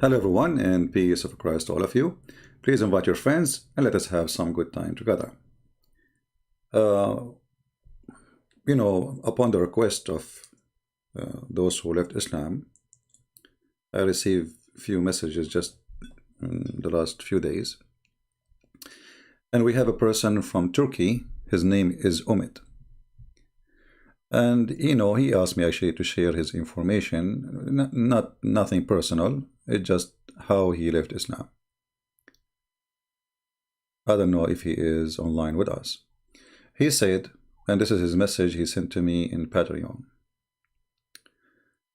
Hello everyone, and peace of Christ to all of you. Please invite your friends and let us have some good time together. Uh, upon the request of those who left Islam, I received a few messages just in the last few days. And we have a person from Turkey. His name is Umet. And, he asked me actually to share his information, nothing personal. It's just how he left Islam. I don't know if he is online with us. He said, and this is his message he sent to me in Patreon.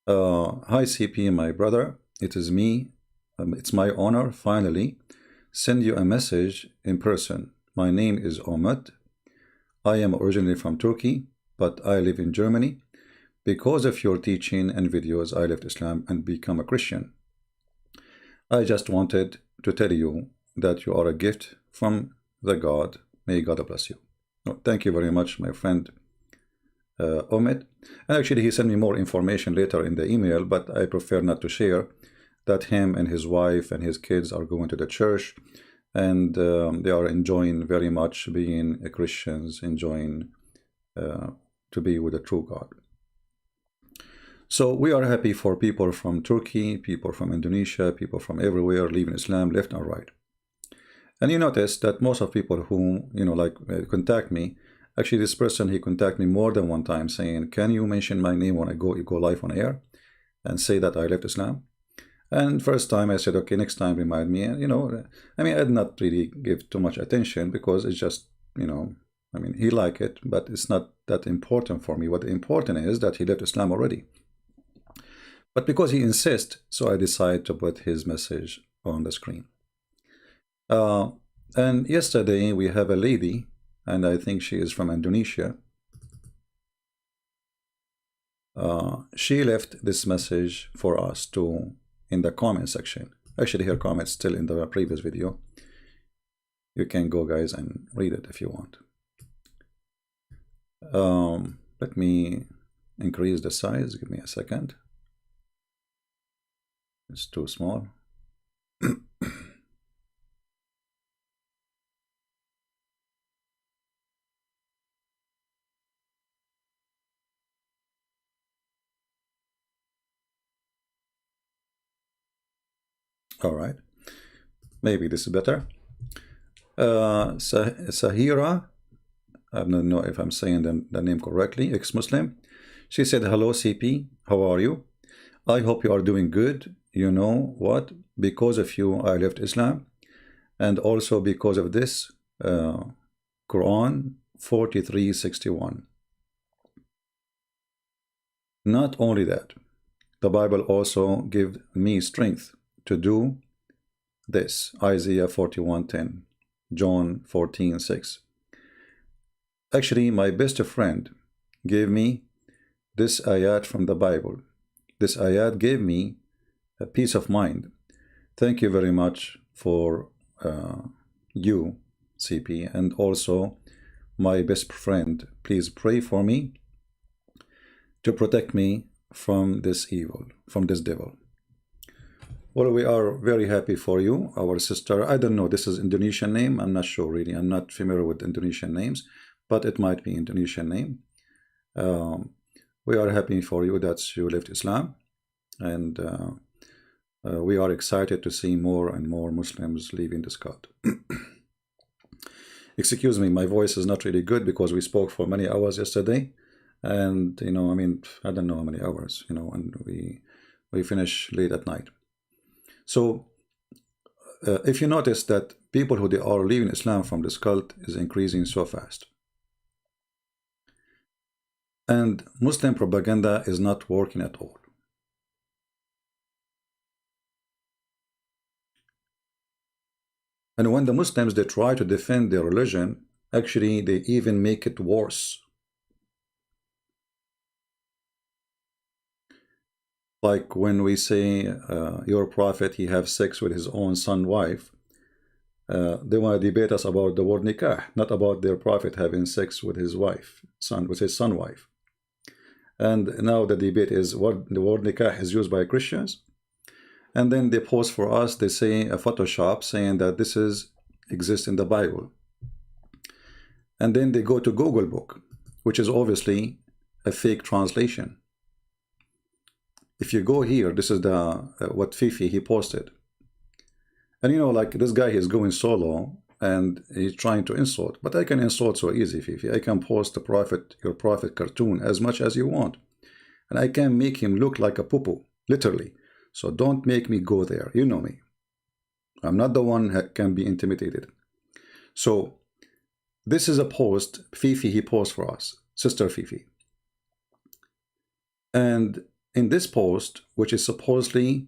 Hi CP, my brother, it is me. It's my honor, finally, send you a message in person. My name is Umet. I am originally from Turkey, but I live in Germany. Because of your teaching and videos, I left Islam and become a Christian. I just wanted to tell you that you are a gift from the God. May God bless you. Thank you very much, my friend Umet. And actually, he sent me more information later in the email, but I prefer not to share that him and his wife and his kids are going to the church, and they are enjoying very much being Christians, enjoying to be with the true God. So we are happy for people from Turkey, people from Indonesia, people from everywhere leaving Islam left and right. And you notice that most of people who, contact me, actually this person, he contacted me more than one time saying, can you mention my name when I go live on air and say that I left Islam? And first time I said, okay, next time remind me. And, I did not really give too much attention because it's just, he liked it, but it's not that important for me. What important is that he left Islam already. But because he insists, so I decided to put his message on the screen. And yesterday we have a lady, and I think she is from Indonesia. She left this message for us to in the comment section. Actually, her comment still in the previous video. You can go, guys, and read it if you want. Let me increase the size. Give me a second. It's too small. All right, maybe this is better. Syahirah, I don't know if I'm saying the name correctly, ex-Muslim. She said, hello CP, how are you? I hope you are doing good. You know what? Because of you, I left Islam. And also because of this, Quran 43:61. Not only that, the Bible also gives me strength to do this. Isaiah 41:10, John 14:6. Actually, my best friend gave me this ayat from the Bible. This ayat gave me a peace of mind. Thank you very much for you, CP, and also my best friend. Please pray for me to protect me from this evil, from this devil. Well, we are very happy for you, our sister. I don't know, this is Indonesian name. I'm not sure really. I'm not familiar with Indonesian names, but it might be Indonesian name. We are happy for you that you left Islam, and we are excited to see more and more Muslims leaving this God. Excuse me, my voice is not really good because we spoke for many hours yesterday, and I don't know how many hours, and we finish late at night. So if you notice that people who they are leaving Islam from this cult is increasing so fast, and Muslim propaganda is not working at all. And when the Muslims, they try to defend their religion, actually they even make it worse. Like when we say your prophet, he have sex with his own son wife, they want to debate us about the word nikah, not about their prophet having sex with his wife, with his son wife. And now the debate is what the word nikah is used by Christians. and then they post for us, they say a Photoshop saying that this is exists in the Bible. And then they go to Google Book, which is obviously a fake translation. If you go here, this is the what Fifi he posted. And you know, like this guy is going solo and he's trying to insult, but I can insult so easy, Fifi. I can post the prophet, your prophet cartoon as much as you want. And I can make him look like a poo-poo, literally. So don't make me go there. You know me. I'm not the one that can be intimidated. So this is a post Fifi he posts for us, Sister Fifi. And in this post, which is supposedly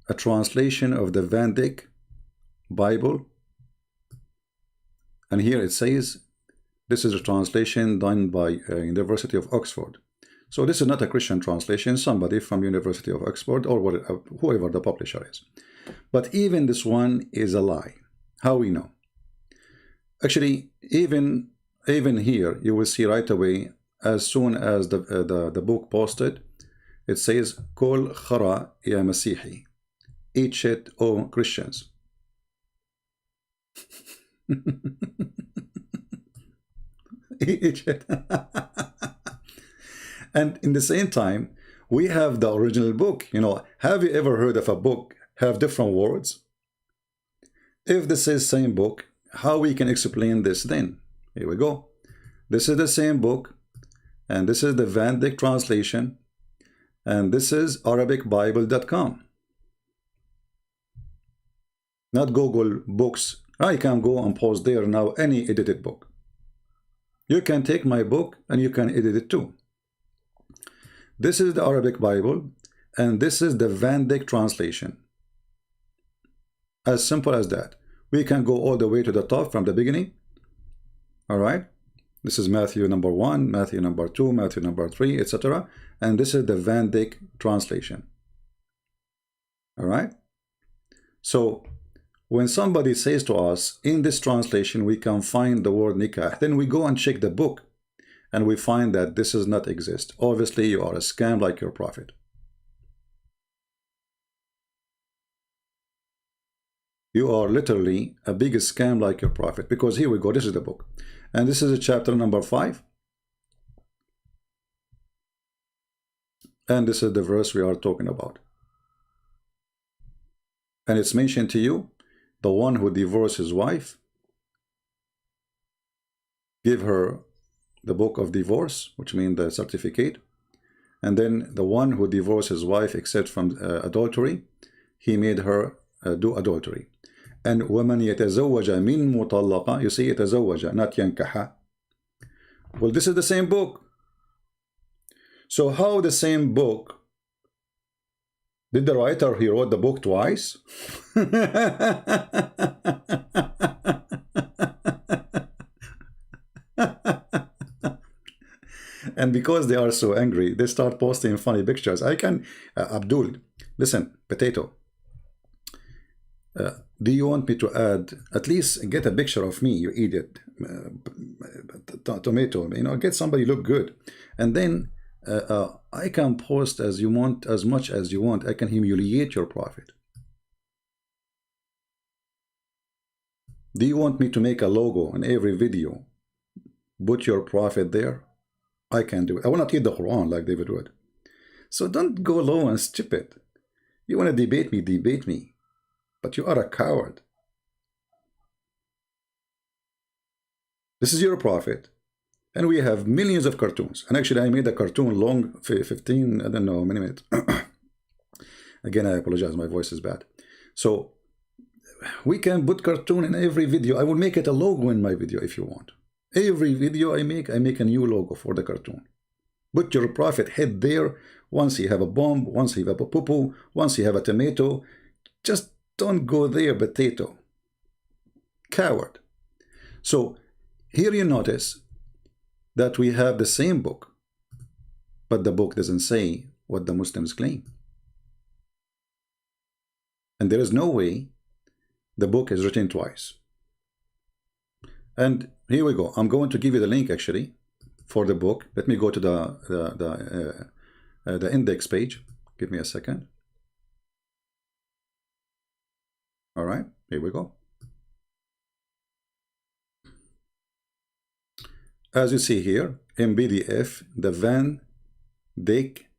a translation of the Van Dyck Bible, and here it says this is a translation done by University of Oxford. So this is not a Christian translation, somebody from University of Oxford or whoever the publisher is. But even this one is a lie. How we know? Actually, even here, you will see right away, as soon as the book posted, it says, Kol khara ya Masihi. Eat shit, O Christians. Eat shit. And in the same time, we have the original book. You know, have you ever heard of a book have different words? If this is same book, how we can explain this then? Here we go. This is the same book, and this is the Van Dyck translation, and this is ArabicBible.com. Not Google Books. I can go and post there now any edited book. You can take my book and you can edit it too. This is the Arabic Bible, and this is the Van Dyck translation. As simple as that. We can go all the way to the top from the beginning. All right. This is Matthew number 1, Matthew number 2, Matthew number 3, etc. And this is the Van Dyck translation. All right. So when somebody says to us, in this translation, we can find the word nikah, then we go and check the book, and we find that this does not exist. Obviously, you are a scam like your prophet. You are literally a big scam like your prophet, because here we go, this is the book. And this is chapter number 5. And this is the verse we are talking about. And it's mentioned to you, the one who divorced his wife, give her the book of divorce, which means the certificate. And then the one who divorced his wife except from adultery, he made her do adultery. And وَمَنْ يَتَزَوَّجَ مِنْ مُطَلَّقَ, you see, يَتَزَوَّجَ, not يَنْكَحَ. Well, this is the same book. So how the same book? Did the writer, he wrote the book twice? And because they are so angry, they start posting funny pictures. I can, Abdul, listen, potato. Do you want me to add, at least get a picture of me, you idiot, tomato, you know, get somebody look good. And then I can post as you want, as much as you want. I can humiliate your prophet. Do you want me to make a logo in every video? Put your prophet there? I can do it. I will not read the Quran like David would. So don't go low and stupid. You want to debate me, debate me. But you are a coward. This is your prophet. And we have millions of cartoons. And actually, I made a cartoon long, 15, I don't know, minutes. Again, I apologize. My voice is bad. So we can put cartoon in every video. I will make it a logo in my video if you want. Every video I make a new logo for the cartoon. Put your prophet head there. Once you have a bomb, once you have a poo-poo, once you have a tomato. Just don't go there, potato. Coward. So here you notice that we have the same book, but the book doesn't say what the Muslims claim. And there is no way the book is written twice. And here we go. I'm going to give you the link actually for the book. Let me go to the index page. Give me a second. All right, here we go. As you see here in PDF, the Van Dyck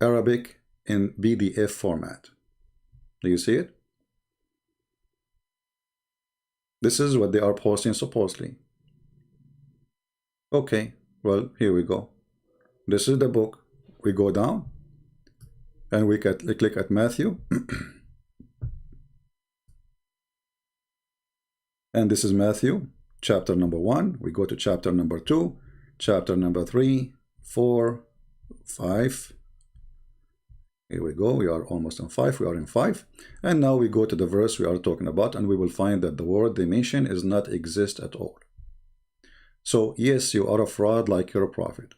Arabic in PDF format. Do you see it? This is what they are posting supposedly. Okay, well, here we go. This is the book. We go down and we click at Matthew. And this is Matthew, chapter number 1. We go to chapter number 2, chapter number 3, 4, 5. Here we go. We are almost on 5. We are in 5. And now we go to the verse we are talking about, and we will find that the word they mention is not exist at all. So, yes, you are a fraud like you're a prophet.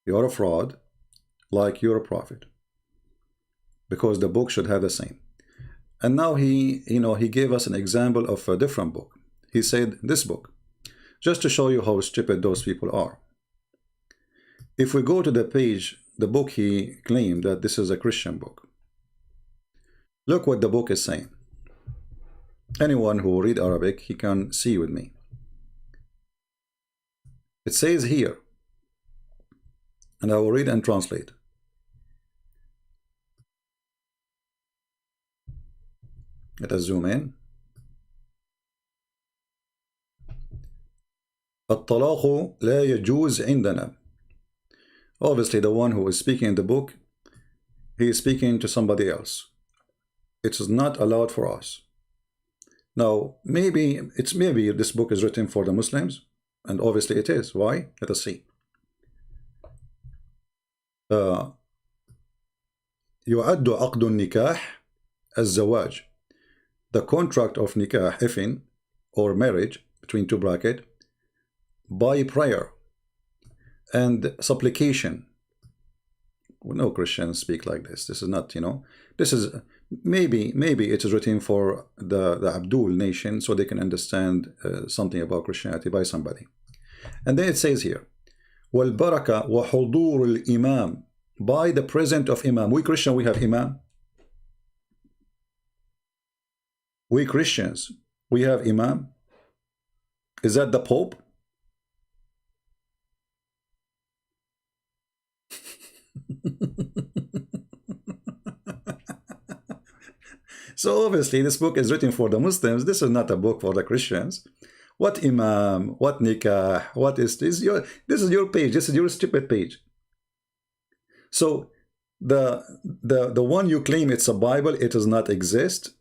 You are a fraud like you're a prophet. Because the book should have the same. And now he gave us an example of a different book. He said this book, just to show you how stupid those people are. If we go to the page, the book he claimed that this is a Christian book. Look what the book is saying. Anyone who read Arabic, he can see with me. It says here, and I will read and translate. Let us zoom in. الطلاق لا يجوز عندنا. Obviously, the one who is speaking in the book, he is speaking to somebody else. It is not allowed for us. Now, maybe this book is written for the Muslims, and obviously it is. Why? Let us see. يعد عقد النكاح الزواج. The contract of nikah, effin, or marriage, between two brackets, by prayer and supplication. No Christians speak like this. This is not, this is maybe it is written for the Abdul nation so they can understand something about Christianity by somebody. And then it says here, وَالْبَرَكَةُ وَحُضُورُ الْإِمَامِ, by the presence of Imam. We Christian, we have Imam. We Christians, we have Imam. Is that the Pope? So obviously this book is written for the Muslims. This is not a book for the Christians. What Imam? What Nikah? What is this? This is your page. This is your stupid page. So the one you claim it's a Bible, it does not exist.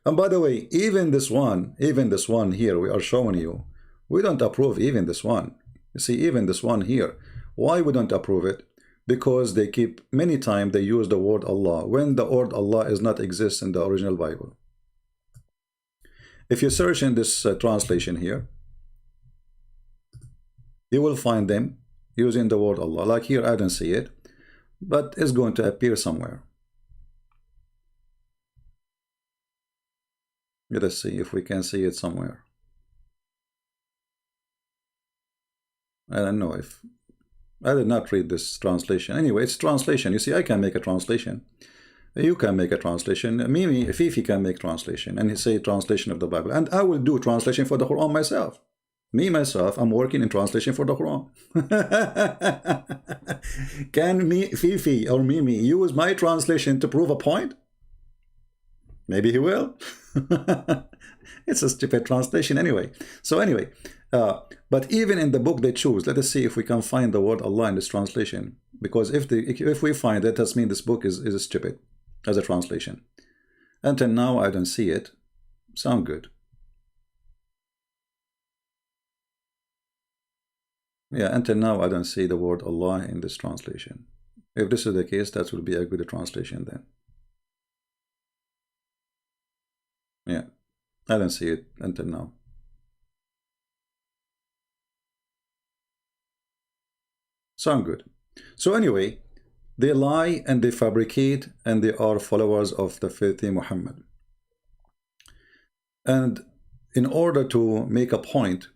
And by the way, even this one here we are showing you, we don't approve even this one. You see, even this one here, why we don't approve it? Because they keep, many times they use the word Allah when the word Allah is not exist in the original Bible. If you search in this translation here, you will find them using the word Allah. Like here, I don't see it, but it's going to appear somewhere. Let us see if we can see it somewhere. I don't know if I did not read this translation. Anyway, it's translation. You see, I can make a translation. You can make a translation. Mimi, Fifi can make translation, and he say translation of the Bible. And I will do translation for the Quran myself. Me, myself, I'm working in translation for the Quran. Can me, Fifi or Mimi use my translation to prove a point? Maybe he will. It's a stupid translation anyway. So anyway, but even in the book they choose, let us see if we can find the word Allah in this translation. Because if we find it, that means this book is stupid as a translation. Until now, I don't see it. Sound good. Yeah, until now, I don't see the word Allah in this translation. If this is the case, that will be a good translation then. Yeah, I don't see it until now. Sound good. So anyway, they lie and they fabricate and they are followers of the filthy Muhammad. And in order to make a point,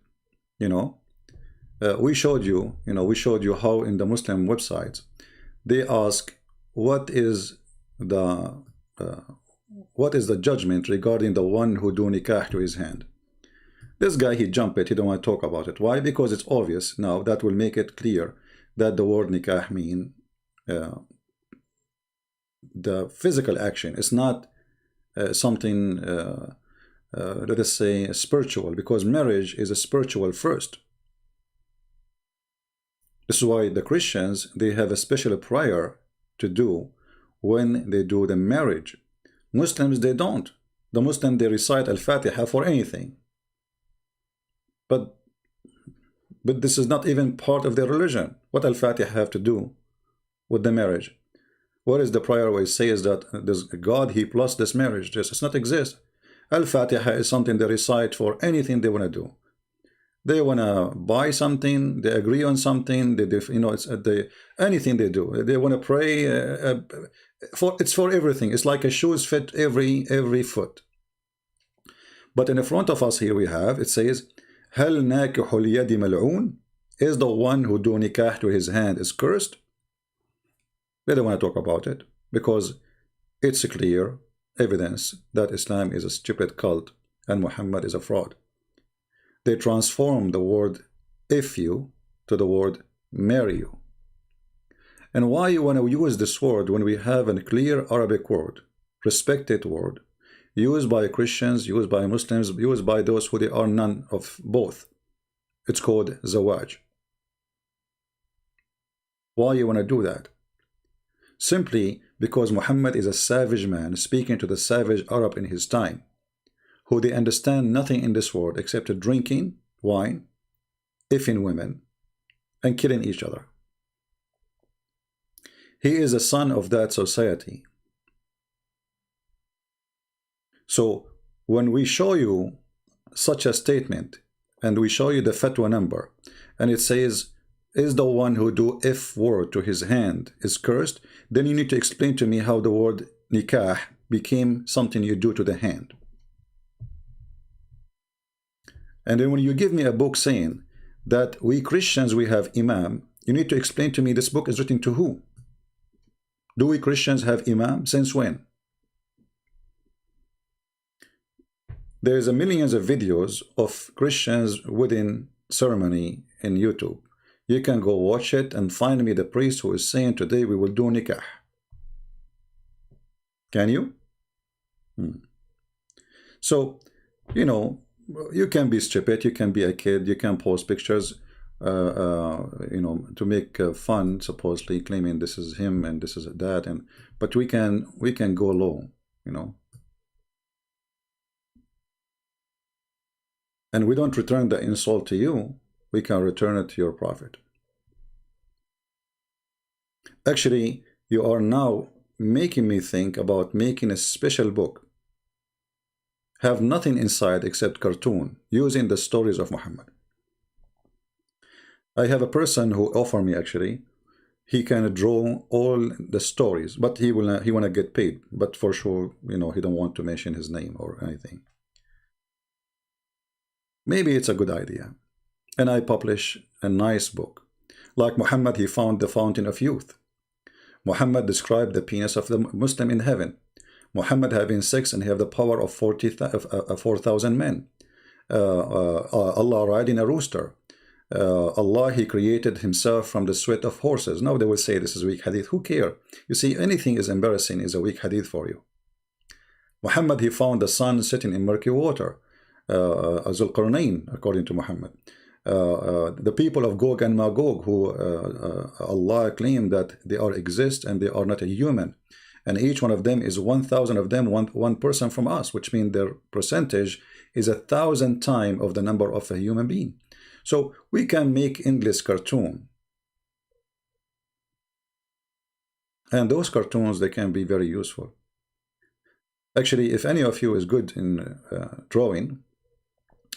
we showed you how in the Muslim websites, they ask, what is the what is the judgment regarding the one who do nikah to his hand. This guy, he jumped it, he don't want to talk about it. Why? Because it's obvious now. That will make it clear that the word nikah mean the physical action. It's not something let us say spiritual, because marriage is a spiritual first. This is why the Christians, they have a special prayer to do when they do the marriage. Muslims, they don't. The Muslim, they recite Al-Fatiha for anything. But this is not even part of their religion. What Al-Fatiha have to do with the marriage? What is the prayer where it says that there's God, He plus this marriage? This does not exist. Al-Fatiha is something they recite for anything they want to do. They want to buy something, they agree on something, anything they do. They want to pray, it's for everything. It's like a shoes fit every foot. But in the front of us here we have, it says, هل ناكح اليد ملعون? Is the one who do nikah to his hand is cursed? They don't want to talk about it because it's a clear evidence that Islam is a stupid cult and Muhammad is a fraud. They transform the word if you to the word marry you. And why you want to use this word when we have a clear Arabic word, respected word, used by Christians, used by Muslims, used by those who they are none of both. It's called zawaj. Why you want to do that? Simply because Muhammad is a savage man speaking to the savage Arab in his time, who they understand nothing in this world except drinking wine, effing women, and killing each other. He is a son of that society. So when we show you such a statement and we show you the fatwa number and it says, is the one who do if word to his hand is cursed, then you need to explain to me how the word nikah became something you do to the hand. And then when you give me a book saying that we Christians, we have imam, you need to explain to me this book is written to who? Do we Christians have imam? Since when? There's a millions of videos of Christians wedding ceremony in YouTube. You can go watch it and find me the priest who is saying today we will do nikah. Can you? So, you can be stupid, you can be a kid, you can post pictures, to make fun, supposedly claiming this is him and this is that, but we can go low, and we don't return the insult to you. We can return it to your prophet. Actually, you are now making me think about making a special book. Have nothing inside except cartoon, using the stories of Muhammad. I have a person who offered me, actually, he can draw all the stories, but he want to get paid. But for sure, he don't want to mention his name or anything. Maybe it's a good idea. And I publish a nice book. Like Muhammad, he found the fountain of youth. Muhammad described the penis of the Muslim in heaven. Muhammad having sex and have the power of 4,000 men. Allah riding a rooster. Allah, he created himself from the sweat of horses. Now they will say this is weak hadith. Who care? You see, anything is embarrassing is a weak hadith for you. Muhammad, he found the sun sitting in murky water. Zulqarnain, according to Muhammad. The people of Gog and Magog, who Allah claimed that they exist and they are not a human, and each one of them is 1,000 of them, one person from us, which means their percentage is 1,000 times of the number of a human being. So we can make English cartoon, and those cartoons, they can be very useful. Actually, if any of you is good in drawing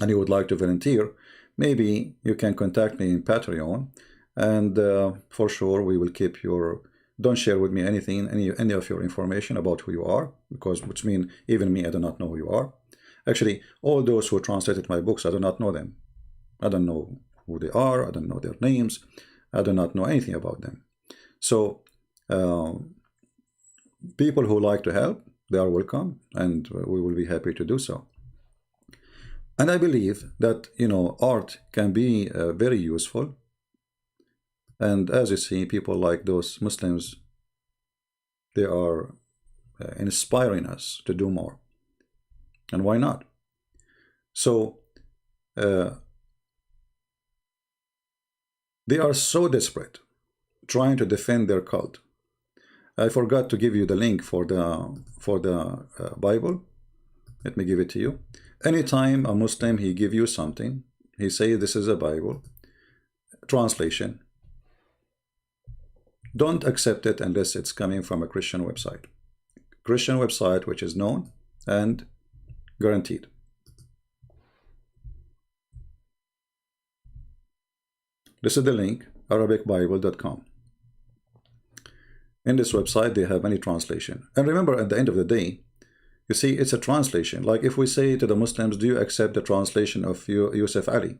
and you would like to volunteer, maybe you can contact me in Patreon, and for sure we will keep your, don't share with me anything, any of your information about who you are, because which means even me, I do not know who you are. Actually, all those who translated my books, I do not know them. I don't know who they are, I don't know their names, I do not know anything about them. So people who like to help, they are welcome, and we will be happy to do so. And I believe that, you know, art can be very useful. And as you see, people like those Muslims, they are inspiring us to do more. And why not? So they are so desperate trying to defend their cult. I forgot to give you the link for the Bible. Let me give it to you. Anytime a Muslim, he give you something, he say this is a Bible translation, don't accept it unless it's coming from a Christian website. Christian website which is known and guaranteed. This is the link, arabicbible.com. In this website, they have many translation. And remember, at the end of the day, you see, it's a translation. Like if we say to the Muslims, do you accept the translation of Yusuf Ali?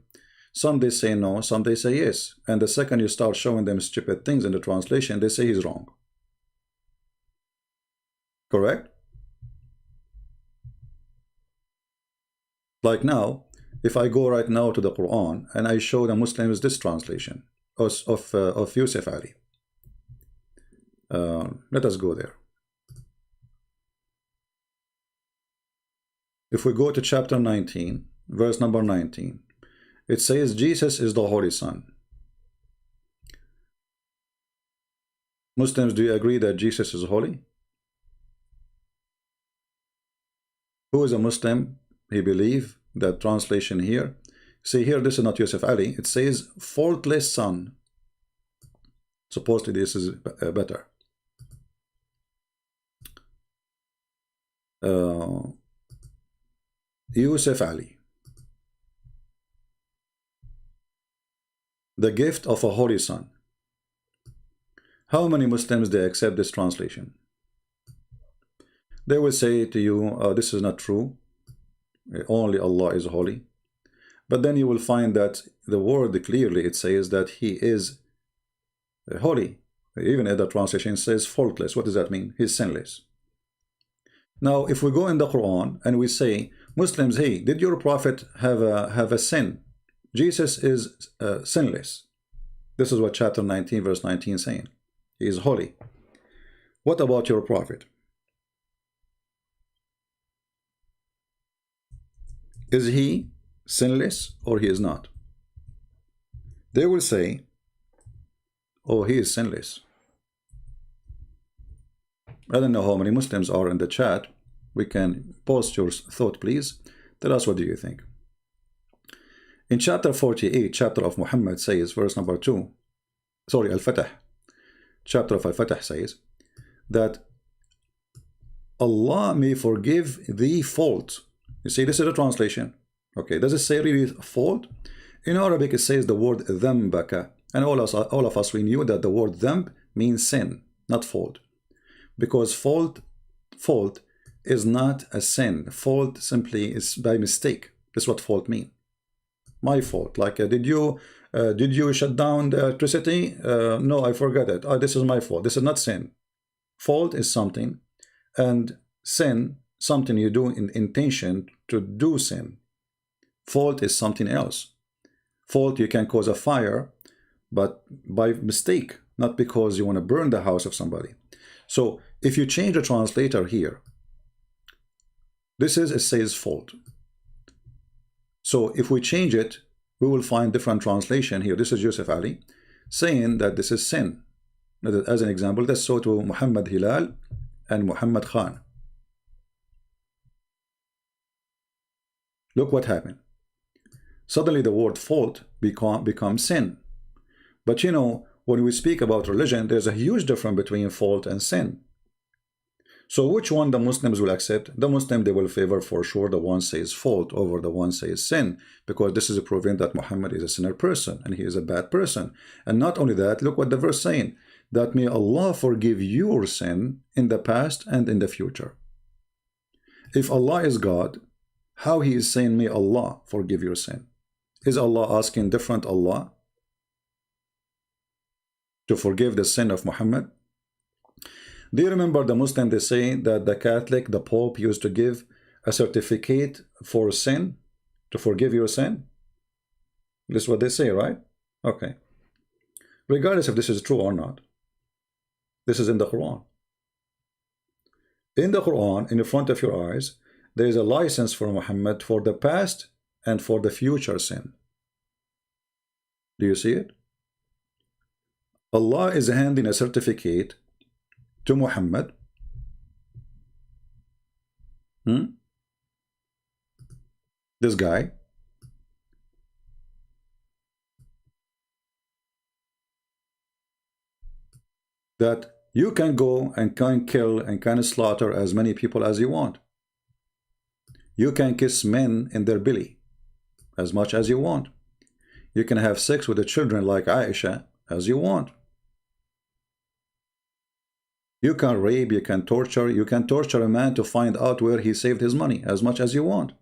Some they say no, some they say yes. And the second you start showing them stupid things in the translation, they say he's wrong. Correct? Like now, if I go right now to the Quran and I show the Muslims this translation of Yusuf Ali. Let us go there. If we go to chapter 19, verse number 19, it says Jesus is the Holy Son. Muslims, do you agree that Jesus is holy? Who is a Muslim? He believes that translation here. See here, this is not Yusuf Ali. It says faultless son. Supposedly this is better. Yusuf Ali. The gift of a holy son. How many Muslims they accept this translation? They will say to you, this is not true. Only Allah is holy. But then you will find that the word clearly, it says that he is holy. Even in the translation it says faultless. What does that mean? He's sinless. Now, if we go in the Quran and we say, Muslims, hey, did your prophet have a sin? Jesus is sinless. This is what chapter 19, verse 19 is saying. He is holy. What about your prophet? Is he sinless or he is not? They will say, oh, he is sinless. I don't know how many Muslims are in the chat. We can post your thought, please. Tell us, what do you think? In chapter 48, chapter of Muhammad says, verse number 2, sorry, Al-Fatah, chapter of Al-Fatah says that Allah may forgive the fault. You see, this is a translation. Okay, does it say really fault? In Arabic, it says the word dhambaka. And all of us, we knew that the word dhamb means sin, not fault. Because fault is not a sin. Fault simply is by mistake. That's what fault means. My fault. Like, did you shut down the electricity? No, I forgot it. Oh, this is my fault. This is not sin. Fault is something, and sin, something you do in intention to do sin. Fault is something else. Fault, you can cause a fire, but by mistake, not because you want to burn the house of somebody. So if you change the translator here, it says fault. So if we change it, we will find different translation here. This is Yusuf Ali saying that this is sin. As an example, let's go to Muhammad Hilal and Muhammad Khan. Look what happened. Suddenly the word fault becomes sin. But you know, when we speak about religion, there's a huge difference between fault and sin. So which one the Muslims will accept? The Muslim, they will favor for sure the one says fault over the one says sin, because this is a proving that Muhammad is a sinner person and he is a bad person. And not only that, look what the verse saying, that may Allah forgive your sin in the past and in the future. If Allah is God, how he is saying may Allah forgive your sin? Is Allah asking different Allah to forgive the sin of Muhammad? Do you remember the Muslim, they say that the Catholic, the Pope used to give a certificate for sin, to forgive your sin? This is what they say, right? Okay. Regardless if this is true or not, this is in the Quran. In the Quran, in front of your eyes, there is a license for Muhammad for the past and for the future sin. Do you see it? Allah is handing a certificate to Muhammad. This guy. That you can go and can kill and can slaughter as many people as you want. You can kiss men in their belly as much as you want. You can have sex with the children like Aisha as you want. You can rape, you can torture a man to find out where he saved his money as much as you want.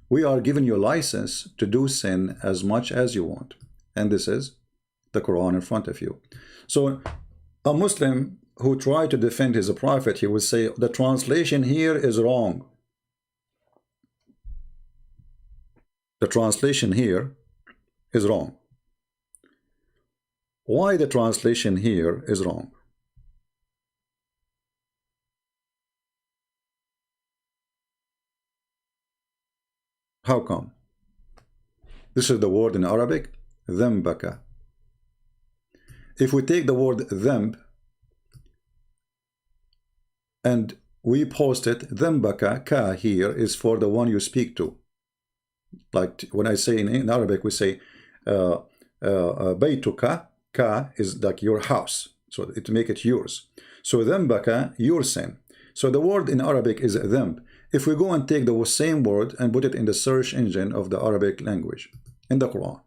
We are giving you a license to do sin as much as you want. And this is the Quran in front of you. So a Muslim who tried to defend his prophet, he would say the translation here is wrong. The translation here is wrong. Why the translation here is wrong? How come? This is the word in Arabic, ذنبك. If we take the word ذنب and we post it, ذنبك, ka here is for the one you speak to. Like when I say in Arabic, we say بيتك, ka is like your house. So it make it yours. So ذنبك, your sin. So the word in Arabic is ذنب. If we go and take the same word and put it in the search engine of the Arabic language, in the Quran.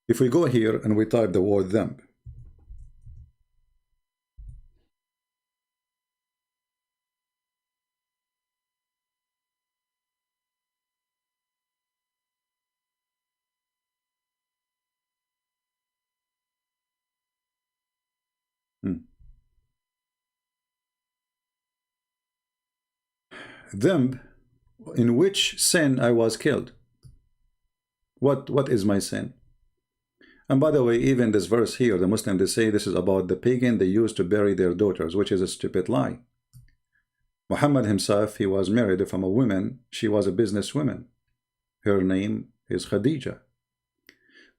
If we go here and we type the word ذنب, ذنب, in which sin I was killed. What is my sin? And by the way, even this verse here, the Muslim, they say this is about the pagan they used to bury their daughters, which is a stupid lie. Muhammad himself, he was married from a woman. She was a businesswoman. Her name is Khadija.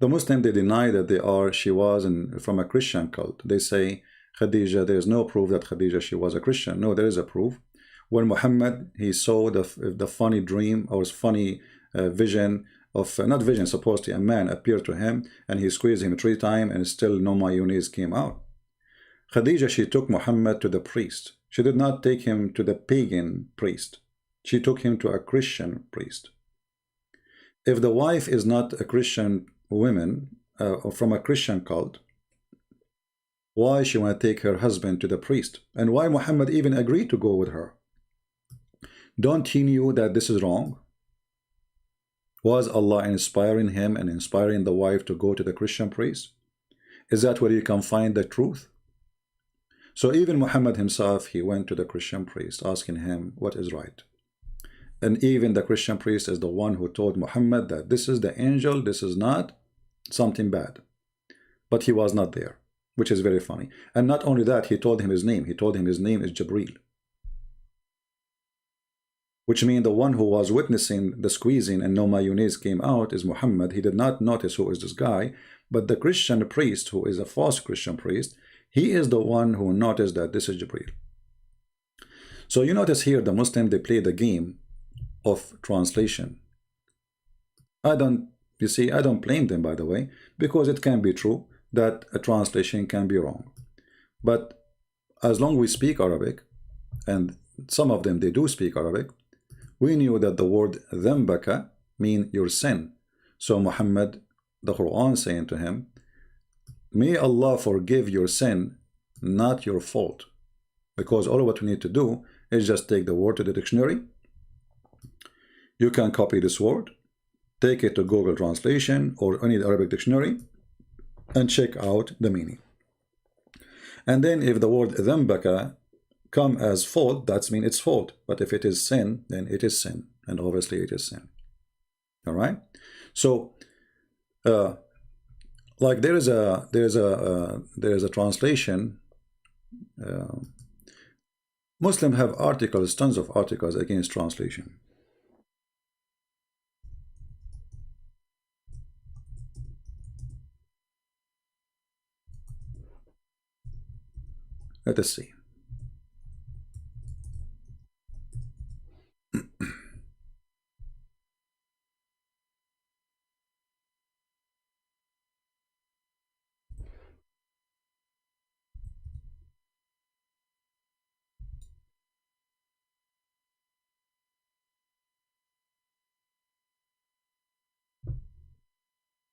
The Muslim, they deny that she was from a Christian cult. They say Khadija, there is no proof that Khadija, she was a Christian. No, there is a proof. When Muhammad, he saw the funny dream or funny vision of, not vision, supposedly a man appeared to him and he squeezed him 3 times and still no mayonnaise came out. Khadija, she took Muhammad to the priest. She did not take him to the pagan priest. She took him to a Christian priest. If the wife is not a Christian woman or from a Christian cult, why she want to take her husband to the priest? And why Muhammad even agreed to go with her? Don't he knew that this is wrong? Was Allah inspiring him and inspiring the wife to go to the Christian priest? Is that where you can find the truth? So even Muhammad himself, he went to the Christian priest asking him what is right. And even the Christian priest is the one who told Muhammad that this is the angel, this is not something bad. But he was not there, which is very funny. And not only that, he told him his name. He told him his name is Jibreel. Which means the one who was witnessing the squeezing and no mayonnaise came out is Muhammad. He did not notice who is this guy, but the Christian priest, who is a false Christian priest, he is the one who noticed that this is Jibreel. So you notice here the Muslim, they play the game of translation. You see, I don't blame them, by the way, because it can be true that a translation can be wrong. But as long as we speak Arabic, and some of them, they do speak Arabic, we knew that the word ذنبك mean your sin. So Muhammad, the Quran saying to him, may Allah forgive your sin, not your fault. Because all what we need to do is just take the word to the dictionary. You can copy this word, take it to Google Translation or any Arabic dictionary, and check out the meaning. And then if the word ذنبك come as fault, that's mean it's fault. But if it is sin, then it is sin. And obviously it is sin. All right. So, like there is a translation. Muslims have articles, tons of articles against translation. Let us see.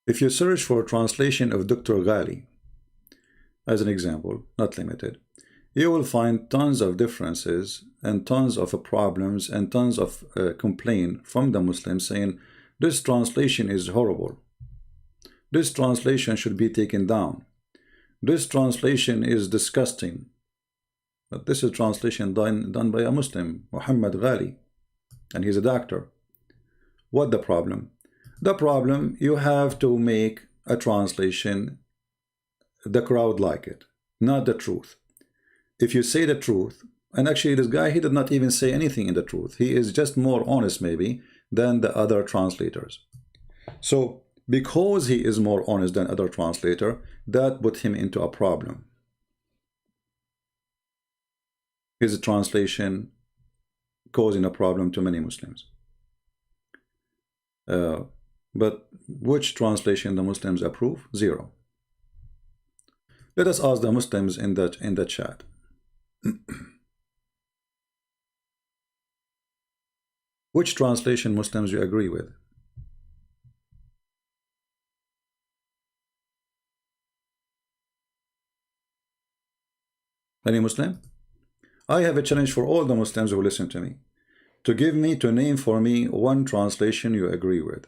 If you search for translation of Dr. Ghali, as an example, not limited, you will find tons of differences and tons of problems and tons of complaint from the Muslims saying this translation is horrible. This translation should be taken down. This translation is disgusting. But this is translation done by a Muslim, Muhammad Ghali, and he's a doctor. What the problem? The problem, you have to make a translation the crowd like it, not the truth. If you say the truth, and actually this guy, he did not even say anything in the truth. He is just more honest maybe than the other translators. So because he is more honest than other translator, that put him into a problem. His translation causing a problem to many Muslims. But which translation the Muslims approve? Zero. Let us ask the Muslims in the chat. Which translation Muslims you agree with? Any Muslim? I have a challenge for all the Muslims who listen to me, to name for me one translation you agree with.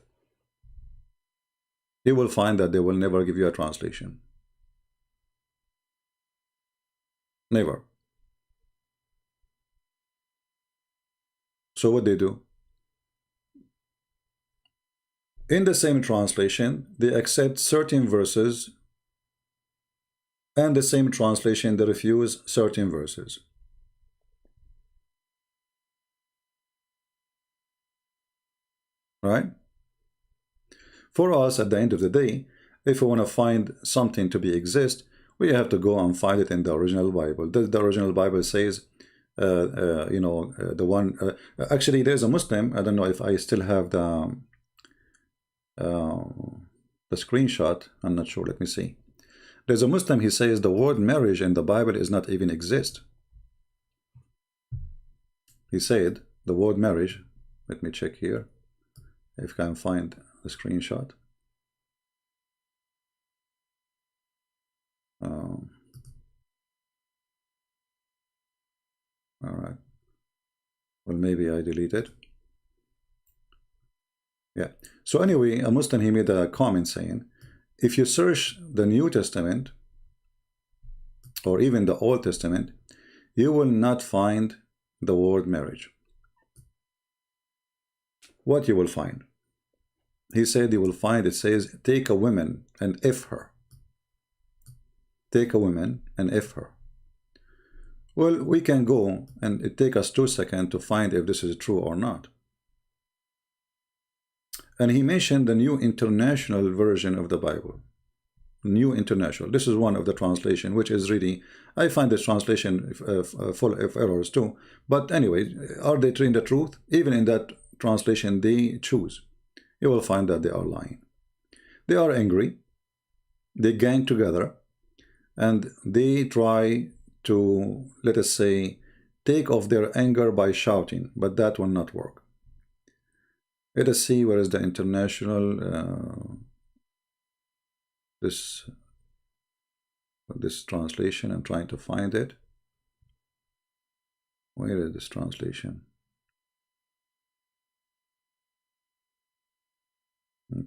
You will find that they will never give you a translation. Never. So what they do? In the same translation, they accept certain verses, and the same translation they refuse certain verses. Right? For us, at the end of the day, if we want to find something to be exist, we have to go and find it in the original Bible. The original Bible says, the one. Actually, there's a Muslim. I don't know if I still have the screenshot. I'm not sure. Let me see. There's a Muslim. He says the word marriage in the Bible is not even exist. He said the word marriage. Let me check here if I can find the screenshot. All right. Well, maybe I deleted. Yeah. So anyway, a Muslim, he made a comment saying, if you search the New Testament or even the Old Testament, you will not find the word marriage. What you will find? He said you will find, it says, take a woman and if her. Take a woman and if her. Well, we can go and it take us 2 seconds to find if this is true or not. And he mentioned the New International Version of the Bible. New International. This is one of the translation, which is really, I find this translation full of errors too. But anyway, are they telling the truth? Even in that translation they choose, you will find that they are lying. They are angry. They gang together and they try to, let us say, take off their anger by shouting, but that will not work. Let us see where is the international this translation. I'm trying to find it. Where is this translation?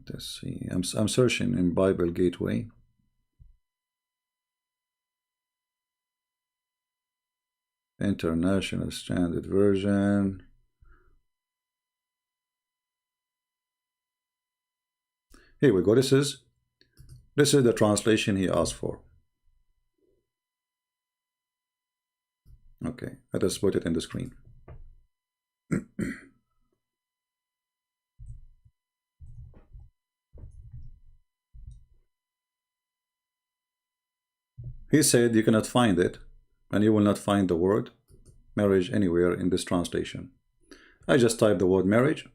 Let's see. I'm searching in Bible Gateway. International Standard Version. Here we go. This is the translation he asked for. Okay, let us put it in the screen. He said you cannot find it, and you will not find the word marriage anywhere in this translation. I just typed the word marriage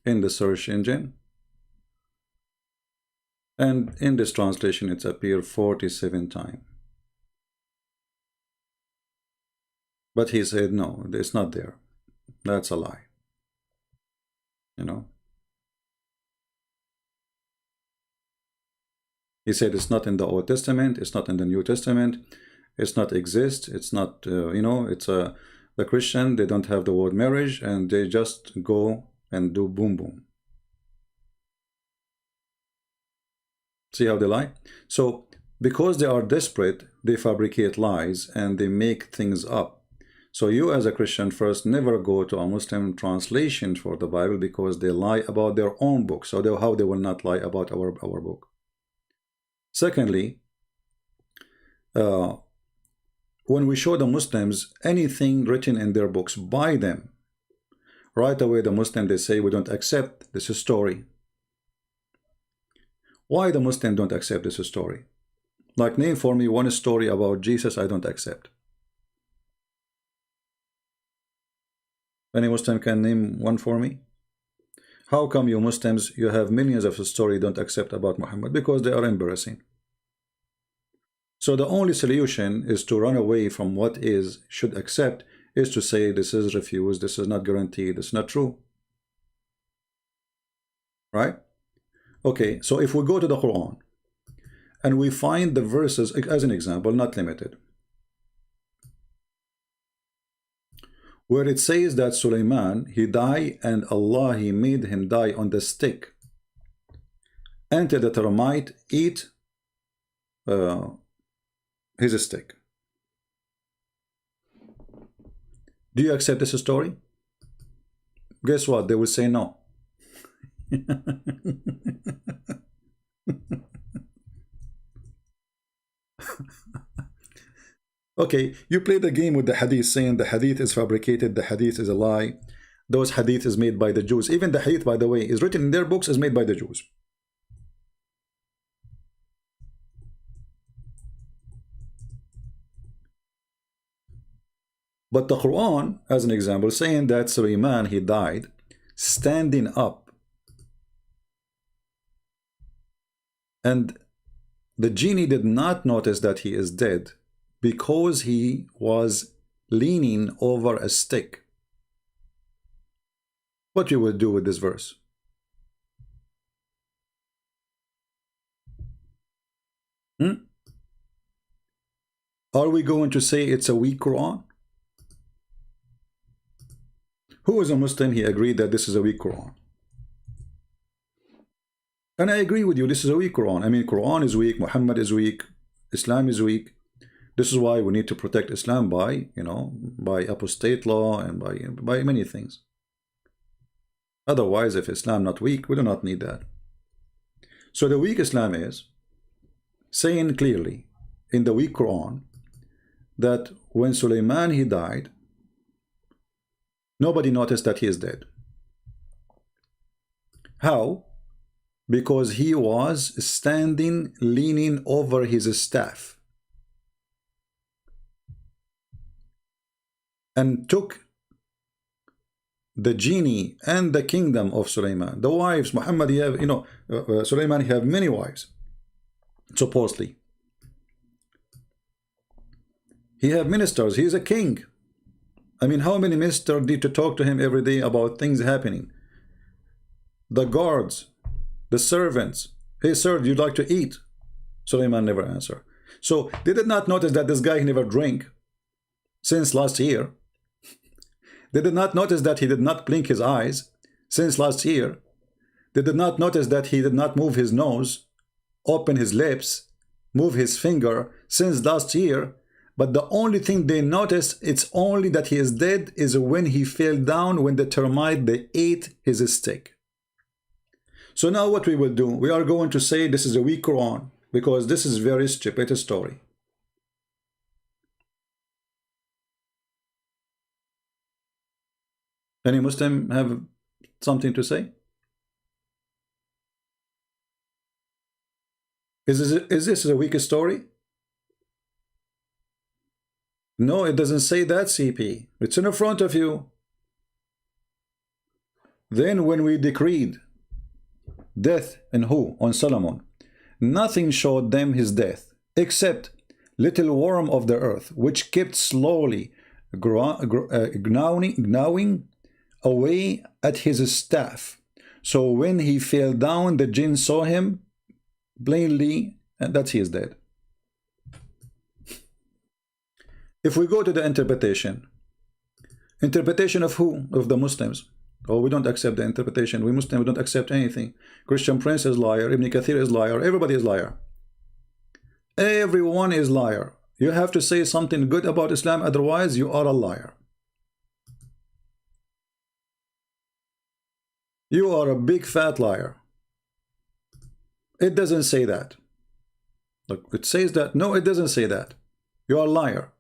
in the search engine, and in this translation it's appeared 47 times. But he said no, it's not there. That's a lie. You know, he said it's not in the Old Testament, it's not in the New Testament, it's not exist, it's not, you know, it's the Christian, they don't have the word marriage, and they just go and do boom boom. See how they lie? So because they are desperate, they fabricate lies and they make things up. So you as a Christian first never go to a Muslim translation for the Bible, because they lie about their own book. So how they will not lie about our book? Secondly, when we show the Muslims anything written in their books by them, right away the Muslim, they say we don't accept this story. Why the Muslim don't accept this story? Like, name for me one story about Jesus I don't accept. Any Muslim can name one for me? How come you Muslims, you have millions of stories don't accept about Muhammad? Because they are embarrassing. So the only solution is to run away from what is should accept, is to say this is refused, this is not guaranteed, this is not true. Right? Okay, so if we go to the Quran and we find the verses, as an example, not limited, where it says that Sulaiman, he died and Allah, he made him die on the stick until the termite eat his stick. Do you accept this story? Guess what? They will say no. Okay, you play the game with the hadith, saying the hadith is fabricated, the hadith is a lie. Those hadith is made by the Jews. Even the hadith, by the way, is written in their books, is made by the Jews. But the Quran, as an example, saying that Sulaiman, he died standing up, and the genie did not notice that he is dead because he was leaning over a stick. What you would do with this verse? Are we going to say it's a weak Quran? Who is a Muslim? He agreed that this is a weak Quran. And I agree with you, this is a weak Quran. I mean, Quran is weak, Muhammad is weak, Islam is weak. This is why we need to protect Islam by, you know, by apostate law and by many things. Otherwise, if Islam not weak, we do not need that. So the weak Islam is saying clearly in the weak Quran that when Sulaiman, he died, nobody noticed that he is dead. How? Because he was standing, leaning over his staff, and took the genie and the kingdom of Sulaiman. The wives, Muhammad, he have, you know, Sulaiman, he have many wives, supposedly. He have ministers, he is a king. I mean, how many ministers need to talk to him every day about things happening? The guards, the servants. Hey, sir, do you like to eat? Sulaiman never answered. So they did not notice that this guy never drank since last year. They did not notice that he did not blink his eyes since last year. They did not notice that he did not move his nose, open his lips, move his finger since last year. But the only thing they noticed, it's only that he is dead, is when he fell down, when the termite, they ate his stick. So now what we will do, we are going to say this is a weak Quran, because this is very stupid story. Any Muslim have something to say? Is this a weak story? No, it doesn't say that, CP. It's in front of you. Then when we decreed death and who? On Solomon. Nothing showed them his death, except little worm of the earth, which kept slowly gnawing away at his staff. So when he fell down, the jinn saw him plainly, and that he is dead. If we go to the interpretation of who? Of the Muslims. Oh, we don't accept the interpretation. We Muslims, we don't accept anything. Christian Prince is liar. Ibn Kathir is liar. Everybody is liar. Everyone is liar. You have to say something good about Islam, otherwise you are a liar. You are a big fat liar. It doesn't say that. Look, it says that. No, it doesn't say that. You are a liar.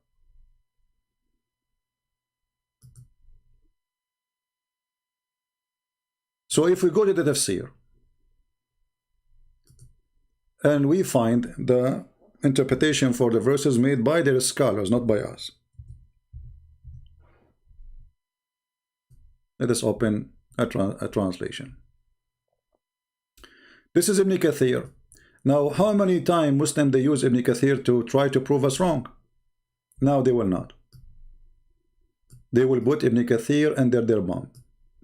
So if we go to the tafsir and we find the interpretation for the verses made by their scholars, not by us. Let us open a translation. This is Ibn Kathir. Now, how many times Muslims they use Ibn Kathir to try to prove us wrong? Now they will not. They will put Ibn Kathir under their bomb.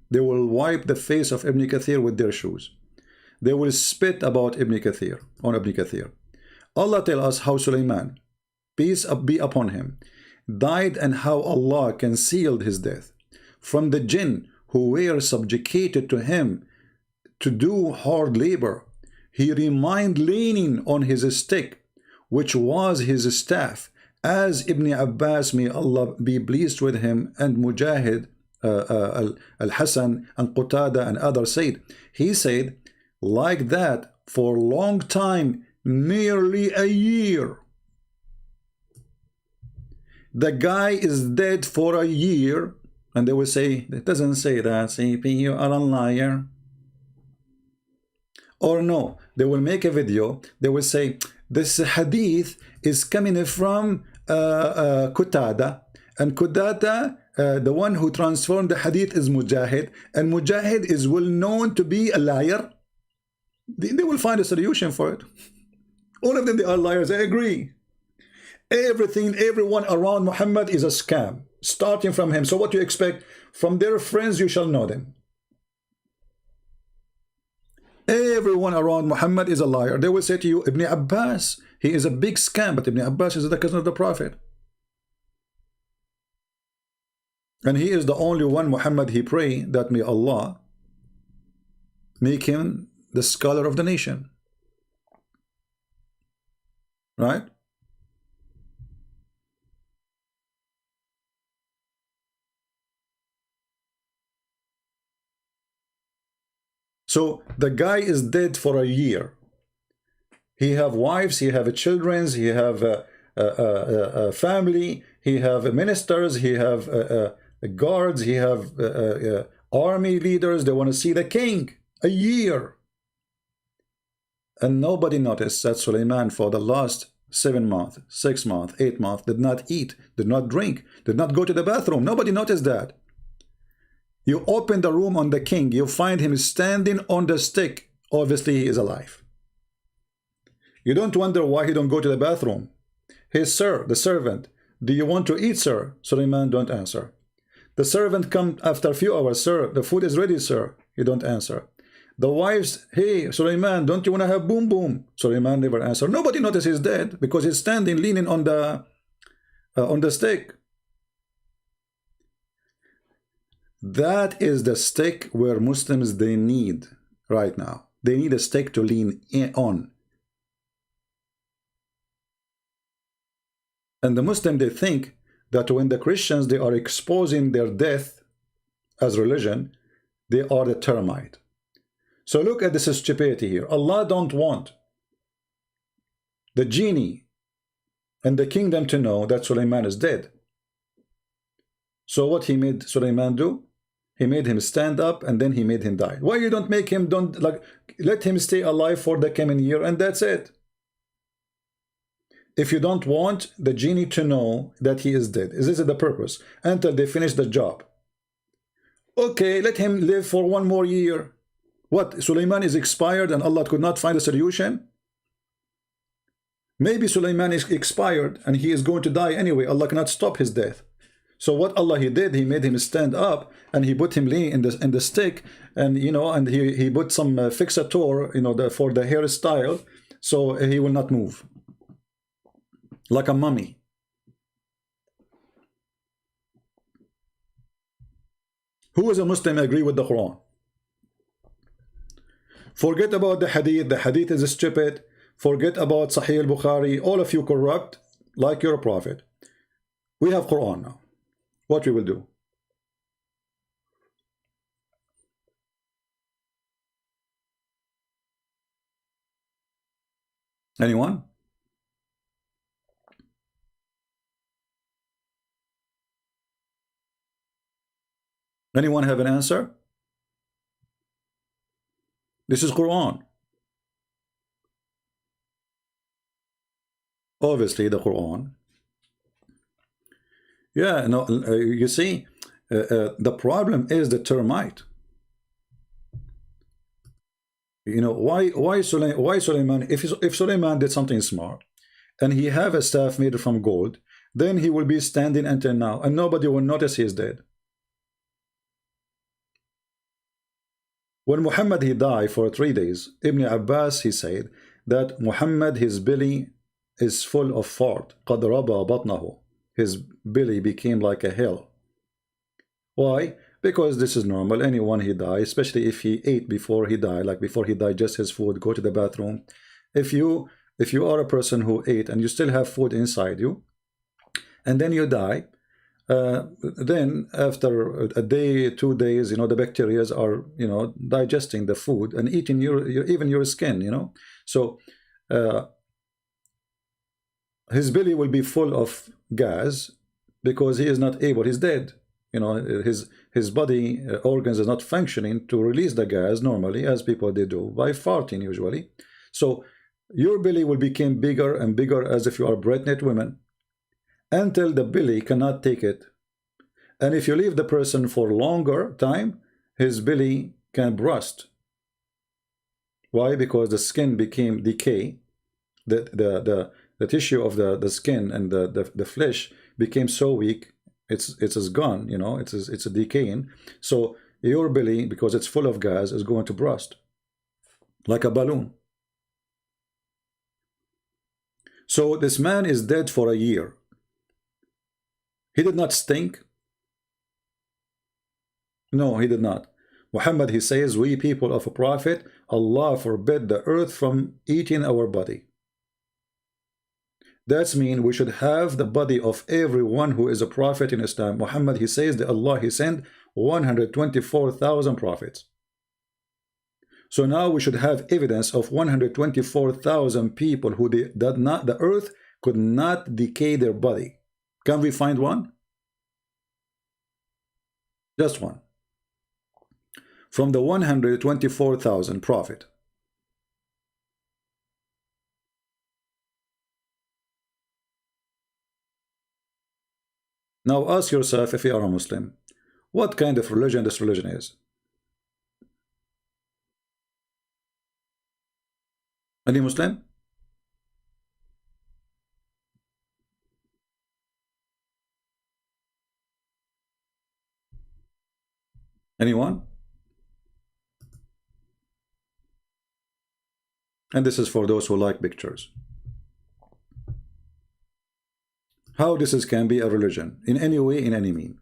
They will wipe the face of Ibn Kathir with their shoes. They will spit about Ibn Kathir, on Ibn Kathir. Allah tells us how Sulaiman, peace be upon him, died, and how Allah concealed his death from the jinn who were subjugated to him to do hard labor. He remained leaning on his stick, which was his staff, as Ibn Abbas, may Allah be pleased with him, and Mujahid, Al-Hasan, and Qatada, and others said. He said, like that for a long time, nearly a year. The guy is dead for a year, and they will say, it doesn't say that, CP, you are a liar. Or no, they will make a video, they will say, this hadith is coming from Qatada, and Qatada, the one who transformed the hadith, is Mujahid, and Mujahid is well known to be a liar. They will find a solution for it. All of them, they are liars, I agree. Everything, everyone around Muhammad is a scam, starting from him. So what you expect? From their friends you shall know them. Everyone around Muhammad is a liar. They will say to you, Ibn Abbas, he is a big scam, but Ibn Abbas is the cousin of the Prophet. And he is the only one, Muhammad, he prayed that may Allah make him the scholar of the nation. Right? So the guy is dead for a year. He have wives, he have children, he have a family, he have ministers, he have guards, he have army leaders. They want to see the king. A year. And nobody noticed that Sulaiman for the last 7 months, 6 months, 8 months did not eat, did not drink, did not go to the bathroom. Nobody noticed that. You open the room on the king, you find him standing on the stick. Obviously he is alive. You don't wonder why he don't go to the bathroom. Hey sir, the servant, do you want to eat, sir? Sulaiman don't answer. The servant come after a few hours, sir, the food is ready, sir. You don't answer. The wives, hey Sulaiman, don't you want to have boom boom? Sulaiman never answer. Nobody notices he's dead because he's standing leaning on the stick. That is the stick where Muslims they need right now. They need a stick to lean on. And the Muslim, they think that when the Christians, they are exposing their death as religion, they are the termite. So look at this stupidity here. Allah don't want the genie and the kingdom to know that Sulaiman is dead. So what he made Sulaiman do? He made him stand up and then he made him die. Why you don't make him, don't like, let him stay alive for the coming year and that's it. If you don't want the genie to know that he is dead, is this the purpose? Until they finish the job. Okay, let him live for one more year. What, Sulaiman is expired and Allah could not find a solution? Maybe Sulaiman is expired and he is going to die anyway. Allah cannot stop his death. So what Allah he did, he made him stand up and he put him lean in the stick, and you know, and he put some fixator, you know, for the hairstyle, so he will not move, like a mummy. Who is a Muslim agree with the Quran? Forget about the hadith. The hadith is stupid. Forget about Sahih al-Bukhari. All of you corrupt like you're a prophet. We have Quran now. What we will do? Anyone? Anyone have an answer? This is Quran. Obviously the Quran. Yeah, no, you see, the problem is the termite. You know, why Sulaiman, if Sulaiman did something smart and he have a staff made from gold, then he will be standing until now and nobody will notice he is dead. When Muhammad he died for 3 days, Ibn Abbas he said that Muhammad, his belly is full of fart. قَدْ رَبَى بَطْنَهُ. His belly became like a hill. Why? Because this is normal. Anyone he died, especially if he ate before he died, like before he digests his food, go to the bathroom. If you are a person who ate and you still have food inside you, and then you die, then after a day, 2 days, you know, the bacteria are, you know, digesting the food and eating even your skin, you know. So his belly will be full of gas because he is not able, he's dead. You know, his body organs are not functioning to release the gas normally, as people they do by farting usually. So your belly will become bigger and bigger as if you are a pregnant woman, until the belly cannot take it. And if you leave the person for longer time, his belly can burst. Why? Because the skin became decay. The tissue of the skin and the flesh became so weak, it's gone, you know, it's a decaying. So your belly, because it's full of gas, is going to burst like a balloon. So this man is dead for a year. He did not stink. No, he did not. Muhammad, he says, we people of a prophet, Allah forbid the earth from eating our body. That means we should have the body of everyone who is a prophet in Islam. Muhammad, he says that Allah, he sent 124,000 prophets. So now we should have evidence of 124,000 people who the earth could not decay their body. Can we find one? Just one. From the 124,000 prophet. Now ask yourself, if you are a Muslim, what kind of religion this religion is? Any Muslim? Anyone? And this is for those who like pictures. How this can be a religion, in any way, in any mean.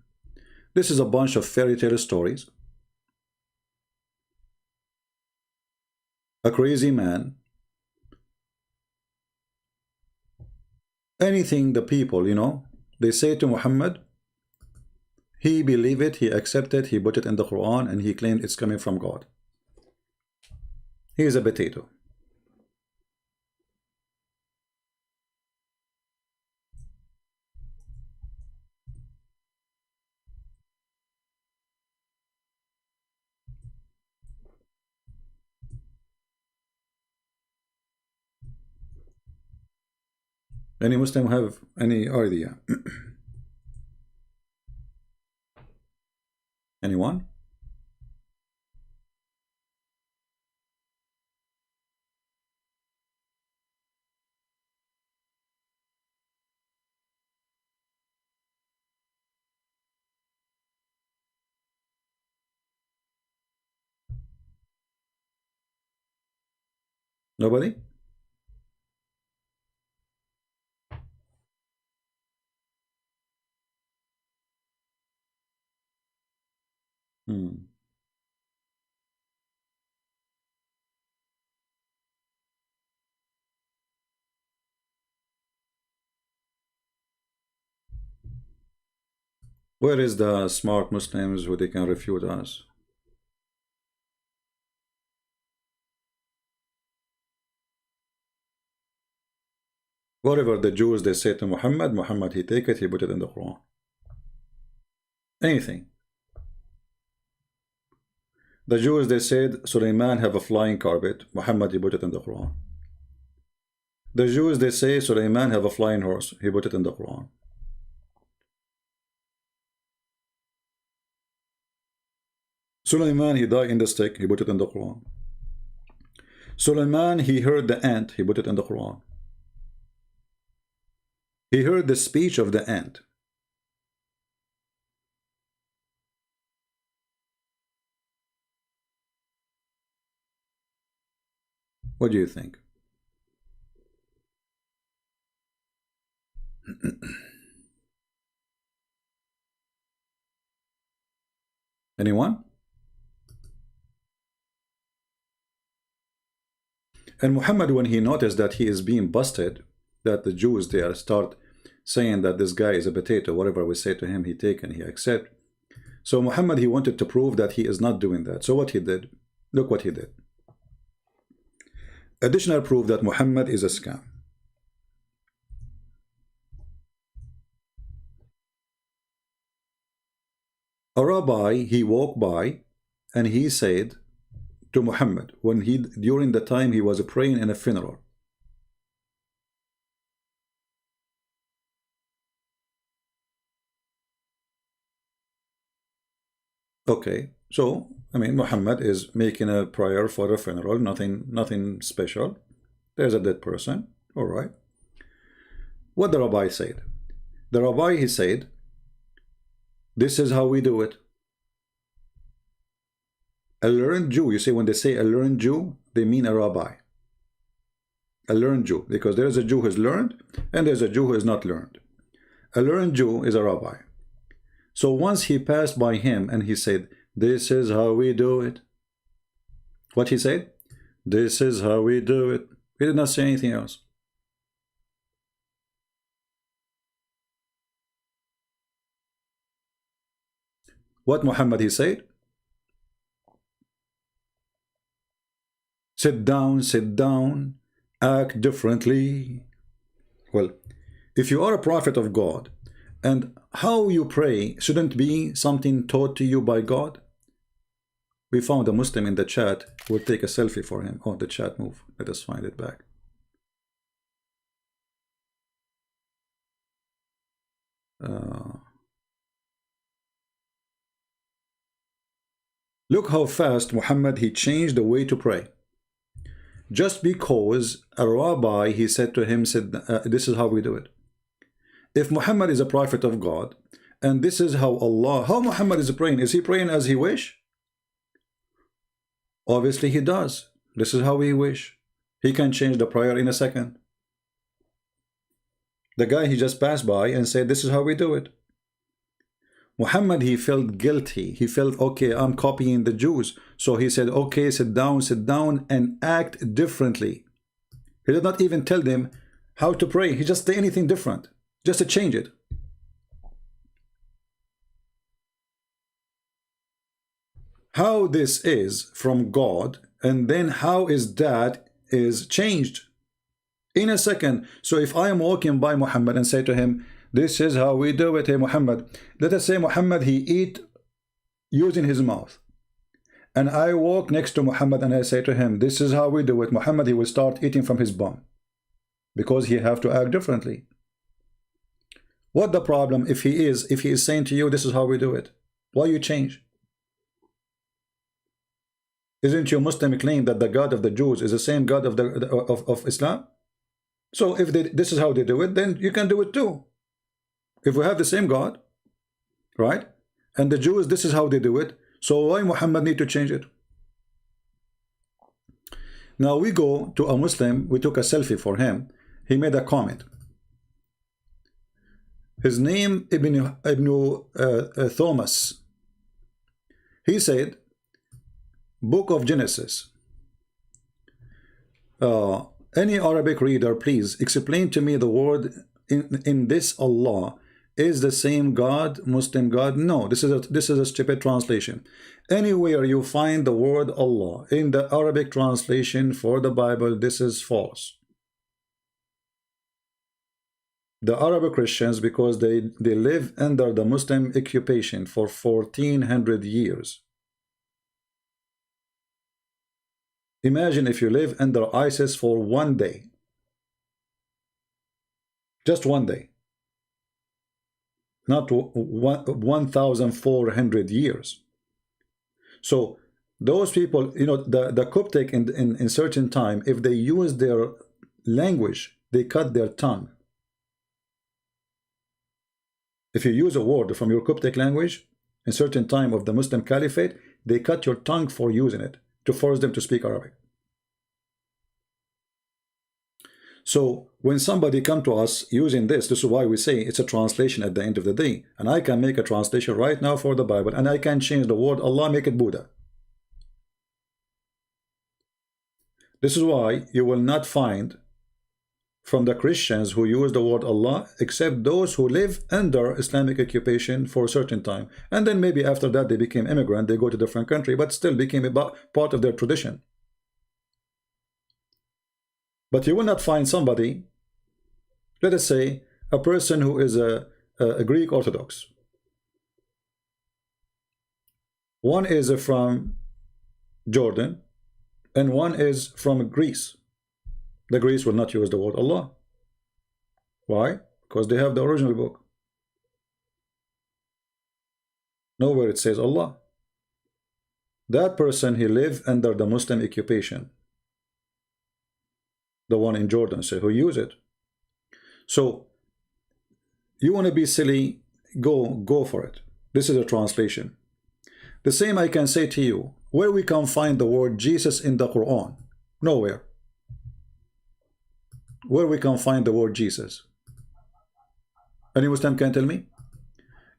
This is a bunch of fairy tale stories. A crazy man Anything the people, they say to Muhammad, he believed it, he accepted, he put it in the Quran, and he claimed it's coming from God. He is a potato. Any Muslim have any idea? Anyone? Nobody? Hmm. Where is the smart Muslims who they can refute us? Whatever the Jews they say to Muhammad, Muhammad he take it, he put it in the Quran. Anything. The Jews they said Sulaiman have a flying carpet, Muhammad he put it in the Quran. The Jews they say Sulaiman have a flying horse, he put it in the Quran. Sulaiman he died in the stick, he put it in the Quran. Sulaiman he heard the ant, he put it in the Quran. He heard the speech of the ant. What do you think? Anyone? And Muhammad, when he noticed that he is being busted, that the Jews there start saying that this guy is a potato, whatever we say to him, he take and he accept. So Muhammad, he wanted to prove that he is not doing that. So what he did, look what he did. Additional proof that Muhammad is a scam. A rabbi, he walked by and he said to Muhammad, when during the time he was praying in a funeral, okay, so I mean Muhammad is making a prayer for a funeral, nothing special. There's a dead person, all right. What the rabbi said? The rabbi he said, this is how we do it. A learned Jew, you see, when they say a learned Jew, they mean a rabbi. A learned Jew, because there's a Jew who is learned and there's a Jew who is not learned. A learned Jew is a rabbi. So once he passed by him and he said, this is how we do it. What he said? This is how we do it. He did not say anything else. What Muhammad he said? Sit down, act differently. Well, if you are a prophet of God, and how you pray shouldn't be something taught to you by God. We found a Muslim in the chat. We'll take a selfie for him. Oh, the chat moved. Let us find it back. Look how fast Muhammad he changed the way to pray. Just because a rabbi he said to him, this is how we do it. If Muhammad is a prophet of God, and this is how Muhammad is praying, is he praying as he wish? Obviously he does. This is how he wish. He can change the prayer in a second. The guy he just passed by and said, this is how we do it. Muhammad he felt guilty. He felt, okay, I'm copying the Jews. So he said, okay, sit down and act differently. He did not even tell them how to pray. He just say anything different, just to change it. How this is from God, and then how is that is changed in a second. So if I am walking by Muhammad and say to him, this is how we do it, hey Muhammad. Let us say Muhammad, he eat using his mouth. And I walk next to Muhammad and I say to him, this is how we do it. Muhammad, he will start eating from his bum, because he have to act differently. What the problem if he is saying to you, this is how we do it? Why you change? Isn't your Muslim claim that the God of the Jews is the same God of Islam? So if this is how they do it, then you can do it too. If we have the same God, right? And the Jews, this is how they do it. So why Muhammad need to change it? Now we go to a Muslim, we took a selfie for him. He made a comment. His name Ibn Thomas. He said, Book of Genesis. Any Arabic reader, please explain to me the word in this Allah is the same God, Muslim God. No, this is a stupid translation. Anywhere you find the word Allah in the Arabic translation for the Bible, this is false. The Arab Christians, because they live under the Muslim occupation for 1400 years. Imagine if you live under ISIS for 1 day. Just 1 day. Not 1,400 years. So those people, you know, the Coptic in certain time, if they use their language, they cut their tongue. If you use a word from your Coptic language, in certain time of the Muslim Caliphate, they cut your tongue for using it, to force them to speak Arabic. So when somebody come to us using this is why we say it's a translation at the end of the day. And I can make a translation right now for the Bible, and I can change the word Allah, make it Buddha. This is why you will not find from the Christians who use the word Allah, except those who live under Islamic occupation for a certain time. And then maybe after that they became immigrant, they go to a different country, but still became a part of their tradition. But you will not find somebody, let us say, a person who is a Greek Orthodox. One is from Jordan, and one is from Greece. The Greece will not use the word Allah. Why? Because they have the original book. Nowhere it says Allah. That person, he lived under the Muslim occupation. The one in Jordan, say, who use it. So you want to be silly, go for it. This is a translation. The same I can say to you, where we can find the word Jesus in the Quran? Nowhere. Where we can find the word Jesus? Any Muslim can tell me?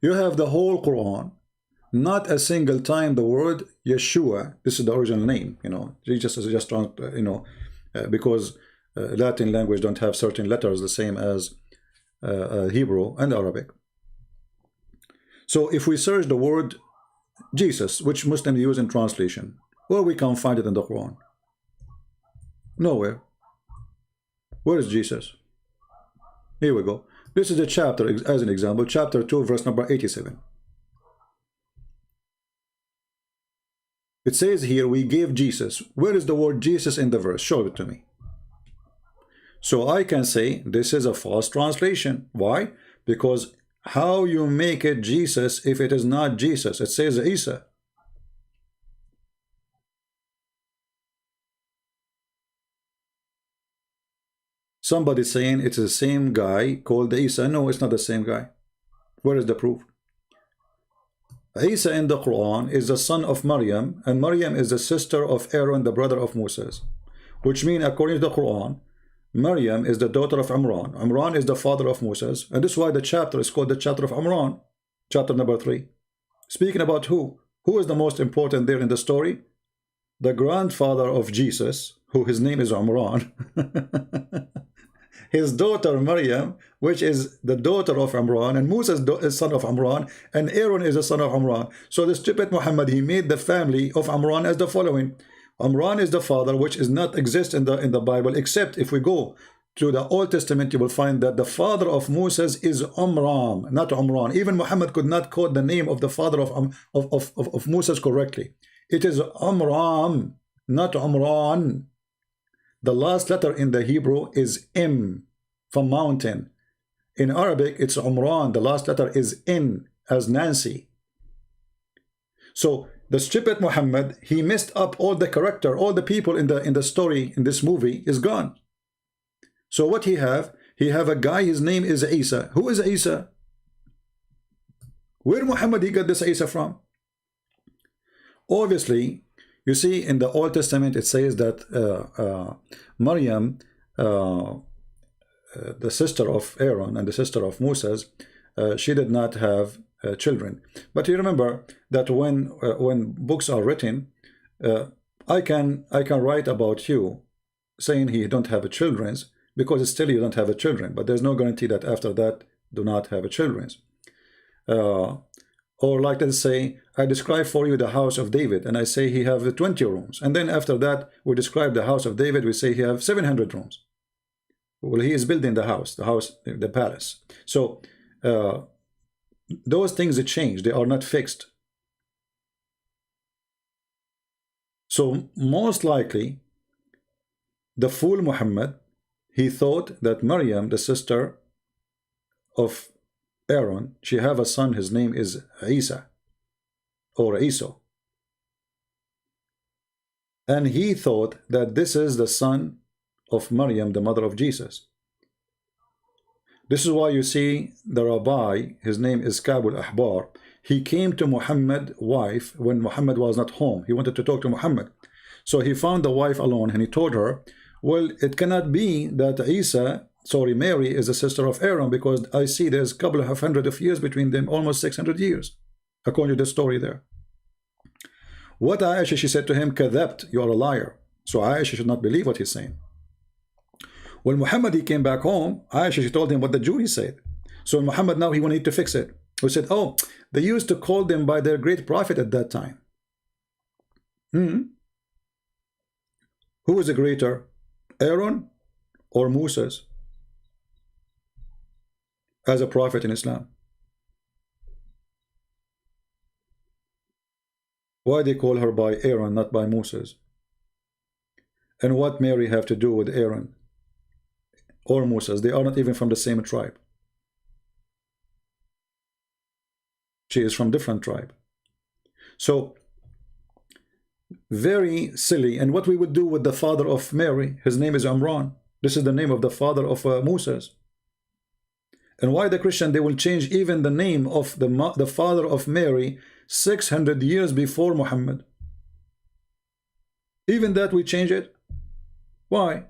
You have the whole Quran, not a single time the word Yeshua, this is the original name, you know, Jesus is just, you know, because Latin language don't have certain letters the same as Hebrew and Arabic. So if we search the word Jesus, which Muslims use in translation, where we can find it in the Quran? Nowhere. Where is Jesus? Here we go. This is a chapter, as an example, chapter 2, verse number 87. It says here, we gave Jesus. Where is the word Jesus in the verse? Show it to me. So I can say this is a false translation. Why? Because how you make it Jesus if it is not Jesus? It says Isa. Somebody saying it's the same guy called Isa. No, it's not the same guy. Where is the proof? Isa in the Quran is the son of Maryam, and Maryam is the sister of Aaron, the brother of Moses. Which means, according to the Quran, Maryam is the daughter of Imran. Imran is the father of Moses. And this is why the chapter is called the chapter of Imran. Chapter number 3. Speaking about who? Who is the most important there in the story? The grandfather of Jesus, who his name is Imran. his daughter Maryam, which is the daughter of Imran, and Musa is son of Imran, and Aaron is a son of Imran. So the stupid Muhammad, he made the family of Imran as the following. Imran is the father, which is not exist in the Bible, except if we go to the Old Testament, you will find that the father of Moses is Umram, not Umran. Even Muhammad could not quote the name of the father of Moses correctly. It is Umram, not Umran. The last letter in the Hebrew is M, from mountain. In Arabic, it's Umran. The last letter is N, as Nancy. So the stupid Muhammad, he messed up all the character, all the people in the story, in this movie, is gone. So what he have? He have a guy, his name is Isa. Who is Isa? Where Muhammad he got this Isa from? Obviously, you see in the Old Testament it says that Maryam, the sister of Aaron and the sister of Moses, she did not have children. But you remember that when books are written, I can write about you saying he don't have a children, because still you don't have a children, but there's no guarantee that after that do not have a children. Or like let's say I describe for you the house of David, and I say he have 20 rooms, and then after that we describe the house of David, we say he have 700 rooms. Well, he is building the house, the palace. So those things change, they are not fixed. So most likely the fool Muhammad, he thought that Maryam, the sister of Aaron, she have a son, his name is Isa or Isa, and he thought that this is the son of Maryam, the mother of Jesus. This is why you see the rabbi, his name is Ka'b al-Ahbar, he came to Muhammad's wife when Muhammad was not home. He wanted to talk to Muhammad, so he found the wife alone, and he told her, well, it cannot be that Mary is a sister of Aaron, because I see there's a couple of hundred of years between them, almost 600 years, according to the story there. What Aisha, she said to him, Kadhabt, you are a liar. So Aisha should not believe what he's saying. When Muhammad, he came back home, Aisha, she told him what the jury said. So Muhammad, now he wanted to fix it. He said, oh, they used to call them by their great prophet at that time. Who is the greater, Aaron or Moses, as a prophet in Islam? Why they call her by Aaron, not by Moses? And what Mary have to do with Aaron or Moses? They are not even from the same tribe. She is from different tribe. So very silly. And what we would do with the father of Mary, his name is Imran. This is the name of the father of Moses. And why the Christian, they will change even the name of the father of Mary 600 years before Muhammad. Even that we change it. Why?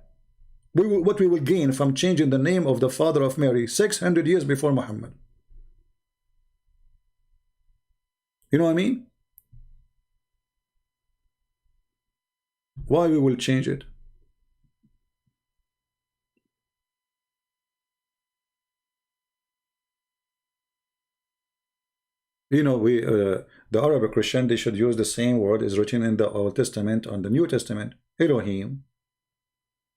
What we will gain from changing the name of the father of Mary 600 years before Muhammad? You know what I mean? Why we will change it? You know, the Arabic Christian, they should use the same word is written in the Old Testament and the New Testament, Elohim.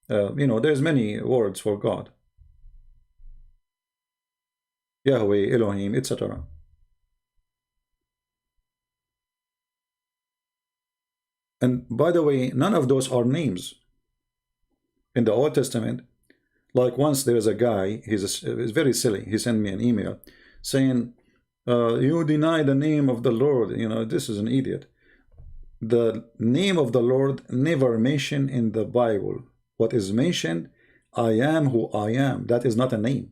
You know, there's many words for God. Yahweh, Elohim, etc. And by the way, none of those are names. In the Old Testament, like once there's a guy, he's very silly. He sent me an email saying, you deny the name of the Lord. You know, this is an idiot. The name of the Lord never mentioned in the Bible. What is mentioned, I am who I am. That is not a name.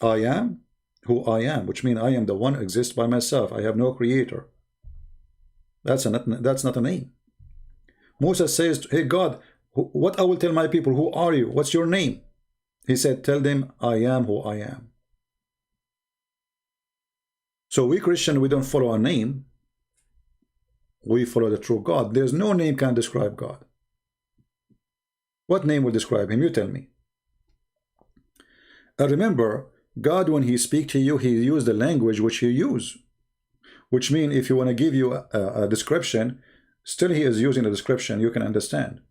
I am who I am, which means I am the one who exists by myself. I have no creator. That's not a name. Moses says, hey God, what I will tell my people, who are you? What's your name? He said, tell them, I am who I am. So we Christian, we don't follow a name. We follow the true God. There's no name can describe God. What name will describe him? You tell me. And remember, God, when he speaks to you, he used the language which he use. Which means if you want to give you a description, still he is using a description you can understand.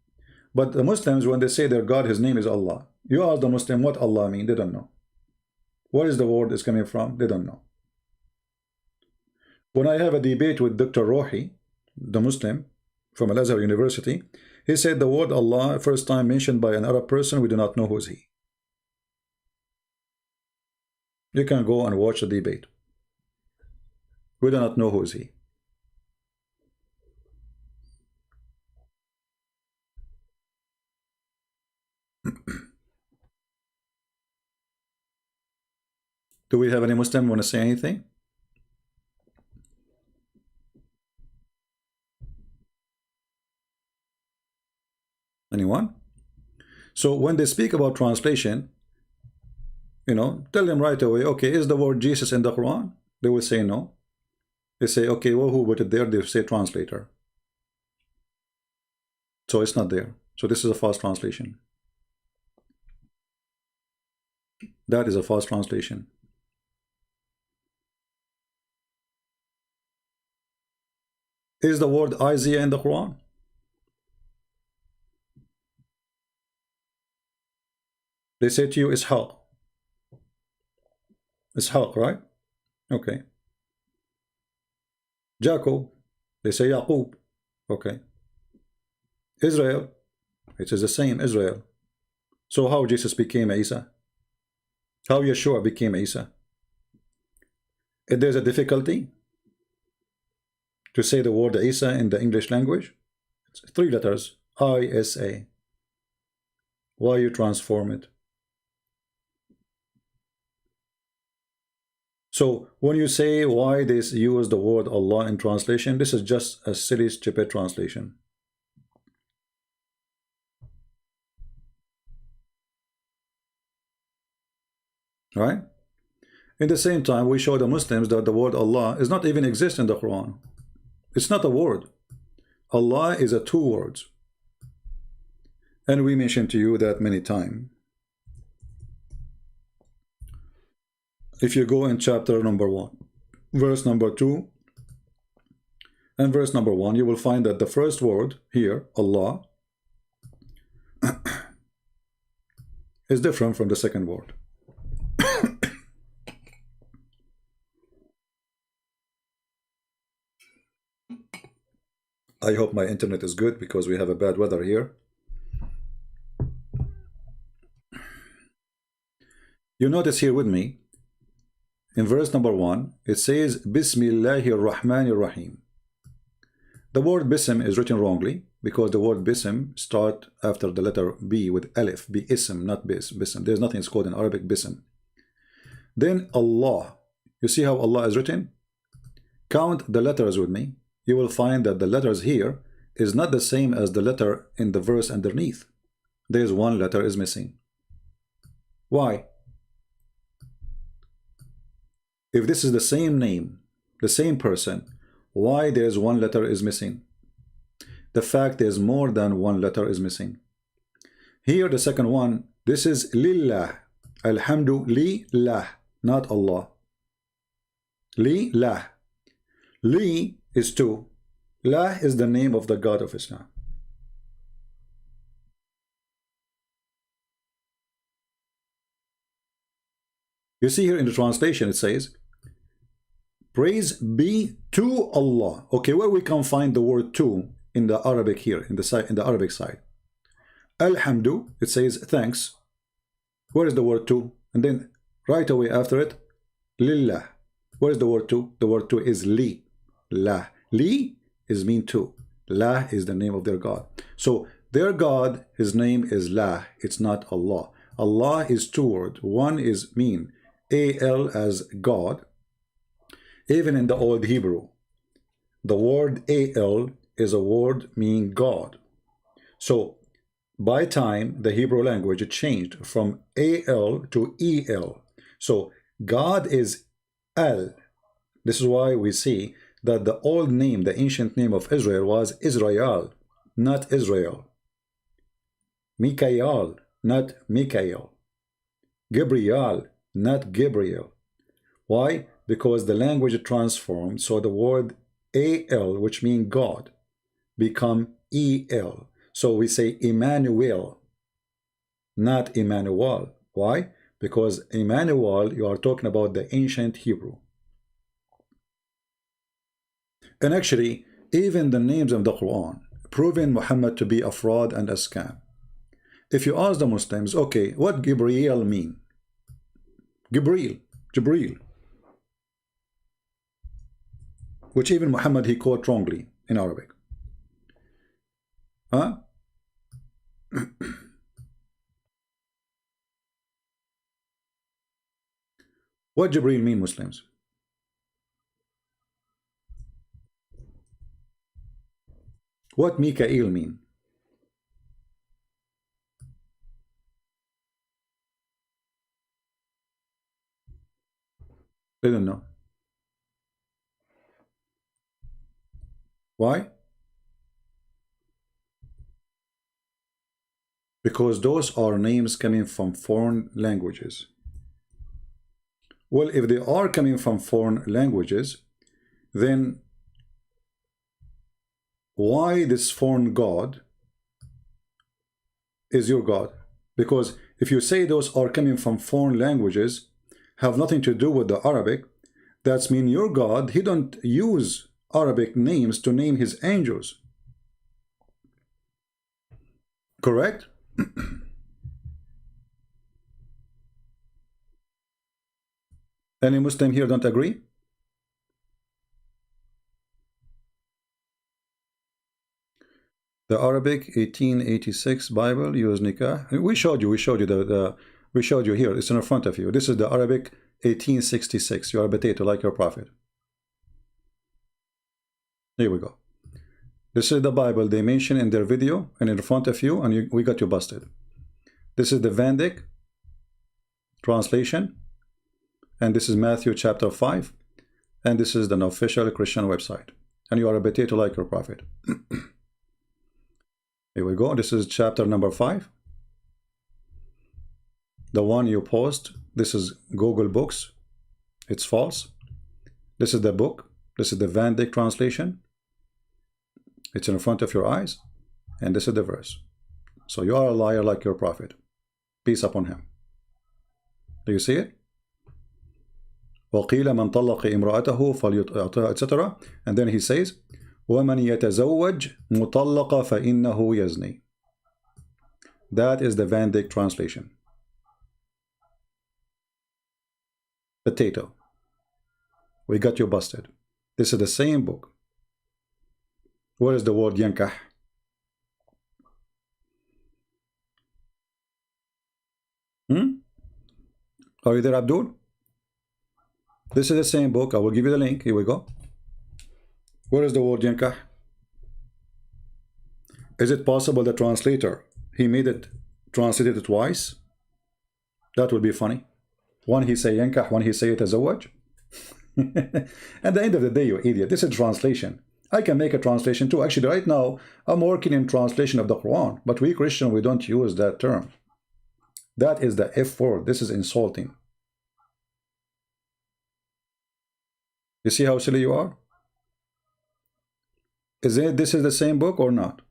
But the Muslims, when they say their God, his name is Allah. You ask the Muslim what Allah means, they don't know. Where is the word is coming from? They don't know. When I have a debate with Dr. Rohi, the Muslim from Al-Azhar University, he said the word Allah, first time mentioned by an Arab person, we do not know who is he. You can go and watch the debate. We do not know who is he. Do we have any Muslim want to say anything? Anyone? So when they speak about translation, you know, tell them right away, okay, is the word Jesus in the Quran? They will say no. They say, okay, well, who put it there? They say translator. So it's not there. So this is a false translation. That is a false translation. Is the word Isaiah in the Quran? They say to you, Ishaq. Ishaq, right? Okay. Jacob, they say Yaqub. Okay. Israel, it is the same, Israel. So how Jesus became Isa? How Yeshua became Isa? If there's a difficulty to say the word Isa in the English language, it's 3 letters, I-S-A. Why you transform it? So when you say why they use the word Allah in translation, this is just a silly, stupid translation. Right? In the same time, we show the Muslims that the word Allah is not even exist in the Quran. It's not a word. Allah is a 2 words. And we mentioned to you that many times. If you go in chapter number 1, verse number 2, and verse number 1, you will find that the first word here, Allah, is different from the second word. I hope my internet is good because we have a bad weather here. You notice here with me, in verse number 1, it says, Bismillahir Rahmanir Rahim. The word Bism is written wrongly because the word Bism start after the letter B with Alif, Bi-ism, not Bism. There's nothing called in Arabic Bism. Then Allah. You see how Allah is written? Count the letters with me. You will find that the letters here is not the same as the letter in the verse underneath. There's 1 letter is missing. Why? If this is the same name, the same person, why there's 1 letter is missing? The fact there's more than 1 letter is missing. Here the second one, this is Lillah. Alhamdu Lillah, not Allah. Lillah. Li is 2. Lah is the name of the God of Islam. You see here in the translation it says, praise be to Allah. Okay, where we can find the word to in the Arabic here, in the Arabic side. Alhamdu, it says thanks. Where is the word to? And then right away after it, Lillah. Where is the word to? The word to is Li. La. Li is mean to. La is the name of their God. So their God, his name is La. It's not Allah. Allah is 2 words. One is mean. A-L as God. Even in the old Hebrew, the word A-L is a word meaning God. So by time, the Hebrew language changed from A-L to E-L. So God is Al. This is why we see that the old name, the ancient name of Israel was Israel, not Israel. Mikael, not Mikael. Gabriel, not Gabriel. Why? Because the language transformed, so the word AL, which means God, become EL. So we say Emmanuel, not Emmanuel. Why? Because Emmanuel, you are talking about the ancient Hebrew. And actually, even the names of the Quran proving Muhammad to be a fraud and a scam. If you ask the Muslims, okay, what Gabriel mean? Jibril, which even Muhammad he quote wrongly in Arabic. Huh? What Jibril mean, Muslims? What Mikael mean? They don't know. Why? Because those are names coming from foreign languages. Well, if they are coming from foreign languages, then why this foreign God is your God? Because if you say those are coming from foreign languages, have nothing to do with the Arabic, that's mean your God, he don't use Arabic names to name his angels. Correct? Any Muslim here don't agree? The Arabic 1886 Bible use Nikah. We showed you we showed you here. It's in front of you. This is the Arabic 1866. You are a potato like your prophet. Here we go. This is the Bible they mention in their video and in front of you, and we got you busted. This is the Van Dyck translation, and this is Matthew chapter 5, and this is an official Christian website, and you are a potato like your prophet. Here we go. This is chapter number 5. The one you post, this is Google Books. It's false. This is the book. This is the Van Dyck translation. It's in front of your eyes. And this is the verse. So you are a liar like your prophet. Peace upon him. Do you see it? وَقِيلَ مَنْ طَلَّقَ إِمْرَأَتَهُ فَلْيُطِعْهَا, etc. And then he says, وَمَنْ يَتَزَوَّجْ مُطَلَّقَ فَإِنَّهُ يَزْنِي. That is the Van Dyck translation. Potato. We got you busted. This is the same book. Where is the word yankah? Are you there, Abdul? This is the same book. I will give you the link. Here we go. Where is the word yankah? Is it possible the translator, he made it translated it twice? That would be funny. One he say yankah, one he say tazawwaj. At the end of the day, you idiot, this is translation. I can make a translation too. Actually, right now, I'm working in translation of the Quran, but we Christian, we don't use that term. That is the F word. This is insulting. You see how silly you are? Is it this is the same book or not?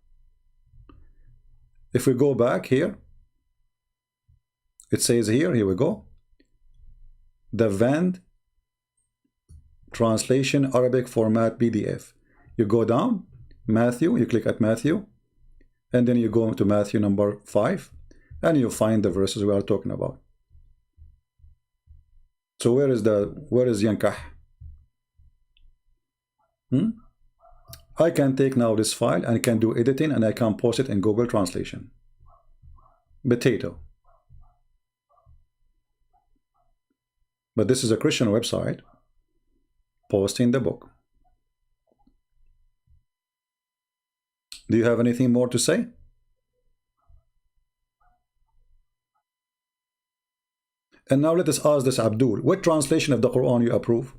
If we go back here, it says here we go. The Van translation Arabic format PDF. You go down, Matthew, you click at Matthew, and then you go to Matthew number 5, and you find the verses we are talking about. So where is yankah? I can take now this file and I can do editing and I can post it in Google Translation. Potato. But this is a Christian website posting the book. Do you have anything more to say? And now let us ask this Abdul, what translation of the Quran you approve?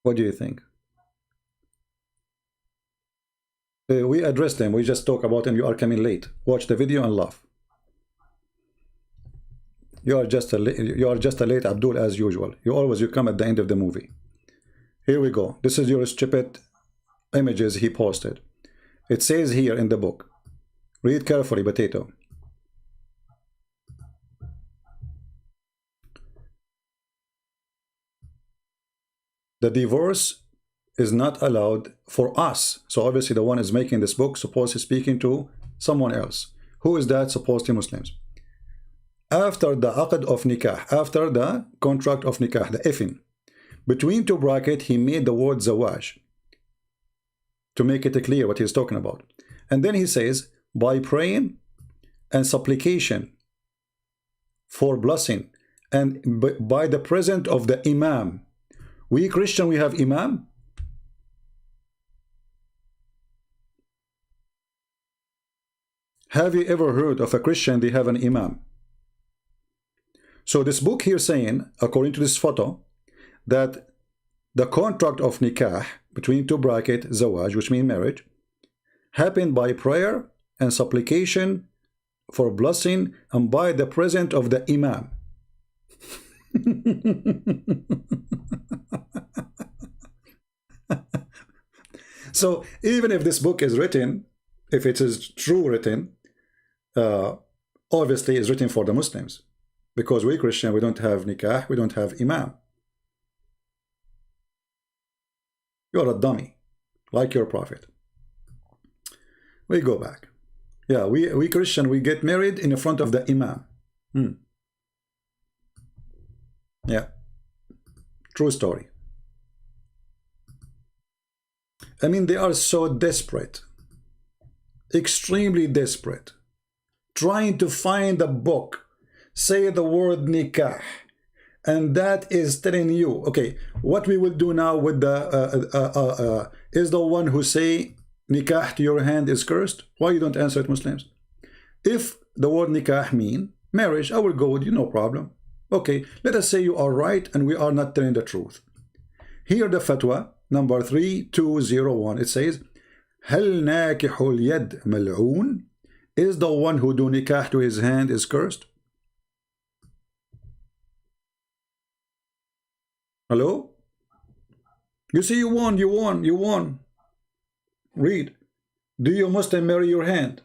What do you think? We addressed them. We just talk about them. You are coming late. Watch the video and laugh. You are just a late Abdul as usual. You come at the end of the movie. Here we go. This is your stupid images he posted. It says here in the book. Read carefully, potato. The divorce is not allowed for us. So obviously the one is making this book supposed to speaking to someone else. Who is that? Supposedly Muslims. After the aqd of nikah, after the contract of nikah, the ifin, between two brackets, he made the word zawaj to make it clear what he's talking about. And then he says, by praying and supplication for blessing and by the presence of the imam. We Christian, we have imam. Have you ever heard of a Christian they have an imam? So this book here saying, according to this photo, that the contract of nikah between two brackets, zawaj, which means marriage, happened by prayer and supplication for blessing and by the presence of the imam. So even if this book is written, if it is true written, obviously it's written for the Muslims, because we Christian, we don't have nikah, we don't have imam. You're a dummy, like your prophet. We go back. Yeah, we Christian, we get married in front of the imam. Yeah, true story. I mean, they are so desperate, extremely desperate, trying to find a book, say the word nikah, and that is telling you, okay, what we will do now with the is the one who say nikah to your hand is cursed. Why you don't answer it, Muslims? If the word nikah mean marriage, I will go with you, no problem. Okay, let us say you are right and we are not telling the truth. Here the fatwa number 3201, it says, هل ناكح اليد ملعون? Is the one who do nikah to his hand is cursed? Hello? You see, you won. Read. Do you Muslim marry your hand?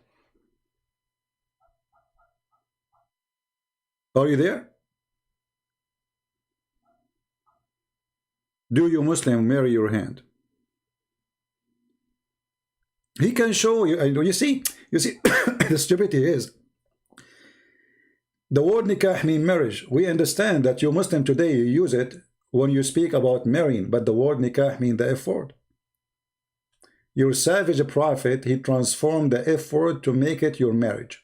Are you there? Do you Muslim marry your hand? He can show you. You see, the stupidity is, the word nikah means marriage. We understand that you Muslim today, you use it when you speak about marrying, but the word nikah means the F word. Your savage prophet, he transformed the F word to make it your marriage.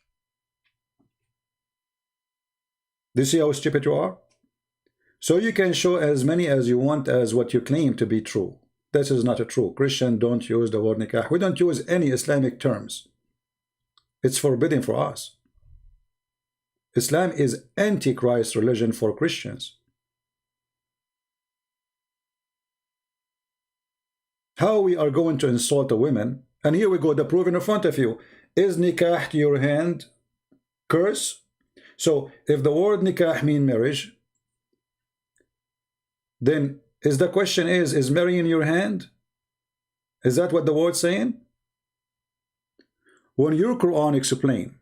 Do you see how stupid you are? So you can show as many as you want as what you claim to be true. This is not true. Christian don't use the word nikah. We don't use any Islamic terms. It's forbidden for us. Islam is antichrist religion for Christians. How we are going to insult a woman? And here we go, the proof in front of you. Is nikah to your hand curse? So if the word nikah mean marriage, then is the question is marrying your hand? Is that what the word's saying? When your Quran explain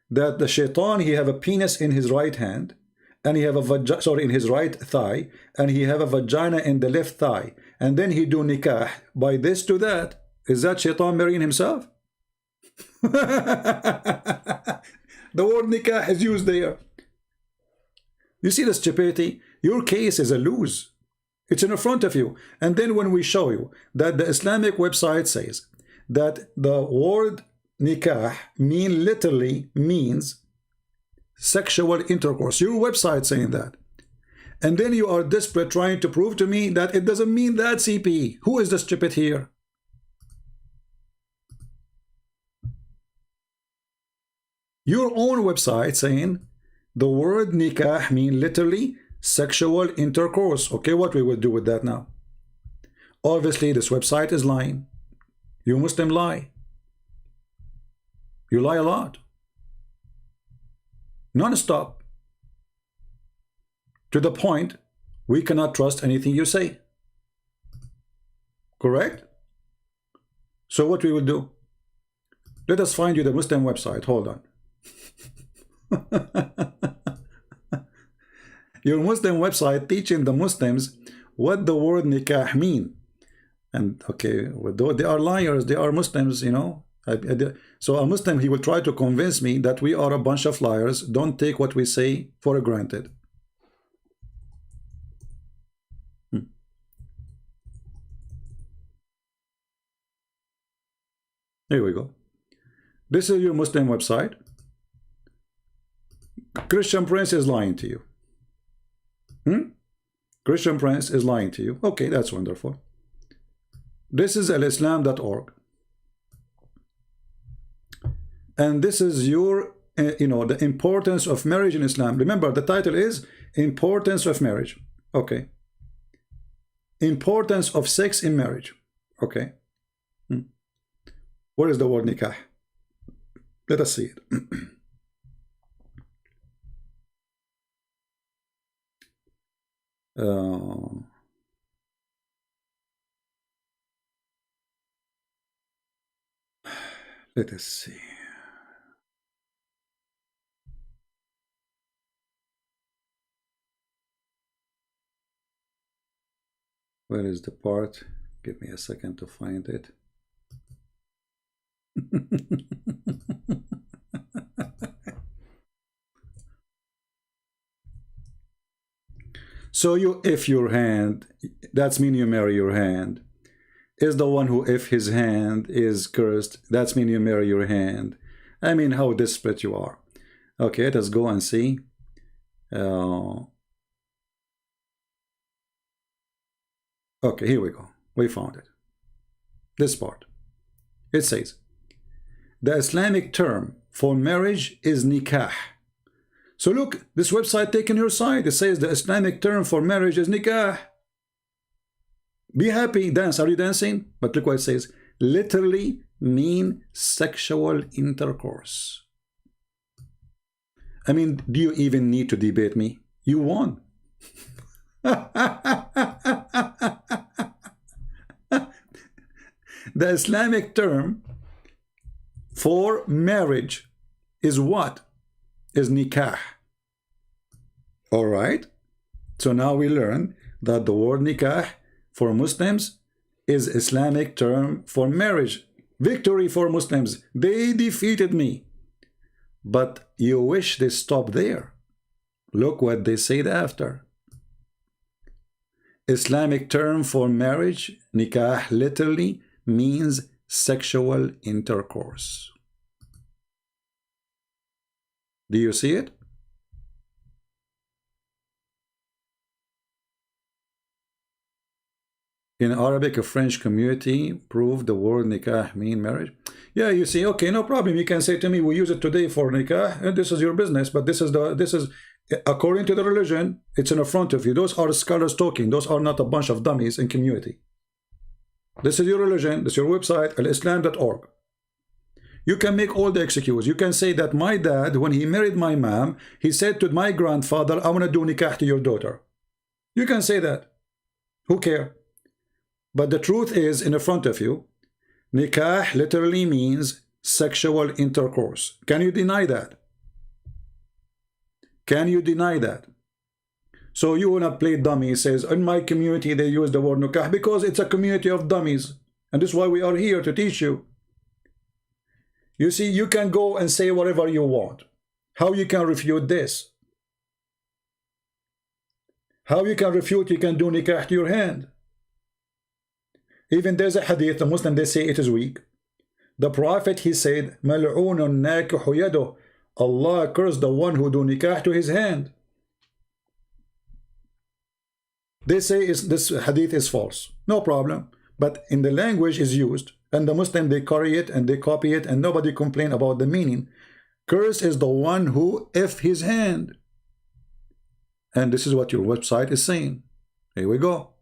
that the shaitan, he have a penis in his right hand, and he have a vagina, sorry, in his right thigh, and he have a vagina in the left thigh, and then he do nikah by this to that, is that shaitan marrying himself? The word nikah is used there. You see the stupidity? Your case is a lose. It's in front of you. And then when we show you that the Islamic website says that the word nikah literally means sexual intercourse. Your website saying that. And then you are desperate trying to prove to me that it doesn't mean that, CP. Who is the stupid here? Your own website saying the word nikah mean literally sexual intercourse. Okay, what we will do with that now? Obviously, this website is lying. You Muslim lie. You lie a lot. Non-stop. To the point we cannot trust anything you say. Correct? So what we will do? Let us find you the Muslim website. Hold on. Your Muslim website teaching the Muslims what the word nikah mean. And okay, they are liars, they are Muslims, you know. So a Muslim, he will try to convince me that we are a bunch of liars. Don't take what we say for granted. Here we go. This is your Muslim website. Christian Prince is lying to you. Christian Prince is lying to you. Okay, that's wonderful. This is alislam.org. And this is your, the importance of marriage in Islam. Remember, the title is Importance of Marriage. Okay. Importance of sex in marriage. Okay. What is the word nikah? Let us see it. Let us see. Where is the part? Give me a second to find it. So you, if your hand, that's mean you marry your hand, is the one who, if his hand is cursed, that's mean you marry your hand. I mean, how desperate you are. Okay, let us go and see. Okay, here we go. We found it. This part. It says, the Islamic term for marriage is nikah. So look, this website taking your side. It says the Islamic term for marriage is nikah. Be happy, dance. Are you dancing? But look what it says. Literally mean sexual intercourse. I mean, do you even need to debate me? You won. The Islamic term for marriage is what? Is nikah. All right. So now we learn that the word nikah for Muslims is Islamic term for marriage. Victory for Muslims. They defeated me. But you wish they stopped there. Look what they said after. Islamic term for marriage, nikah, literally means sexual intercourse. Do you see it? In Arabic, a French community proved the word nikah mean marriage. Yeah, you see, okay, no problem. You can say to me, we use it today for nikah, and this is your business. But this is according to the religion, it's in front of you. Those are scholars talking. Those are not a bunch of dummies in community. This is your religion. This is your website, alislam.org. You can make all the excuses. You can say that my dad, when he married my mom, he said to my grandfather, I want to do nikah to your daughter. You can say that. Who cares? But the truth is in front of you. Nikah literally means sexual intercourse. Can you deny that? Can you deny that? So you want to play dummy. He says, in my community, they use the word nikah because it's a community of dummies. And this is why we are here to teach you. You see, you can go and say whatever you want. How you can refute this? How you can refute you can do nikah to your hand? Even there's a hadith, the Muslim, they say it is weak. The Prophet, he said, Mal'oonun nakihu yaduh. Allah cursed the one who do nikah to his hand. They say this hadith is false. No problem. But in the language is used. And the Muslim, they carry it and they copy it and nobody complain about the meaning. Curse is the one who if his hand. And this is what your website is saying. Here we go.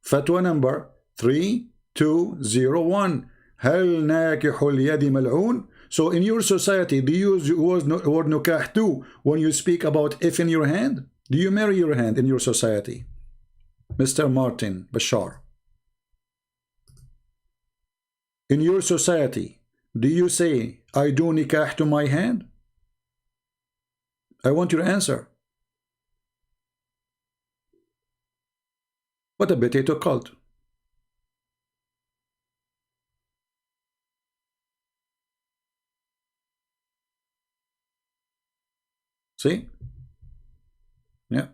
Fatwa number 320-1 201. هل ناكح اليد ملعون? So in your society, do you use the word nikah too when you speak about if in your hand? Do you marry your hand in your society? Mr. Martin Bashar. In your society, do you say, I do nikah to my hand? I want your answer. What a potato cult. See? Yeah.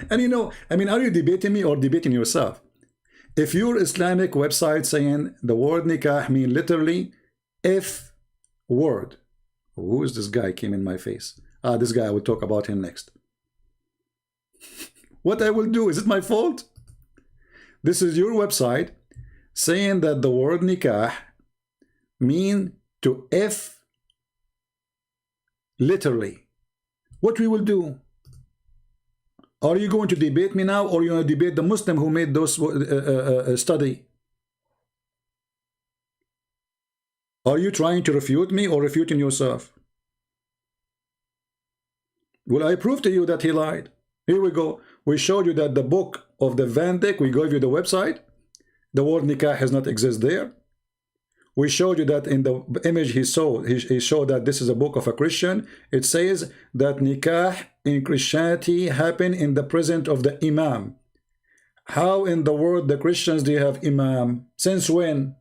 And you know, I mean, are you debating me or debating yourself? If your Islamic website saying the word nikah mean literally if word, who is this guy came in my face? This guy, I will talk about him next. What I will do, is it my fault? This is your website saying that the word nikah mean to if literally. What we will do? Are you going to debate me now, or are you going to debate the Muslim who made those study? Are you trying to refute me or refuting yourself? Will I prove to you that he lied? Here we go. We showed you that the book of the Van Dyck, we gave you the website. The word nikah does not exist there. We showed you that in the image he saw, he showed that this is a book of a Christian. It says that nikah in Christianity happened in the presence of the imam. How in the world the Christians do you have imam? Since when?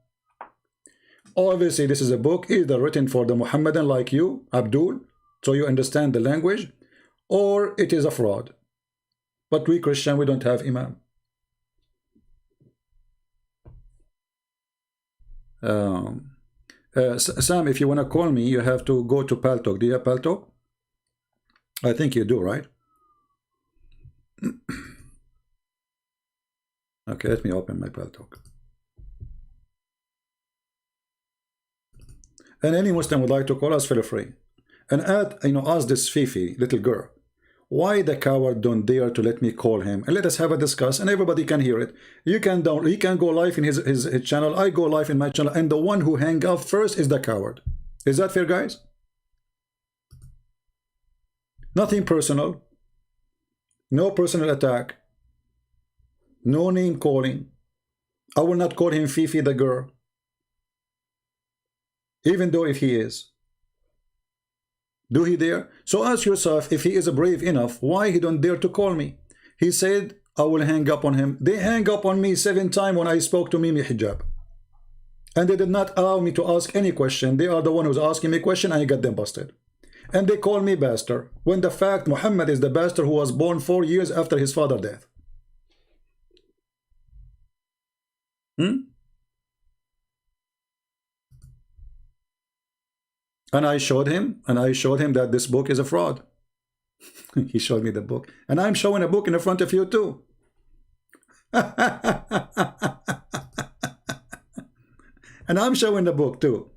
Obviously this is a book either written for the Muhammadan like you, Abdul, so you understand the language, or it is a fraud. But we Christian, we don't have imam. Sam, if you want to call me, you have to go to Paltalk. Do you have Paltalk? I think you do, right? Okay, let me open my Paltalk. And any Muslim would like to call us, feel free. And ask this Fifi, little girl, why the coward don't dare to let me call him and let us have a discuss, and everybody can hear it. You can he can go live in his channel, I go live in my channel, and the one who hang up first is the coward. Is that fair, guys? Nothing personal, no personal attack, no name calling. I will not call him Fifi the girl, even though if he is. Do he dare? So ask yourself, if he is brave enough, why he don't dare to call me? He said, I will hang up on him. They hang up on me 7 times when I spoke to Mimi Hijab. And they did not allow me to ask any question. They are the one who's asking me question, and I got them busted. And they call me bastard, when the fact Muhammad is the bastard who was born 4 years after his father's death. And I showed him that this book is a fraud. He showed me the book, and I'm showing a book in the front of you too. And I'm showing the book too,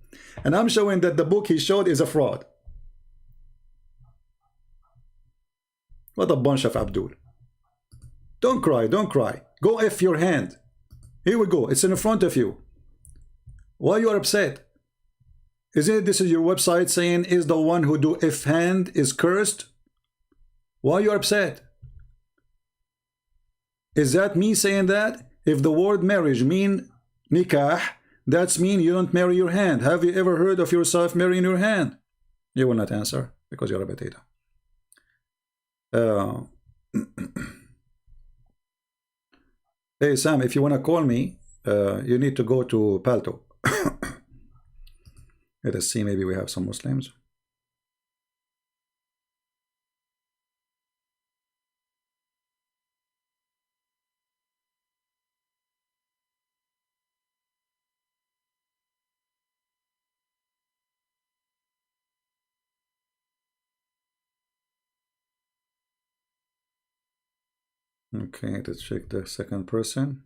and I'm showing that the book he showed is a fraud. What a bunch of Abdul. Don't cry, don't cry. Go F your hand. Here we go, it's in front of you. Why you are upset? Isn't it this is your website saying is the one who do if hand is cursed? Why you are upset? Is that me saying that? If the word marriage mean nikah, that's mean you don't marry your hand. Have you ever heard of yourself marrying your hand? You will not answer because you're a potato. Hey Sam, if you want to call me, you need to go to Paltalk. Let us see, maybe we have some Muslims. Okay, let's check the second person.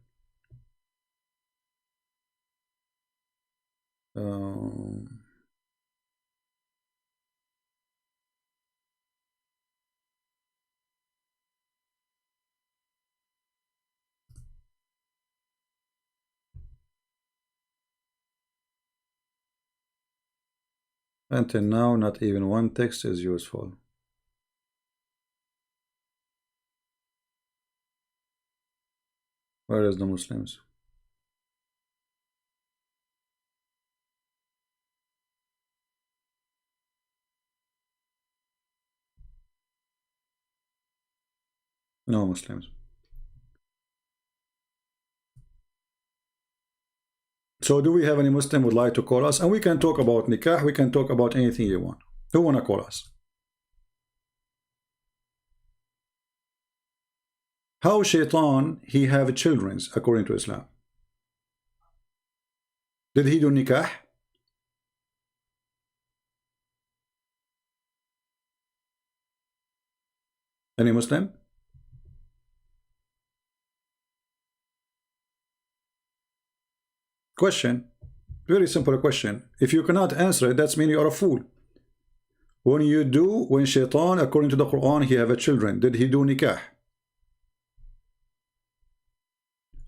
Until now, not even one text is useful. Where is the Muslims? No Muslims. So do we have any Muslim would like to call us? And we can talk about nikah, we can talk about anything you want. Who want to call us? How shaitan he have children according to Islam? Did he do nikah? Any Muslim? Question. Very simple question. If you cannot answer it, that's mean you are a fool. When shaitan, according to the Quran, he have a children, did he do nikah?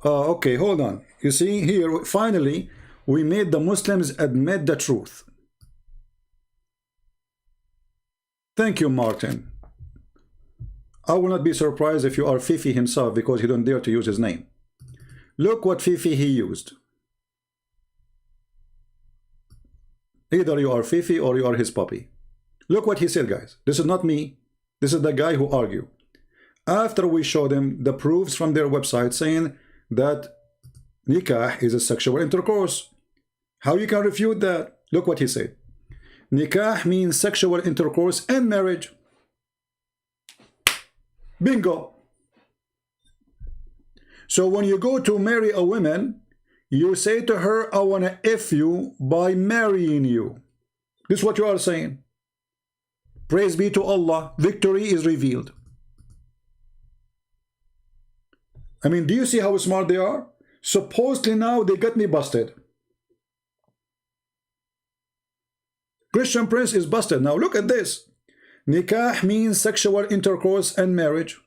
Okay, hold on. You see here, finally, we made the Muslims admit the truth. Thank you, Martin. I will not be surprised if you are Fifi himself because he don't dare to use his name. Look what Fifi he used. Either you are Fifi or you are his puppy. Look what he said, guys. This is not me. This is the guy who argued. After we showed him the proofs from their website saying that nikah is a sexual intercourse. How you can refute that? Look what he said. Nikah means sexual intercourse and marriage. Bingo. So when you go to marry a woman, you say to her, I want to F you by marrying you. This is what you are saying. Praise be to Allah. Victory is revealed. I mean, do you see how smart they are? Supposedly now they got me busted. Christian Prince is busted. Now look at this. Nikah means sexual intercourse and marriage.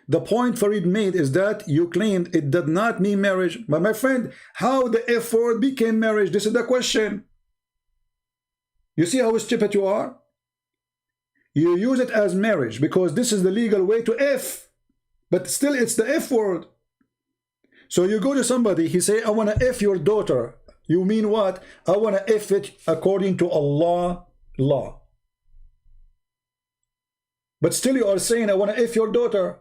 The point Farid made is that you claimed it did not mean marriage. But my friend, how the F word became marriage? This is the question. You see how stupid you are? You use it as marriage because this is the legal way to F. But still it's the F word. So you go to somebody, he say, I want to F your daughter. You mean what? I want to F it according to Allah law. But still you are saying, I want to F your daughter.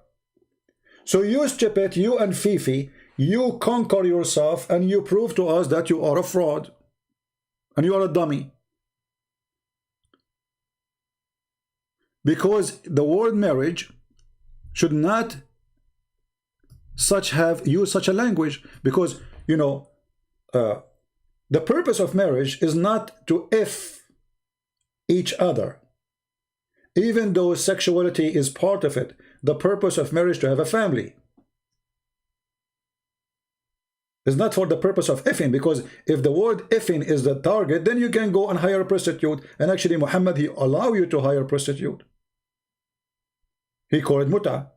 So you stupid, you and Fifi, you conquer yourself and you prove to us that you are a fraud. And you are a dummy. Because the word marriage should not use such a language. Because, you know, the purpose of marriage is not to F each other. Even though sexuality is part of it, the purpose of marriage to have a family. It's not for the purpose of effing, because if the word effing is the target, then you can go and hire a prostitute. And actually Muhammad, he allow you to hire a prostitute. He called it muta.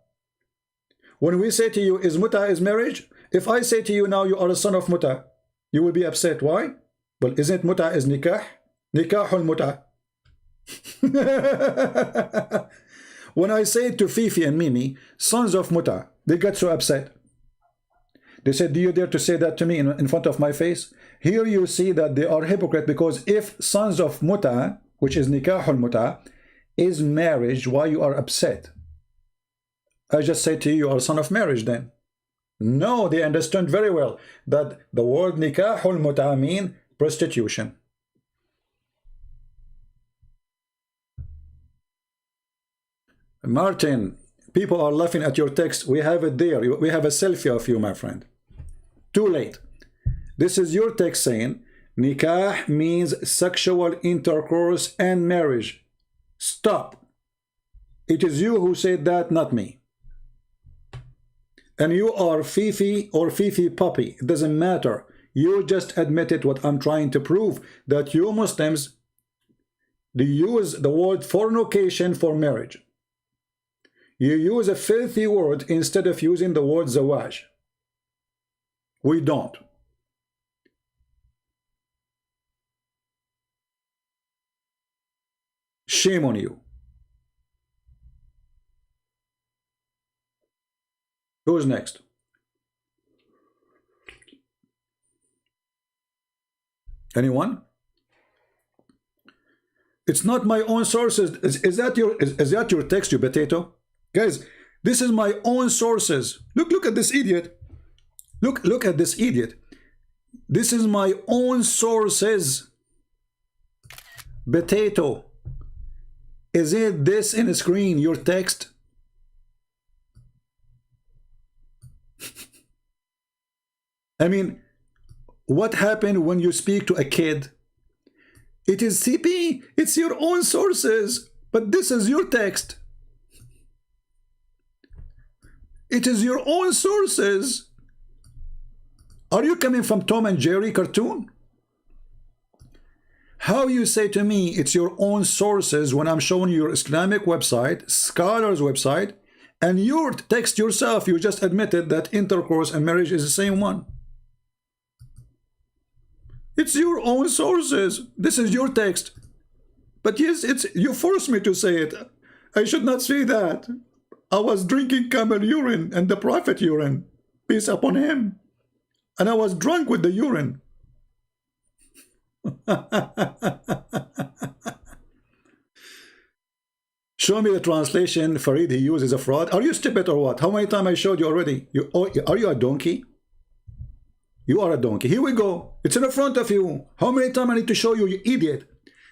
When we say to you, is muta is marriage? If I say to you now you are a son of muta, you will be upset. Why? Well, isn't muta is nikah? Nikahul muta. When I say to Fifi and Mimi, sons of muta, they got so upset. They said, do you dare to say that to me in front of my face? Here you see that they are hypocrite, because if sons of muta, which is nikahul muta, is marriage, why you are upset? I just say to you, you are a son of marriage then. No, they understood very well that the word nikahul muta mean prostitution. Martin, people are laughing at your text. We have it there. We have a selfie of you, my friend. Too late. This is your text saying nikah means sexual intercourse and marriage. Stop. It is you who said that, not me. And you are Fifi or Fifi puppy. It doesn't matter. You just admitted what I'm trying to prove, that you Muslims, they use the word fornication for marriage. You use a filthy word instead of using the word zawaj. We don't. Shame on you. Who's next? Anyone? It's not my own sources. Is that your text, you potato? Guys, this is my own sources. Look at this idiot. Look at this idiot. This is my own sources. Potato. Is it this in the screen, your text? I mean, what happened when you speak to a kid? It is CP, it's your own sources, but this is your text. It is your own sources. Are you coming from Tom and Jerry cartoon? How you say to me it's your own sources when I'm showing you your Islamic website, Scholar's website, and your text yourself, you just admitted that intercourse and marriage is the same one. It's your own sources. This is your text. But yes, you forced me to say it. I should not say that. I was drinking camel urine and the prophet urine. Peace upon him. And I was drunk with the urine. Show me the translation Farid he used is a fraud. Are you stupid or what? How many times I showed you already? Are you a donkey? You are a donkey. Here we go. It's in front of you. How many times I need to show you, you idiot?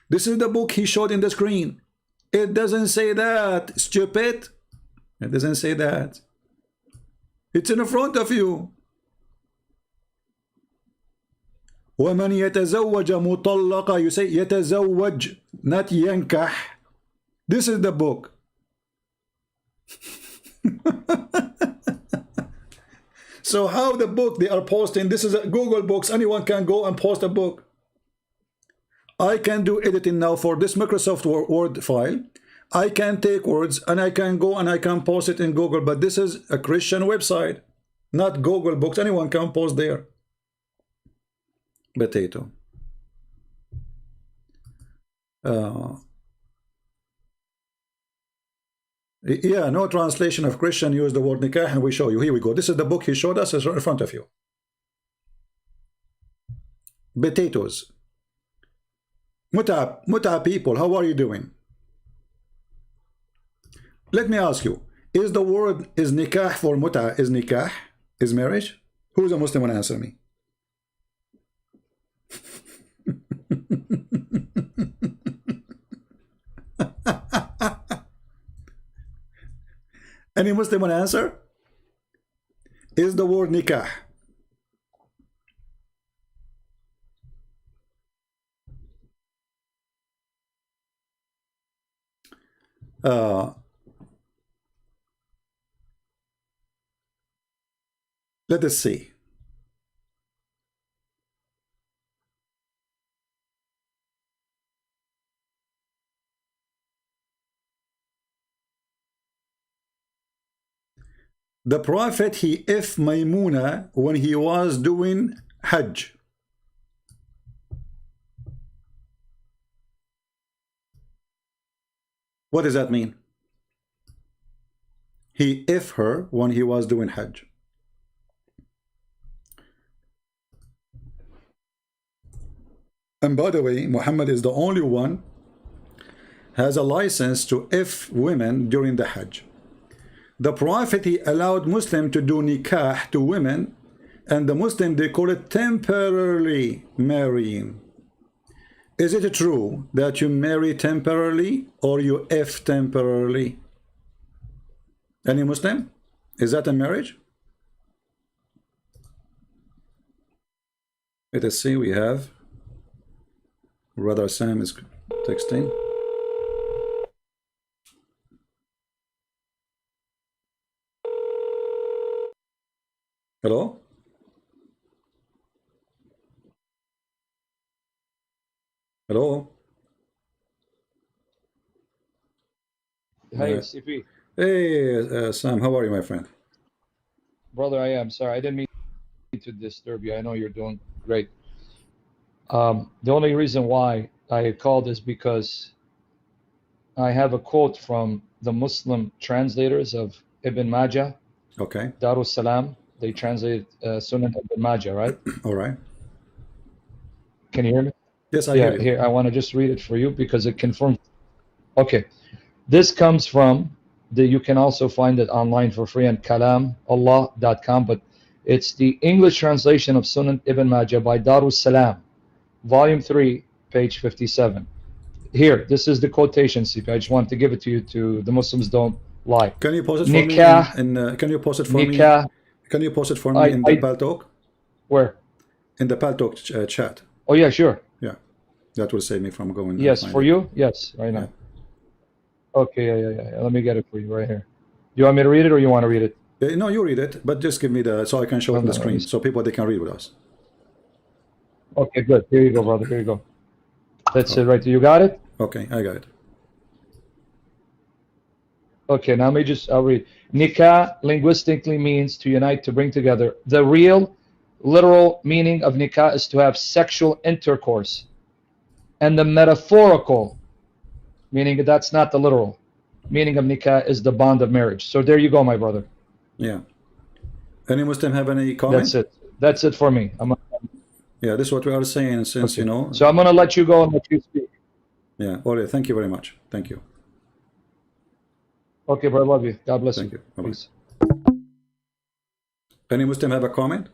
This is the book he showed in the screen. It doesn't say that, stupid. It doesn't say that. It's in front of you. وَمَنْ يَتَزَوَّجَ مُطَلَّقًا. You say يَتَزَوَّج, not يَنْكَح. This is the book. So how the book they are posting, this is a Google Books, anyone can go and post a book. I can do editing now for this Microsoft Word file. I can take words and I can go and I can post it in Google, but this is a Christian website, not Google Books. Anyone can post there. Potato. Yeah, no translation of Christian use the word nikah, and we show you. Here we go. This is the book he showed us. It's in front of you. Potatoes. Muta people, how are you doing? Let me ask you, is the word, is nikah for muta, is nikah, is marriage? Who's a Muslim want to answer me? Any Muslim want to answer? Is the word nikah? Let us see. The Prophet, he if Maymuna when he was doing Hajj. What does that mean? He if her when he was doing Hajj. And by the way, Muhammad is the only one has a license to if women during the Hajj. The Prophet, he allowed Muslim to do nikah to women, and the Muslim, they call it temporarily marrying. Is it true that you marry temporarily or you if temporarily? Any Muslim? Is that a marriage? Let us see, we have Brother Sam is texting. Hello? Hello? Hey, CP. Hey, Sam, how are you, my friend? Brother, I am sorry. I didn't mean to disturb you. I know you're doing great. The only reason why I called is because I have a quote from the Muslim translators of Ibn Majah, Okay. Darus Salam. They translate Sunan Ibn Majah, right? All right. Can you hear me? Yes, I hear Yeah, you. here, I want to just read it for you because it confirms. Okay. This comes from you can also find it online for free on kalamallah.com, but it's the English translation of Sunan Ibn Majah by Darus Salam, volume 3, page 57. Here, this is the quotation, CP. I just wanted to give it to you to the Muslims don't lie. Can you pause it for me Nikah, can you pause it for me? Nikah, Can you pause it for me in the Paltalk? where? In the Paltalk chat. Oh, yeah, sure. Yeah. That will save me from going. Yes, for you? Yes, right now. Yeah. Okay, yeah. Let me get it for you right here. Do you want me to read it or you want to read it? No, you read it, but just give me so I can show it on the screen so people they can read with us. Okay, good. Here you go, brother. Here you go. That's it right there. You got it? Okay, I got it. Okay, now I'll read. Nikah linguistically means to unite, to bring together. The real, literal meaning of nikah is to have sexual intercourse. And the metaphorical, meaning that's not the literal, meaning of nikah is the bond of marriage. So there you go, my brother. Yeah. Any Muslim have any comment? That's it. That's it for me. Yeah, this is what we are saying since, okay. So I'm going to let you go and let you speak. Yeah, all right. Thank you very much. Thank you. Okay, bro. I love you. God bless you. Thank you. Bye-bye. Peace. Any Muslim have a comment?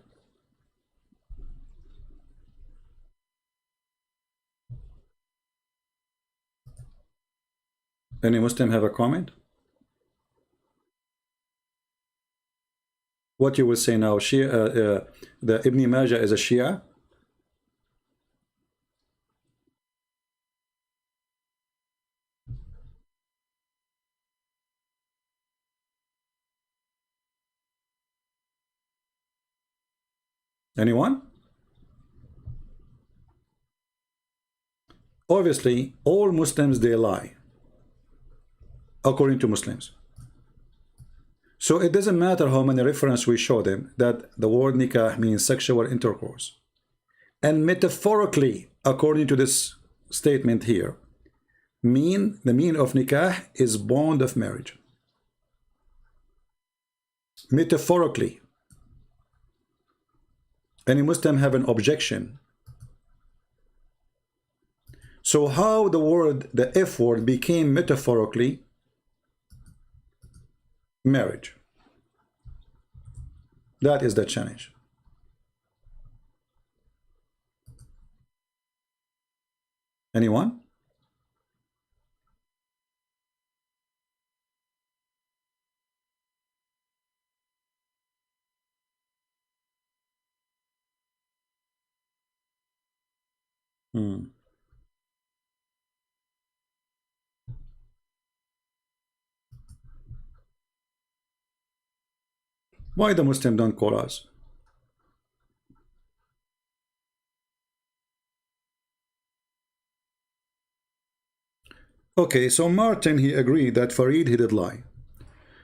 Any Muslim have a comment? What you will say now? Shia, the Ibn Majah is a Shia? Anyone? Obviously, all Muslims, they lie, according to Muslims. So it doesn't matter how many references we show them that the word nikah means sexual intercourse. And metaphorically, according to this statement here, the meaning of nikah is bond of marriage. Metaphorically. Any Muslim have an objection? So how the F word became metaphorically marriage? That is the challenge. Anyone? Why the Muslim don't call us? Okay, so Martin, he agreed that Farid, he did lie.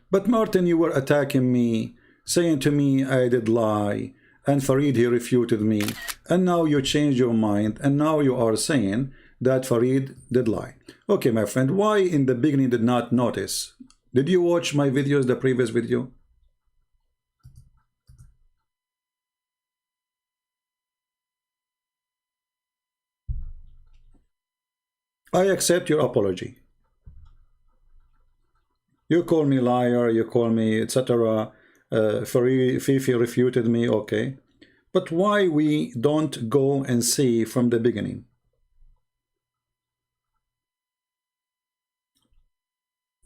But Martin, you were attacking me, saying to me I did lie, and Farid, he refuted me, and now you change your mind, and now you are saying that Farid did lie. Okay, my friend, why in the beginning did not notice? Did you watch my videos, the previous video? I accept your apology. You call me liar, you call me etc. Fifi refuted me, okay. But why we don't go and see from the beginning?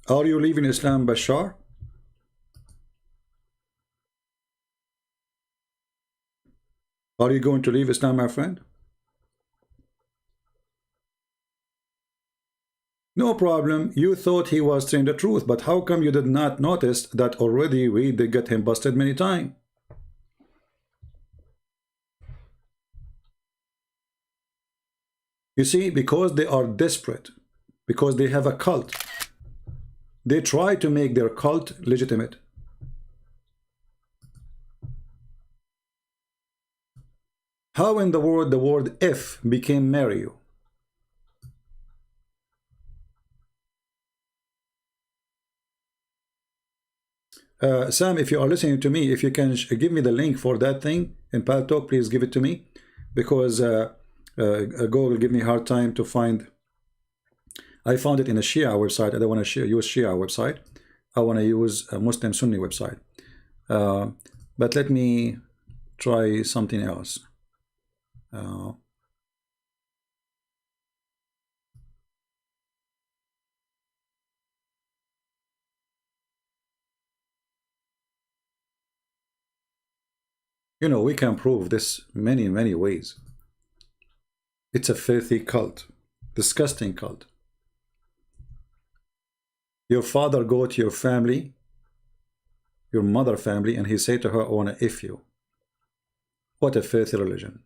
Are you leaving Islam, Bashar? Are you going to leave Islam, my friend? No problem. You thought he was saying the truth, but how come you did not notice that already we did get him busted many times? You see, because they are desperate, because they have a cult, they try to make their cult legitimate. How in the word if became marry you? Sam, if you are listening to me, if you can give me the link for that thing in Paltalk, please give it to me, because Google give me a hard time to find. I found it in a Shia website. I don't want to use Shia website. I want to use a Muslim Sunni website. But let me try something else. You know, we can prove this many ways. It's a filthy cult, disgusting cult. Your father go to your family, your mother family, and he say to her, I want to F you. What a filthy religion.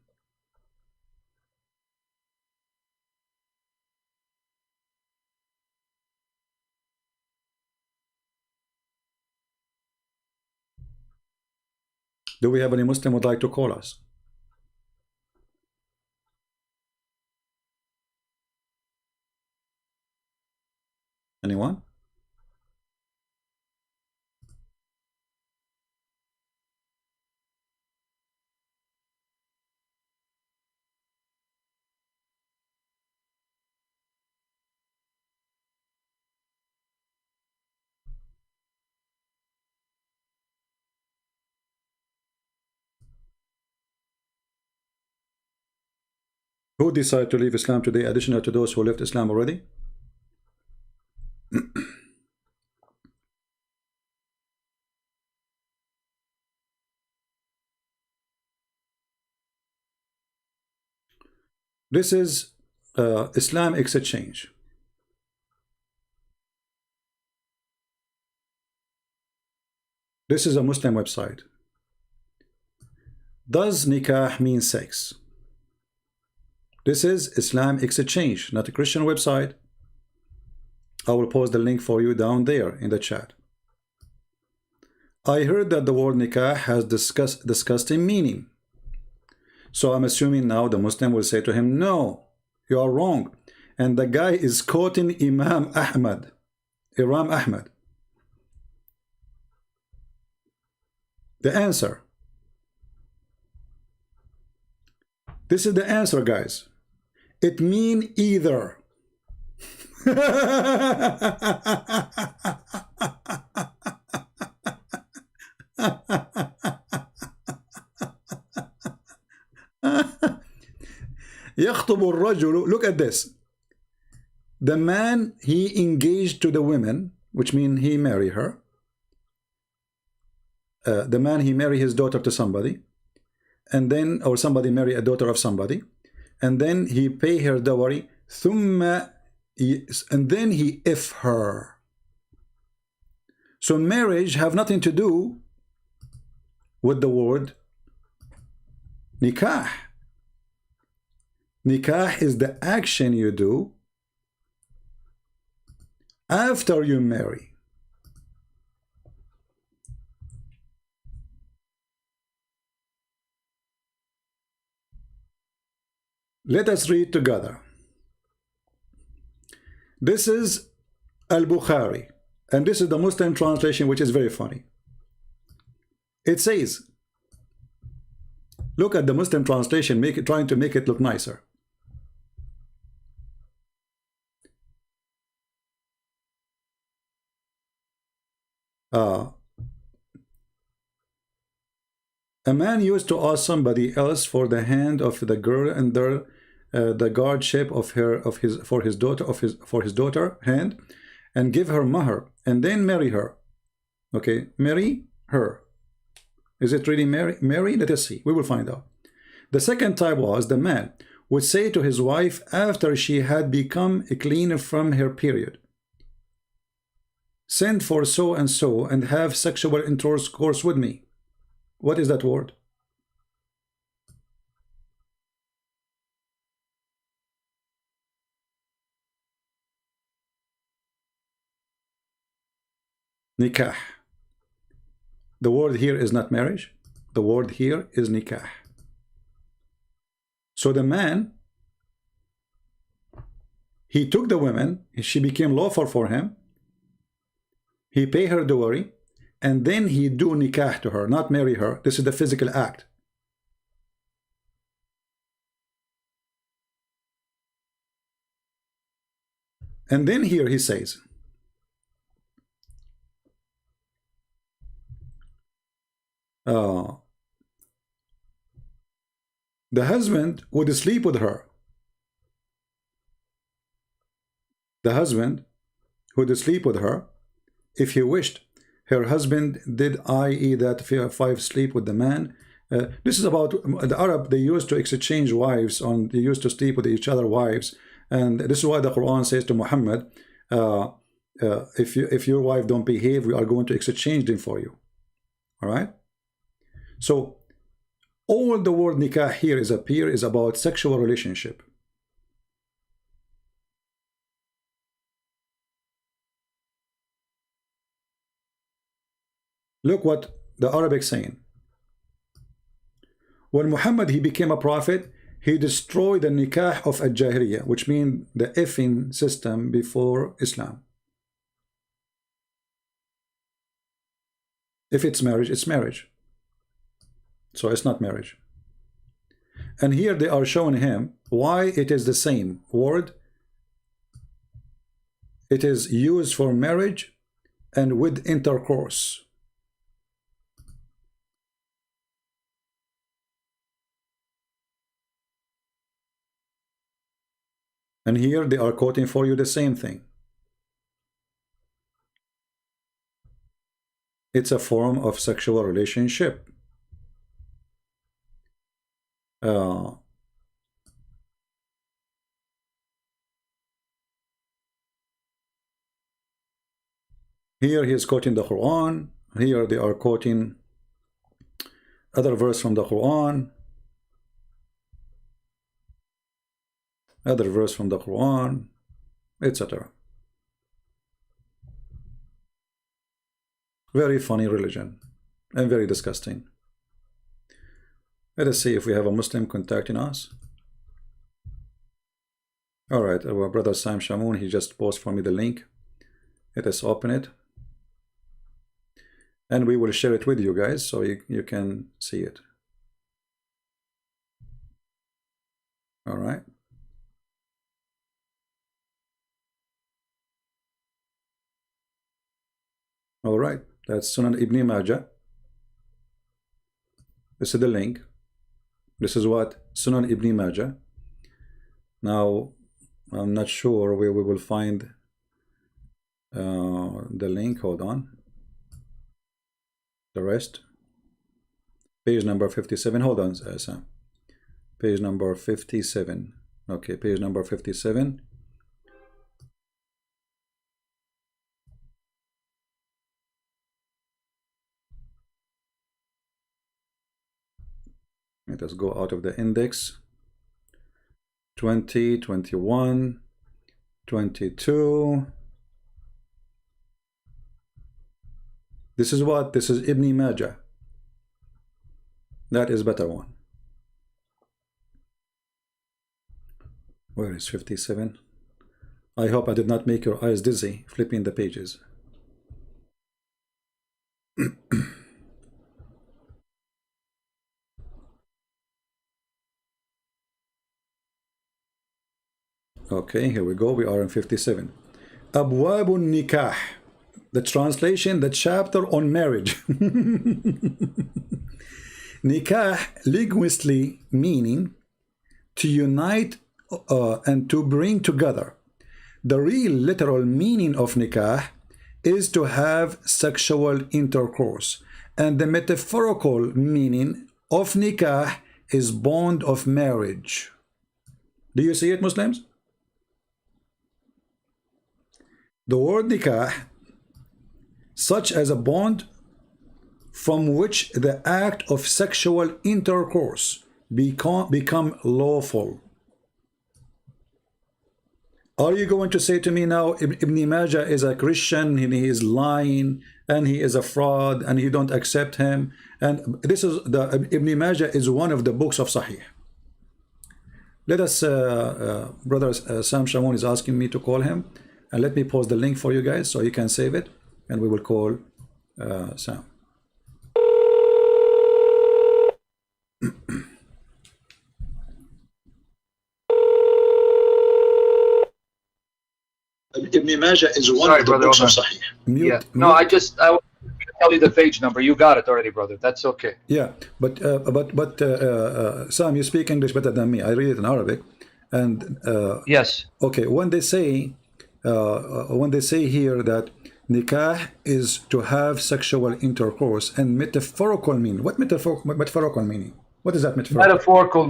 Do we have any Muslim who would like to call us? Anyone? Who decided to leave Islam today, additional to those who left Islam already? This is Islam Exchange. This is a Muslim website. Does nikah mean sex? This is Islam Exchange, not a Christian website. I will post the link for you down there in the chat. I heard that the word nikah has disgusting meaning. So I'm assuming now the Muslim will say to him, no, you are wrong. And the guy is quoting Imam Ahmad. The answer. This is the answer, guys. It means either. يخطب الرجل. Look at this. The man, he engaged to the women, which means he married her. The man, he married his daughter to somebody, and then, or somebody marry a daughter of somebody, and then he pay her dowry, and then he if her. So marriage have nothing to do with the word nikah. Nikah is the action you do after you marry. Let us read together. This is Al-Bukhari, and this is the Muslim translation, which is very funny. It says, look at the Muslim translation, trying to make it look nicer. A man used to ask somebody else for the hand of the girl and the guardianship of his daughter hand, and give her mahr, and then marry her. Okay, marry her. Is it really marry? Let us see. We will find out. The second type was the man would say to his wife after she had become clean from her period, send for so and so and have sexual intercourse with me. What is that word? Nikah. The word here is not marriage. The word here is nikah. So the man, he took the woman, she became lawful for him, he paid her dowry, and then he do nikah to her, not marry her. This is the physical act. And then here he says, the husband would sleep with her. The husband would sleep with her if he wished. Her husband did, i.e. that 5 sleep with the man. This is about the Arab. They used to exchange wives, they used to sleep with each other wives. And this is why the Quran says to Muhammad, if your wife don't behave, we are going to exchange them for you. All right? So all the word nikah here is about sexual relationship. Look what the Arabic saying. When Muhammad he became a prophet, he destroyed the nikah of al-Jahiliyyah, which means the effing system before Islam. If it's marriage, it's marriage. So it's not marriage. And here they are showing him why it is the same word. It is used for marriage and with intercourse. And here they are quoting for you the same thing. It's a form of sexual relationship. Here he is quoting the Quran. Here they are quoting other verse from the Quran. Other verse from the Quran, etc. Very funny religion and very disgusting. Let us see if we have a Muslim contacting us. All right, our brother Sam Shamoun, he just posted for me the link. Let us open it. And we will share it with you guys so you can see it. All right. All right, that's Sunan Ibn Majah. This is the link. This is what Sunan Ibn Majah. Now, I'm not sure where we will find the link. Hold on. The rest. Page number 57. Hold on, Sam. Page number 57. Okay, page number 57. Let us go out of the index. 20, 21, 22. This is what? This is Ibn Majah. That is better one. Where is 57? I hope I did not make your eyes dizzy flipping the pages. Okay, here we go. We are in 57. Abwabun Nikah. The translation, the chapter on marriage. Nikah, linguistically meaning to unite and to bring together. The real literal meaning of nikah is to have sexual intercourse. And the metaphorical meaning of nikah is bond of marriage. Do you see it, Muslims? The word nikah, such as a bond from which the act of sexual intercourse become lawful. Are you going to say to me now, Ibn Majah is a Christian and he is lying and he is a fraud and you don't accept him? And this is the Ibn Majah is one of the books of Sahih. Let us, brother Sam Shamoun is asking me to call him, and let me post the link for you guys so you can save it, and we will call Sam. Ibn Majah is one Sorry, of the brother, books of hold on. Sahih. Mute, Yeah, mute. no, I want to tell you the page number. You got it already, brother. That's okay. Yeah, but Sam, you speak English better than me. I read it in Arabic, and Yes. okay, when they say here that nikah is to have sexual intercourse, and metaphorical mean, what metaphorical meaning? What is that metaphorical?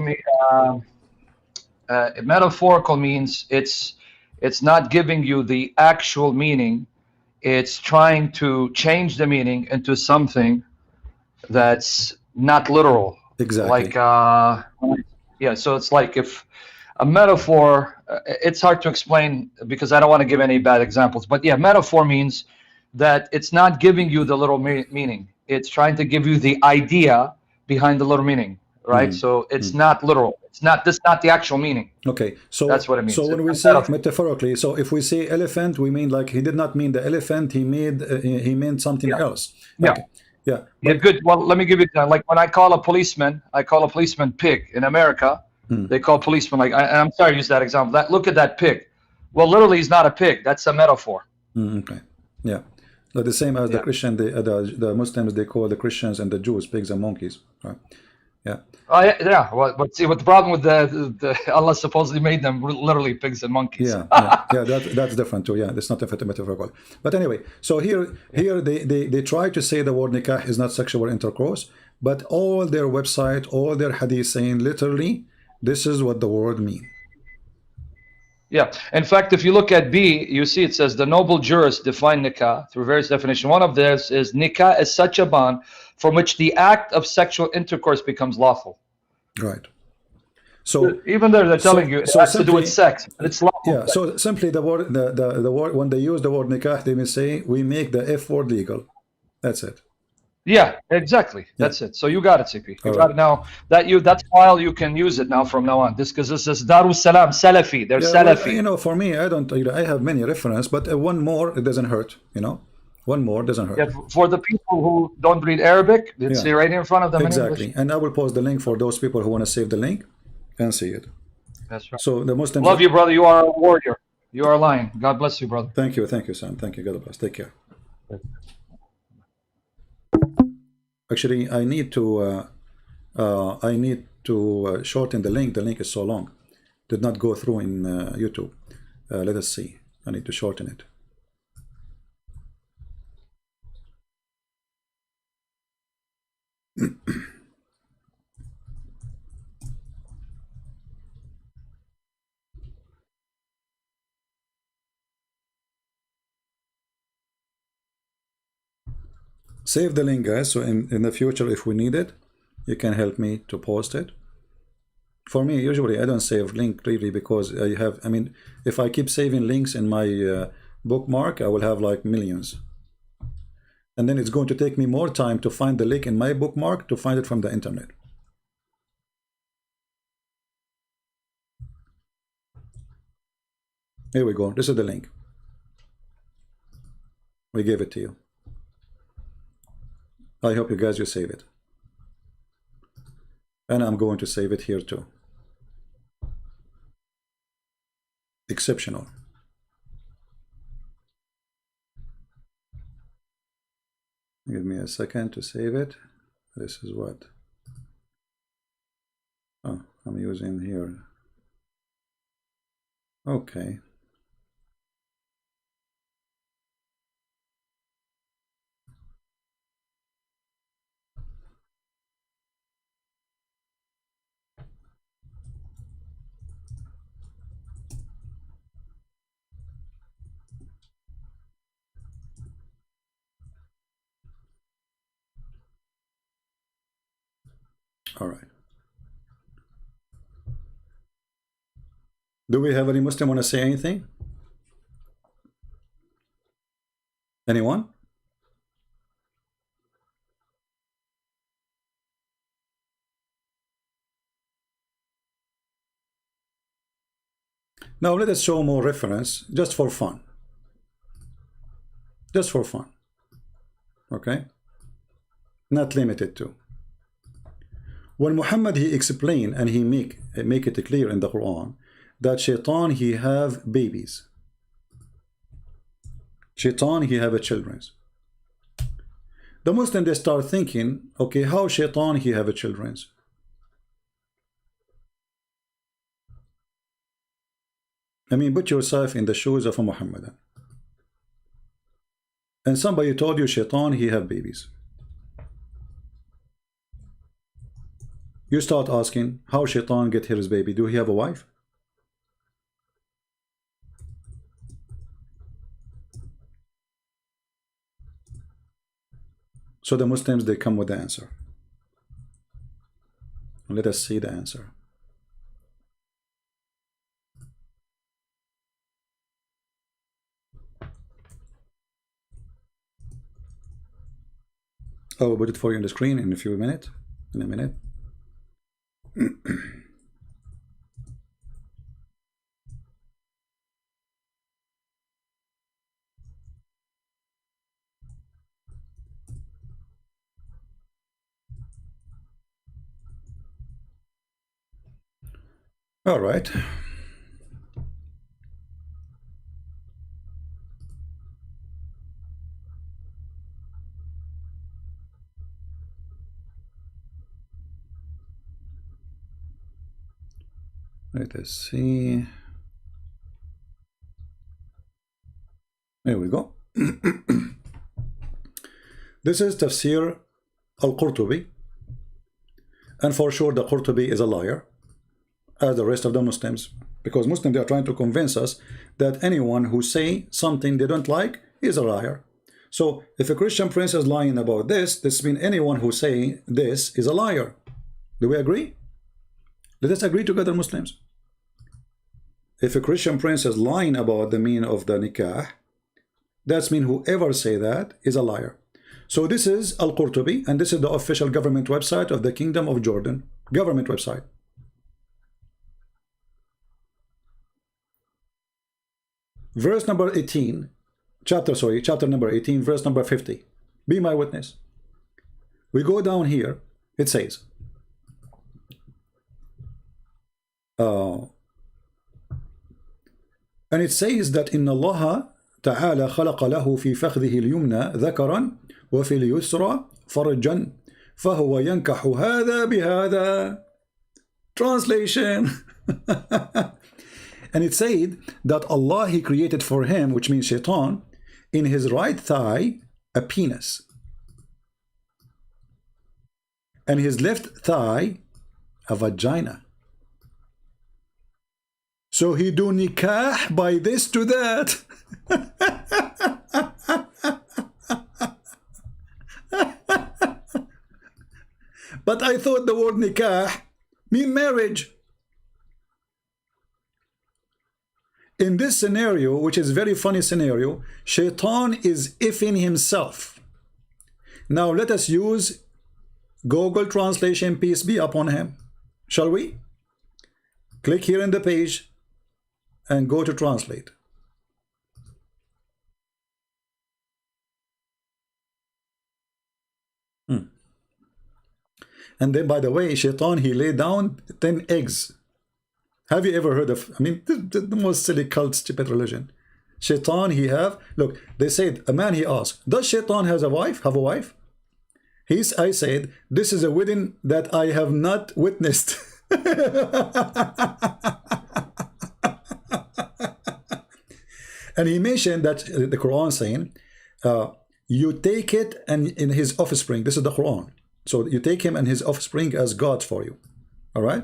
Metaphorical means it's not giving you the actual meaning. It's trying to change the meaning into something that's not literal. Exactly. Like yeah, so it's like if a metaphor, it's hard to explain because I don't want to give any bad examples, but yeah, metaphor means that it's not giving you the literal meaning. It's trying to give you the idea behind the literal meaning, right? So it's not literal. It's not the actual meaning. Okay, so That's what it means. So when we say metaphorically, so if we say elephant, we mean like he did not mean the elephant. He meant something else. Yeah. Okay. Yeah. Yeah, good. Well, let me give you like when I call a policeman pig in America. They call policemen like I'm sorry to use that example. Look at that pig. Well, literally, he's not a pig. That's a metaphor. Okay. Yeah. Like the same as the Christian, the Muslims, they call the Christians and the Jews pigs and monkeys. Right. Yeah. Yeah. Well, but see, what the problem with the Allah supposedly made them literally pigs and monkeys. Yeah. That's different too. Yeah, that's not metaphorical. But anyway, so here they try to say the word nikah is not sexual intercourse, but all their website, all their hadith saying literally this is what the word means. Yeah. In fact, if you look at B, you see it says the noble jurists define nikah through various definitions. One of this is nikah is such a bond from which the act of sexual intercourse becomes lawful. Right. So even there, they're telling you it has to do with sex, but it's lawful. Yeah. So simply the word, the word, when they use the word nikah, they may say we make the F word legal. That's it. Yeah, exactly. That's it. So you got it, CP. You got it now. That's file you can use it now from now on. Because this is Darus Salam Salafi. They're Salafi. Well, for me, I don't. I have many reference, but one more it doesn't hurt. One more doesn't hurt. Yeah, for the people who don't read Arabic, it's right in front of them. Exactly. In English. And I will post the link for those people who want to save the link and see it. That's right. So the Muslims. Love you, brother. You are a warrior. You are a lion. God bless you, brother. Thank you, Sam. Thank you. God bless. Take care. Actually, I need to shorten the link. The link is so long. Did not go through in YouTube. Let us see. I need to shorten it. Save the link, guys, so in the future, if we need it, you can help me to post it. For me, usually I don't save link really because I mean, if I keep saving links in my bookmark, I will have like millions. And then it's going to take me more time to find the link in my bookmark to find it from the internet. Here we go. This is the link. We gave it to you. I hope you guys will save it. And I'm going to save it here too. Exceptional. Give me a second to save it. This is what I'm using here. Okay. All right. Do we have any Muslim want to say anything? Anyone? Now let us show more reference just for fun. Just for fun. Okay, not limited to. When Muhammad he explained and he make it clear in the Quran that shaitan he have babies, shaitan he have a children. The Muslim they start thinking, okay, how shaitan he have a children? I mean, put yourself in the shoes of a Muhammadan, and somebody told you shaitan he have babies. You start asking, how shaitan get his baby? Do he have a wife? So the Muslims, they come with the answer. Let us see the answer. I will put it for you on the screen in a few minutes. In a minute. All right. Let us see. There we go. This is Tafsir al-Qurtubi. And for sure the Qurtubi is a liar, as the rest of the Muslims. Because Muslims, they are trying to convince us that anyone who say something they don't like is a liar. So if a Christian prince is lying about this means anyone who say this is a liar. Do we agree? Let us agree together, Muslims. If a Christian prince is lying about the meaning of the nikah, that means whoever say that is a liar. So this is Al-Qurtubi, and this is the official government website of the Kingdom of Jordan. Government website. Verse number 18, chapter number 18, verse number 50. Be my witness. We go down here, it says, and it says that in Allah تعالى خلق له في فخذه اليمنى ذكرا وفي اليسرى فرجا فهو ينكح هذا بهذا. Translation. And it said that Allah he created for him, which means shaitan, in his right thigh a penis, and his left thigh a vagina. So he do nikah by this to that. But I thought the word nikah mean marriage. In this scenario, which is very funny scenario, shaitan is ifing himself. Now let us use Google translation, peace be upon him. Shall we? Click here in the page and go to translate. And then, by the way, shaitan, he laid down 10 eggs. Have you ever heard of, I mean, the most silly cult, stupid religion. Shaitan, he have, look, they said, a man, he asked, does shaitan have a wife? I said, this is a wedding that I have not witnessed. And he mentioned that the Quran saying, you take it and in his offspring. This is the Quran. So you take him and his offspring as gods for you. All right?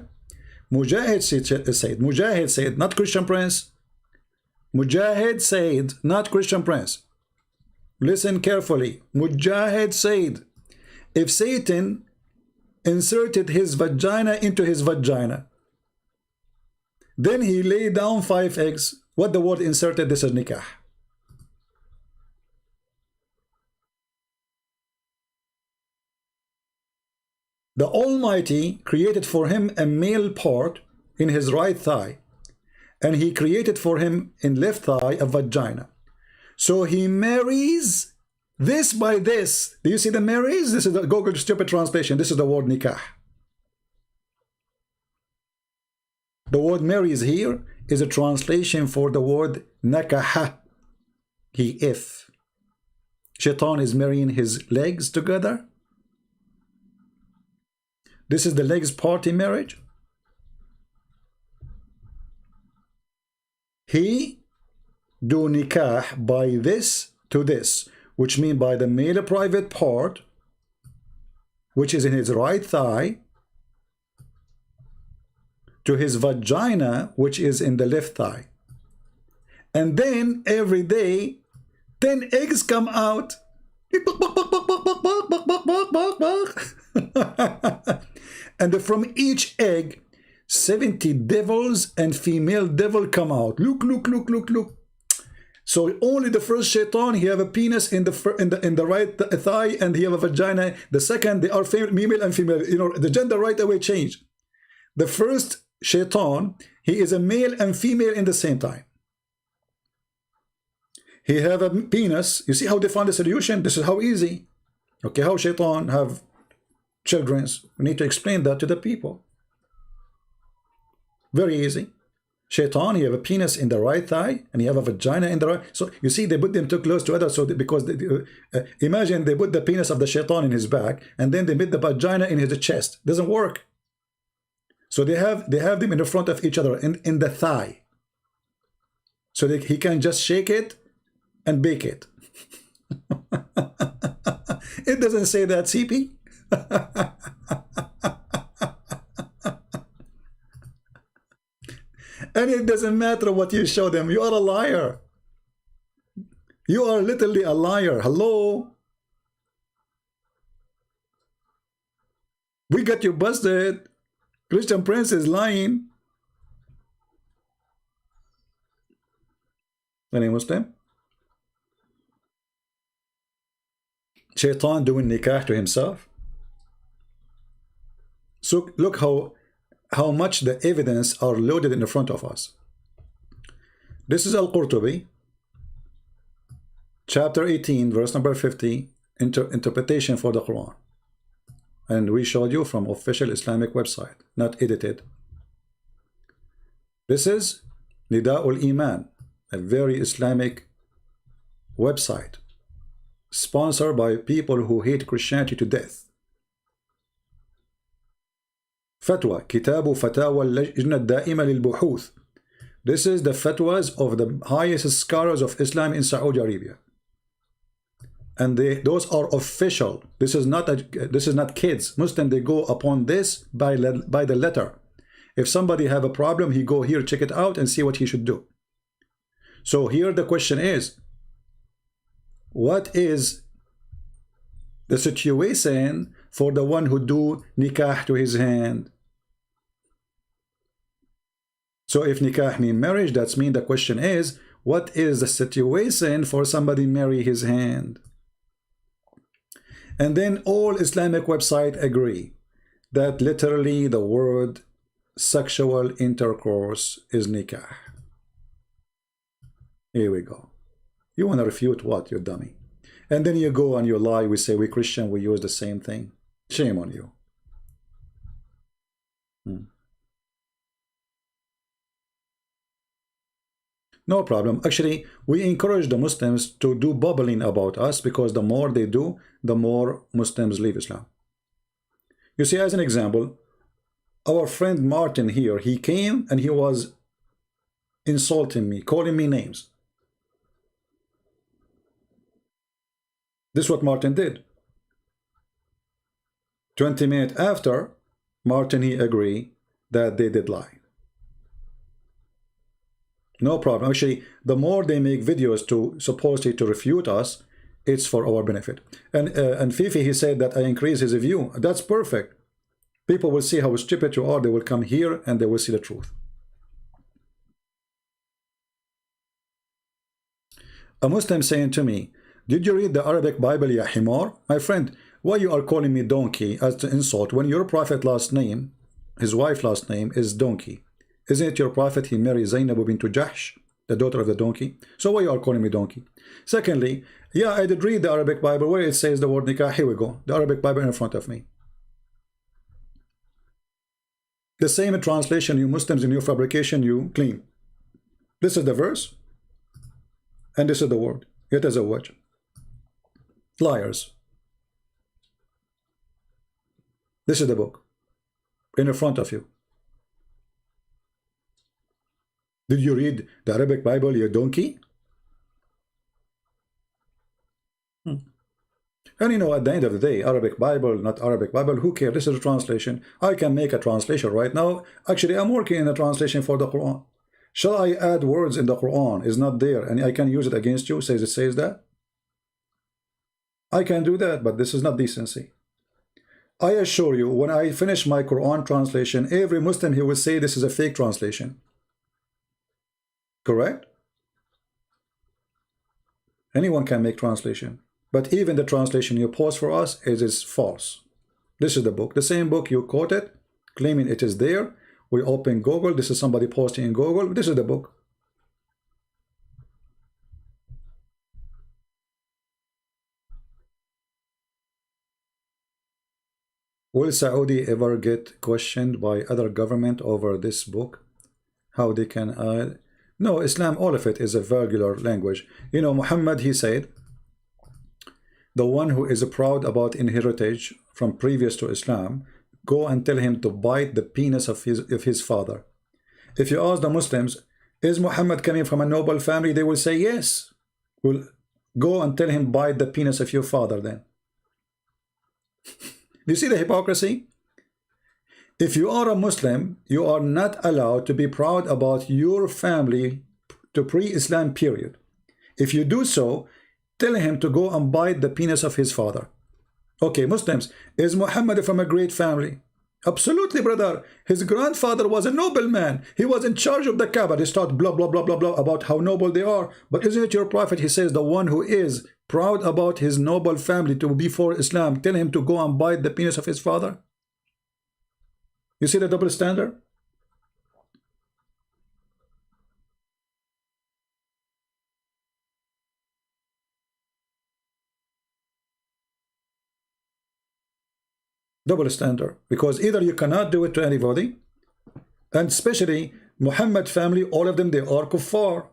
Mujahid said, not Christian prince. Mujahid said, not Christian prince. Listen carefully. Mujahid said, if Satan inserted his vagina into his vagina, then he laid down 5 eggs. What the word inserted? This is nikah. The Almighty created for him a male part in his right thigh, and he created for him in left thigh a vagina. So he marries This by this. Do you see the marriage? This is the Google stupid translation. This is the word nikah. The word marries here is a translation for the word nakaha. If Shaitan is marrying his legs together, this is the legs party marriage. He do nikah by this to this, which means by the male private part, which is in his right thigh, to his vagina, which is in the left thigh. And then every day 10 eggs come out. And from each egg 70 devils and female devil come out. Look, look, look, look, look. So only the first shaitan, he have a penis in the right thigh, and he have a vagina. The second, they are female and female. You know, the gender right away change. The first shaitan, he is a male and female in the same time. He have a penis. You see how they found the solution? This is how easy. Okay, how shaitan have children? We need to explain that to the people. Very easy. Shaitan, he have a penis in the right thigh, and he have a vagina in the right. So you see, they put them too close together. So imagine they put the penis of the shaitan in his back, and then they put the vagina in his chest. Doesn't work. So they have them in the front of each other in the thigh, so that he can just shake it and bake it. It doesn't say that, CP. And it doesn't matter what you show them. You are a liar. You are literally a liar. Hello? We got you busted. Christian Prince is lying. Any Muslim? Shaitan doing nikah to himself. So look how much the evidence are loaded in the front of us. This is Al-Qurtubi, chapter 18, verse number 50, interpretation for the Quran. And we showed you from official Islamic website, not edited. This is Nida'ul Iman, a very Islamic website, sponsored by people who hate Christianity to death. Fatwa, Kitabu Fatawa al-Lajna Da'ima lil-Buhuth. This is the fatwas of the highest scholars of Islam in Saudi Arabia. And those are official. This is not kids. Muslim, they go upon this by the letter. If somebody have a problem, he go here, check it out, and see what he should do. So here the question is, what is the situation for the one who do nikah to his hand? So if nikah mean marriage, that's mean the question is, what is the situation for somebody marry his hand? And then all Islamic websites agree that literally the word sexual intercourse is nikah. Here we go. You want to refute what, you dummy? And then you go and you lie. We say we Christian, we use the same thing. Shame on you. No problem. Actually, we encourage the Muslims to do bubbling about us, because the more they do, the more Muslims leave Islam. You see, as an example, our friend Martin here, he came and he was insulting me, calling me names. This is what Martin did. 20 minutes after, Martin, he agreed that they did lie. No problem. Actually, the more they make videos to supposedly to refute us, it's for our benefit. And Fifi, he said that I increase his view. That's perfect. People will see how stupid you are. They will come here and they will see the truth. A Muslim saying to me, did you read the Arabic Bible, ya himar? My friend, why you are calling me donkey as an insult when your prophet last name, his wife last name is donkey? Isn't it your prophet he married Zainab bint Jahsh, the daughter of the donkey? So why you are calling me donkey? Secondly, Yeah, I did read the Arabic Bible where it says the word nikah. Here we go. The Arabic Bible in front of me. The same translation you Muslims in your fabrication you clean. This is the verse, and this is the word. It is a word. Liars. This is the book in front of you. Did you read the Arabic Bible, you donkey? And you know, at the end of the day, Arabic Bible, not Arabic Bible, who cares? This is a translation. I can make a translation right now. Actually, I'm working in a translation for the Quran. Shall I add words in the Quran? Is not there, and I can use it against you, says it says that? I can do that, but this is not decency. I assure you, when I finish my Quran translation, every Muslim, he will say this is a fake translation. Correct? Anyone can make translation. But even the translation you post for us is false. This is the book. The same book you quoted, claiming it is there. We open Google. This is somebody posting in Google. This is the book. Will Saudi ever get questioned by other government over this book? How they can... No, Islam, all of it is a vulgar language. You know, Muhammad, he said, the one who is proud about inheritance from previous to Islam, go and tell him to bite the penis of his father. If you ask the Muslims, is Muhammad coming from a noble family? They will say yes. Well, go and tell him bite the penis of your father then. Do you see the hypocrisy? If you are a Muslim, you are not allowed to be proud about your family to pre-Islam period. If you do so, tell him to go and bite the penis of his father. Okay, Muslims, is Muhammad from a great family? Absolutely, brother. His grandfather was a nobleman. He was in charge of the Kaaba. They start blah, blah, blah, blah, blah about how noble they are. But isn't it your prophet? He says the one who is proud about his noble family to before Islam, tell him to go and bite the penis of his father. You see the double standard? Double standard, because either you cannot do it to anybody, and especially Muhammad family, all of them, they are kuffar.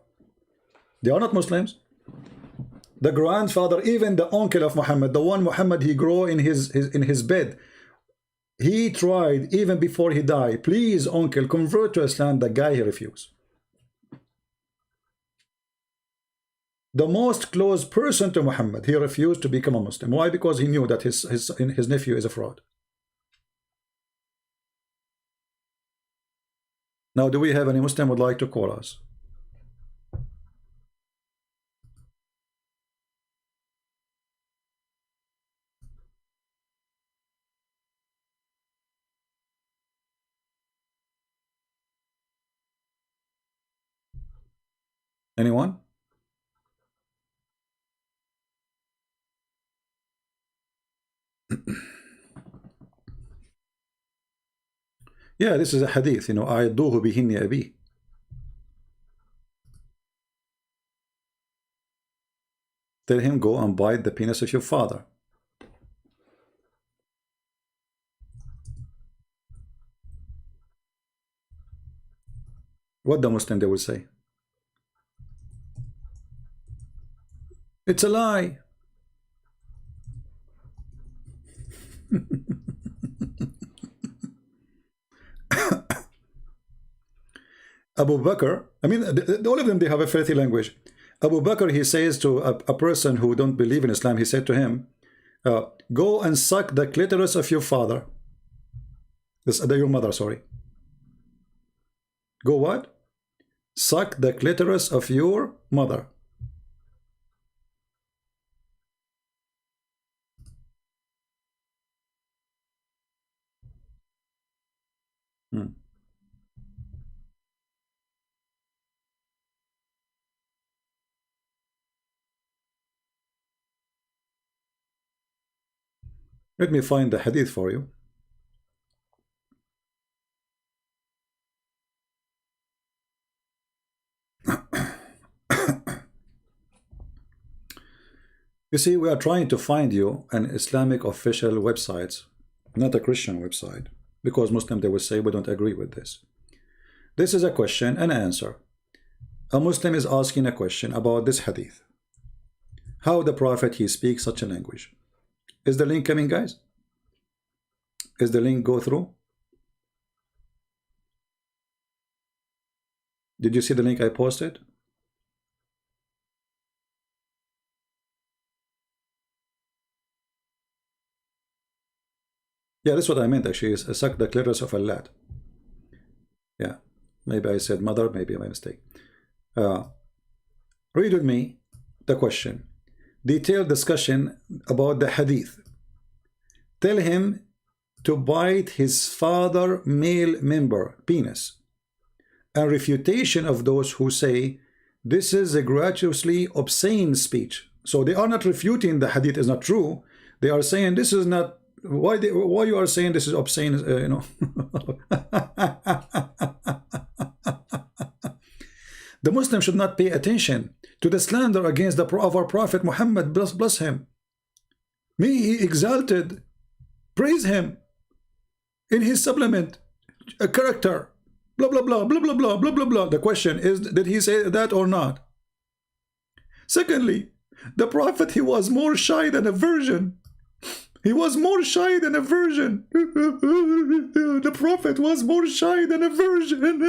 They are not Muslims. The grandfather, even the uncle of Muhammad, the one Muhammad he grew in his bed, he tried even before he died, please uncle, convert to Islam. The guy, he refused. The most close person to Muhammad, he refused to become a Muslim. Why? Because he knew that his nephew is a fraud. Now, do we have any Muslim would like to call us? Anyone? Yeah, this is a hadith, you know, أعدوه بهن أبي. Tell him, go and bite the penis of your father. What the Muslim they will say? It's a lie. Abu Bakr, I mean, all of them, they have a filthy language. Abu Bakr, he says to a person who don't believe in Islam, he said to him, go and suck the clitoris of your father. Your mother, sorry. Go what? Suck the clitoris of your mother. Let me find the hadith for you. You see, we are trying to find you an Islamic official website, not a Christian website, because Muslim, they will say we don't agree with this. This is a question and answer. A Muslim is asking a question about this hadith. How the Prophet, he speaks such a language. Is the link coming, guys? Is the link go through? Did you see the link I posted? Yeah, that's what I meant actually, is suck the clitoris of a lad. Yeah, maybe I said mother, maybe my mistake. Read with me the question. Detailed discussion about the hadith. Tell him to bite his father male member, penis. And refutation of those who say this is a gratuitously obscene speech. So they are not refuting the hadith is not true. They are saying this is not, why you are saying this is obscene, you know. The Muslim should not pay attention to the slander against of our Prophet Muhammad, bless him. May he exalted, praise him in his supplement, a character, blah blah blah blah blah blah blah blah blah. The question is, did he say that or not? Secondly, the Prophet, he was more shy than a virgin. He was more shy than a virgin. The Prophet was more shy than a virgin.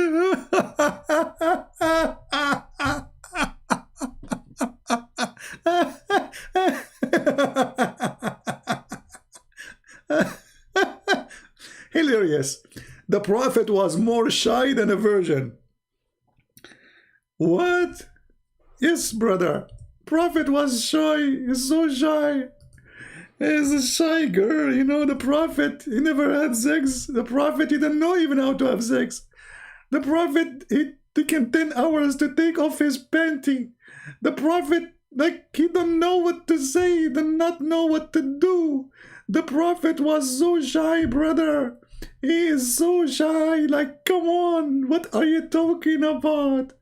Hilarious. The Prophet was more shy than a virgin. What? Yes, brother. Prophet was shy. He's so shy. He's a shy girl, you know. The Prophet, he never had sex. The Prophet, he didn't know even how to have sex. The Prophet, it took him 10 hours to take off his panty. The Prophet, like, he don't know what to say. He did not know what to do. The Prophet was so shy, brother. He is so shy. Like, come on. What are you talking about?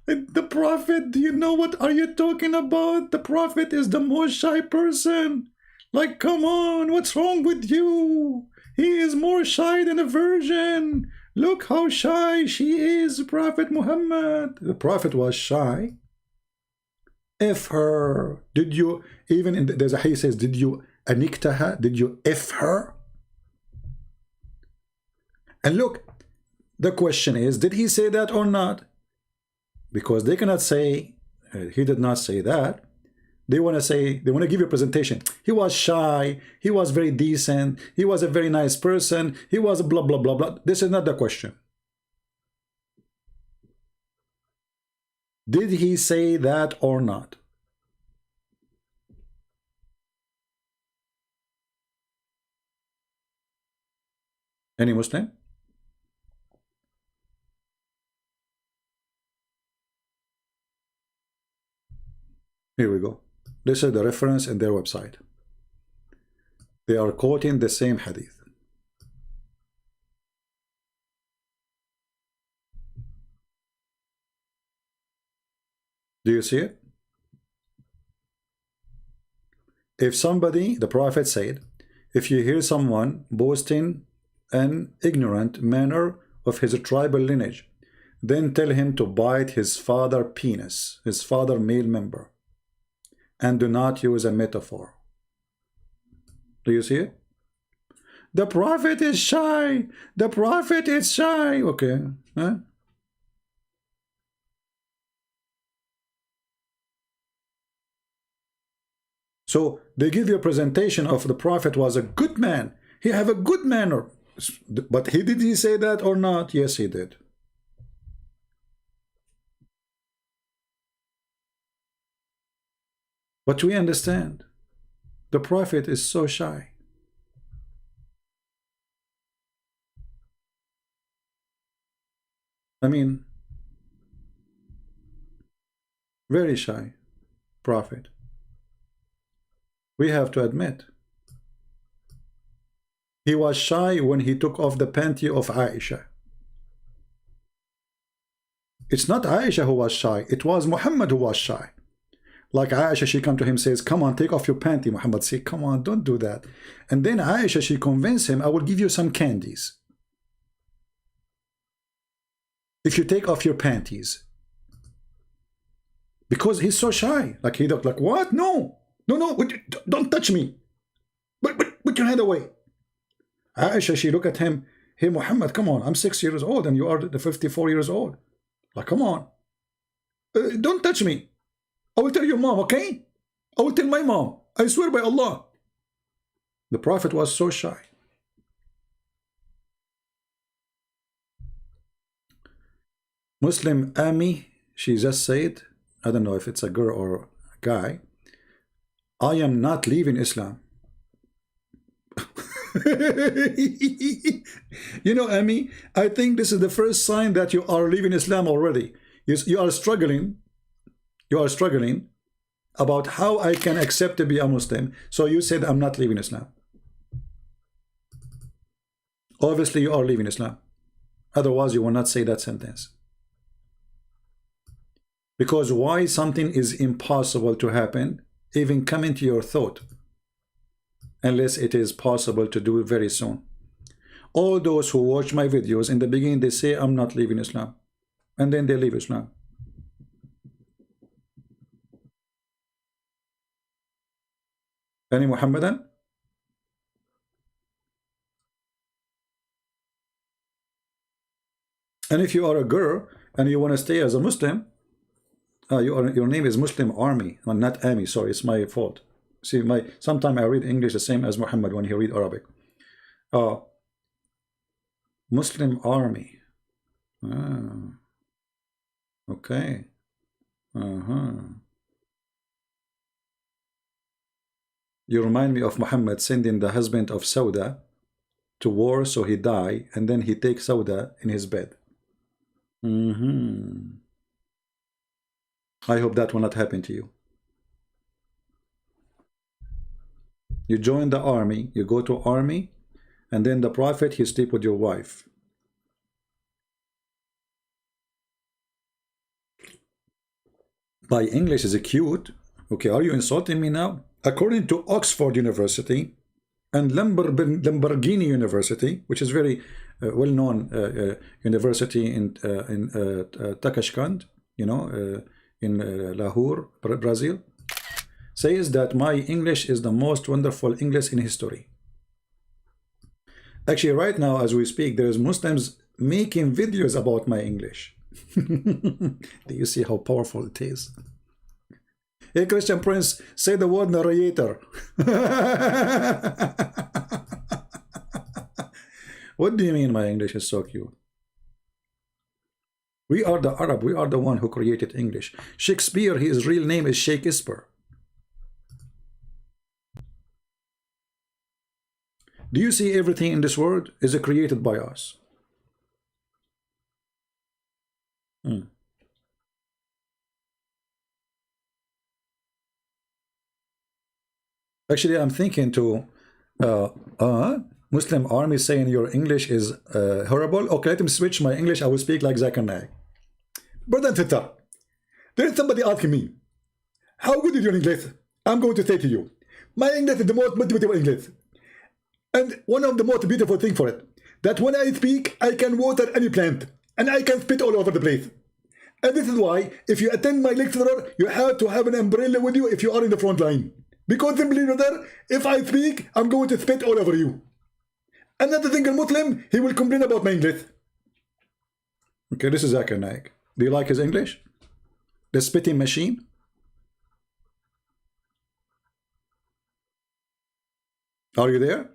The Prophet, do you know what are you talking about? The Prophet is the most shy person. Like, come on, what's wrong with you? He is more shy than a virgin. Look how shy she is, Prophet Muhammad. The Prophet was shy. F her. Did you, even in there's a hadith says, did you aniktaha? Did you F her? And look, the question is, did he say that or not? Because they cannot say, he did not say that. They want to say, they want to give you a presentation. He was shy. He was very decent. He was a very nice person. He was a blah, blah, blah, blah. This is not the question. Did he say that or not? Any Muslim? Here we go. This is the reference in their website. They are quoting the same hadith. Do you see it? If somebody, the Prophet said, if you hear someone boasting an ignorant manner of his tribal lineage, then tell him to bite his father penis, his father male member. And do not use a metaphor. Do you see it? The Prophet is shy. The Prophet is shy. Okay. Huh? So they give you a presentation of the Prophet was a good man. He have a good manner. But did he say that or not? Yes, he did. But we understand the Prophet is so shy. I mean, very shy Prophet. We have to admit. He was shy when he took off the panty of Aisha. It's not Aisha who was shy. It was Muhammad who was shy. Like Aisha, she come to him, says, come on, take off your panty. Muhammad say, come on, don't do that. And then Aisha, she convinced him, I will give you some candies if you take off your panties. Because he's so shy. Like he looked like, what? No, no, no, don't touch me. But put your hand away. Aisha, she looked at him, hey Muhammad, come on, I'm 6 years old and you are 54 years old. Like, come on. Don't touch me. I will tell your mom, okay? I will tell my mom. I swear by Allah. The Prophet was so shy. Muslim Ami, she just said, I don't know if it's a girl or a guy, I am not leaving Islam. You know, Ami, I think this is the first sign that you are leaving Islam already. You are struggling. You are struggling about how I can accept to be a Muslim. So you said, I'm not leaving Islam. Obviously, you are leaving Islam. Otherwise, you will not say that sentence. Because why something is impossible to happen, even come into your thought, unless it is possible to do it very soon. All those who watch my videos, in the beginning, they say, I'm not leaving Islam. And then they leave Islam. Any Muhammadan? And if you are a girl and you want to stay as a Muslim, your name is Muslim Army, well, not Ami. Sorry, it's my fault. See, sometimes I read English the same as Muhammad when he read Arabic. Muslim Army. Okay. You remind me of Muhammad sending the husband of Sauda to war so he die, and then he takes Sauda in his bed. I hope that will not happen to you. You join the army, you go to army, and then the Prophet, he sleep with your wife. My English is cute. Okay, are you insulting me now? According to Oxford University and Lamborghini University, which is very well-known university in Tashkent, you know, in Lahore, Brazil, says that my English is the most wonderful English in history. Actually, right now, as we speak, there's Muslims making videos about my English. Do you see how powerful it is? Hey, Christian Prince, say the word narrator. What do you mean my English is so cute? We are the Arab. We are the one who created English. Shakespeare, his real name is Shakespeare. Do you see everything in this world is created by us? Actually, I'm thinking to Muslim Army saying your English is horrible. Okay, let me switch my English. I will speak like Zakir Naik. Brother and sister, there is somebody asking me, how good is your English? I'm going to say to you, my English is the most beautiful English. And one of the most beautiful things for it, that when I speak, I can water any plant. And I can spit all over the place. And this is why, if you attend my lecturer, you have to have an umbrella with you if you are in the front line. Because simply, brother, if I speak, I'm going to spit all over you. Another single Muslim, he will complain about my English. Okay, this is Zakir Naik. Do you like his English? The spitting machine? Are you there?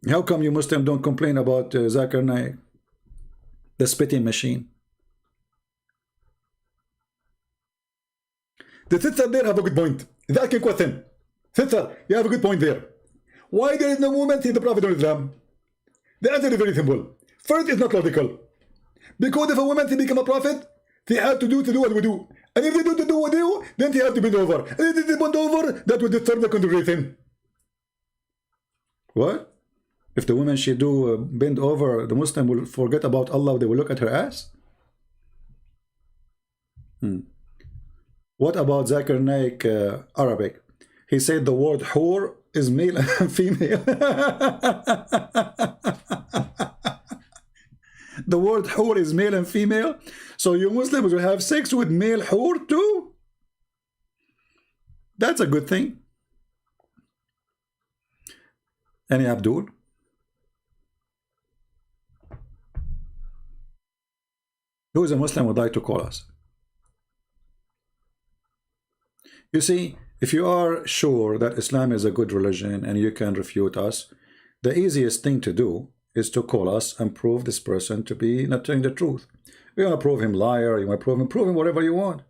How come you Muslim don't complain about Zakir Naik? The spitting machine. The sister there have a good point. Is asking a question. Sister, you have a good point there. Why there is no movement in the Prophet of Islam? The answer is very simple. First, it's not logical. Because if a woman to become a prophet, they have to do what we do. And if they do what we do, then they have to bend over. And if they bend over, that will disturb the congregation. What? If the woman she do bend over, the Muslim will forget about Allah, they will look at her ass? What about Zakir Naik Arabic? He said the word whore is male and female. The word whore is male and female. So you Muslims will have sex with male whore too? That's a good thing. Any Abdul? Who is a Muslim would like to call us? You see, if you are sure that Islam is a good religion and you can refute us, the easiest thing to do is to call us and prove this person to be not telling the truth. You want to prove him liar, you want to prove him whatever you want.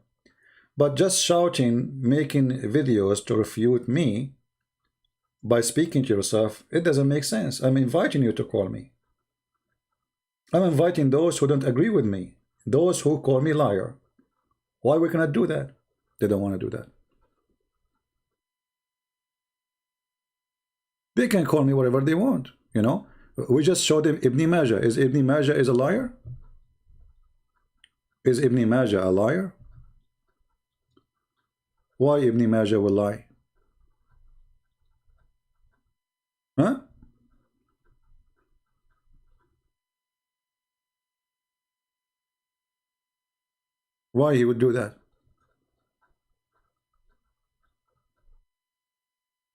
But just shouting, making videos to refute me by speaking to yourself, it doesn't make sense. I'm inviting you to call me. I'm inviting those who don't agree with me, those who call me liar. Why we cannot do that? They don't want to do that. They can call me whatever they want, you know. We just showed him Ibn Majah. Is Ibn Majah a liar? Is Ibn Majah a liar? Why Ibn Majah will lie? Huh? Why he would do that?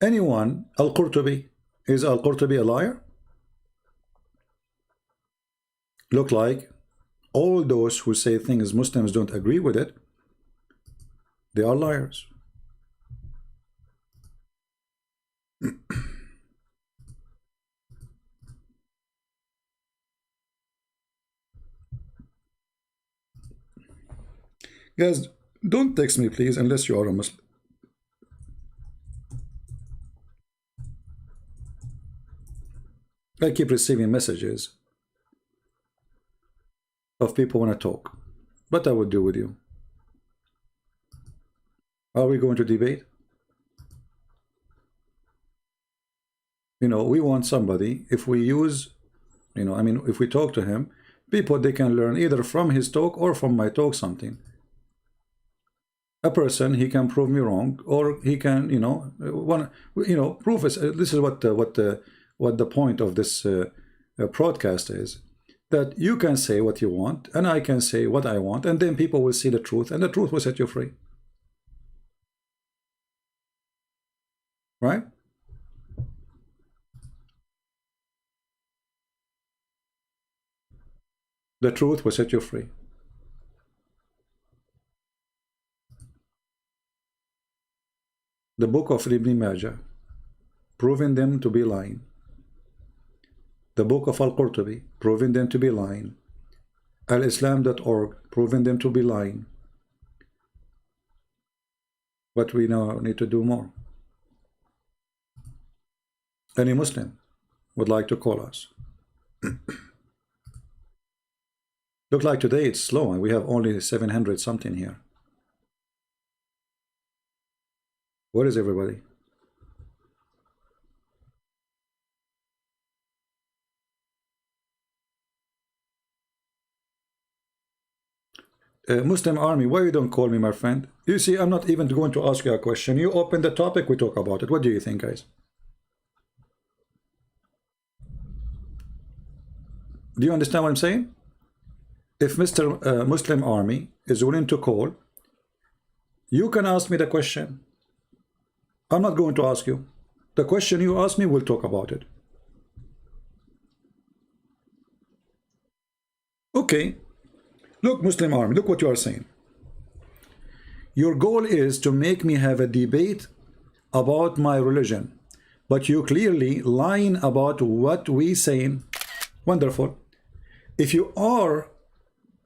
Anyone, Al-Qurtubi, is Al-Qurtubi a liar? Look like all those who say things Muslims don't agree with it, they are liars. Guys, don't text me please unless you are a Muslim. I keep receiving messages of people want to talk. What I would do with you? Are we going to debate? You know, we want somebody, if we use, you know, I mean, if we talk to him, people, they can learn either from his talk or from my talk something. A person, he can prove me wrong, or he can, you know, prove us. This is what the point of this broadcast is, that you can say what you want and I can say what I want, and then people will see the truth and the truth will set you free, right? The truth will set you free. The book of Ibn Majah, proving them to be lying. The book of Al-Qurtubi, proving them to be lying. Al-Islam.org, proving them to be lying. But we now need to do more. Any Muslim would like to call us. Look like today it's slow and we have only 700 something here. Where is everybody? Muslim Army, why you don't call me, my friend? You see, I'm not even going to ask you a question. You open the topic, we talk about it. What do you think, guys? Do you understand what I'm saying? If Mr. Muslim Army is willing to call, you can ask me the question. I'm not going to ask you. The question you ask me, we'll talk about it. Okay. Look, Muslim Army, look what you are saying. Your goal is to make me have a debate about my religion, but you clearly lying about what we saying. Wonderful. If you are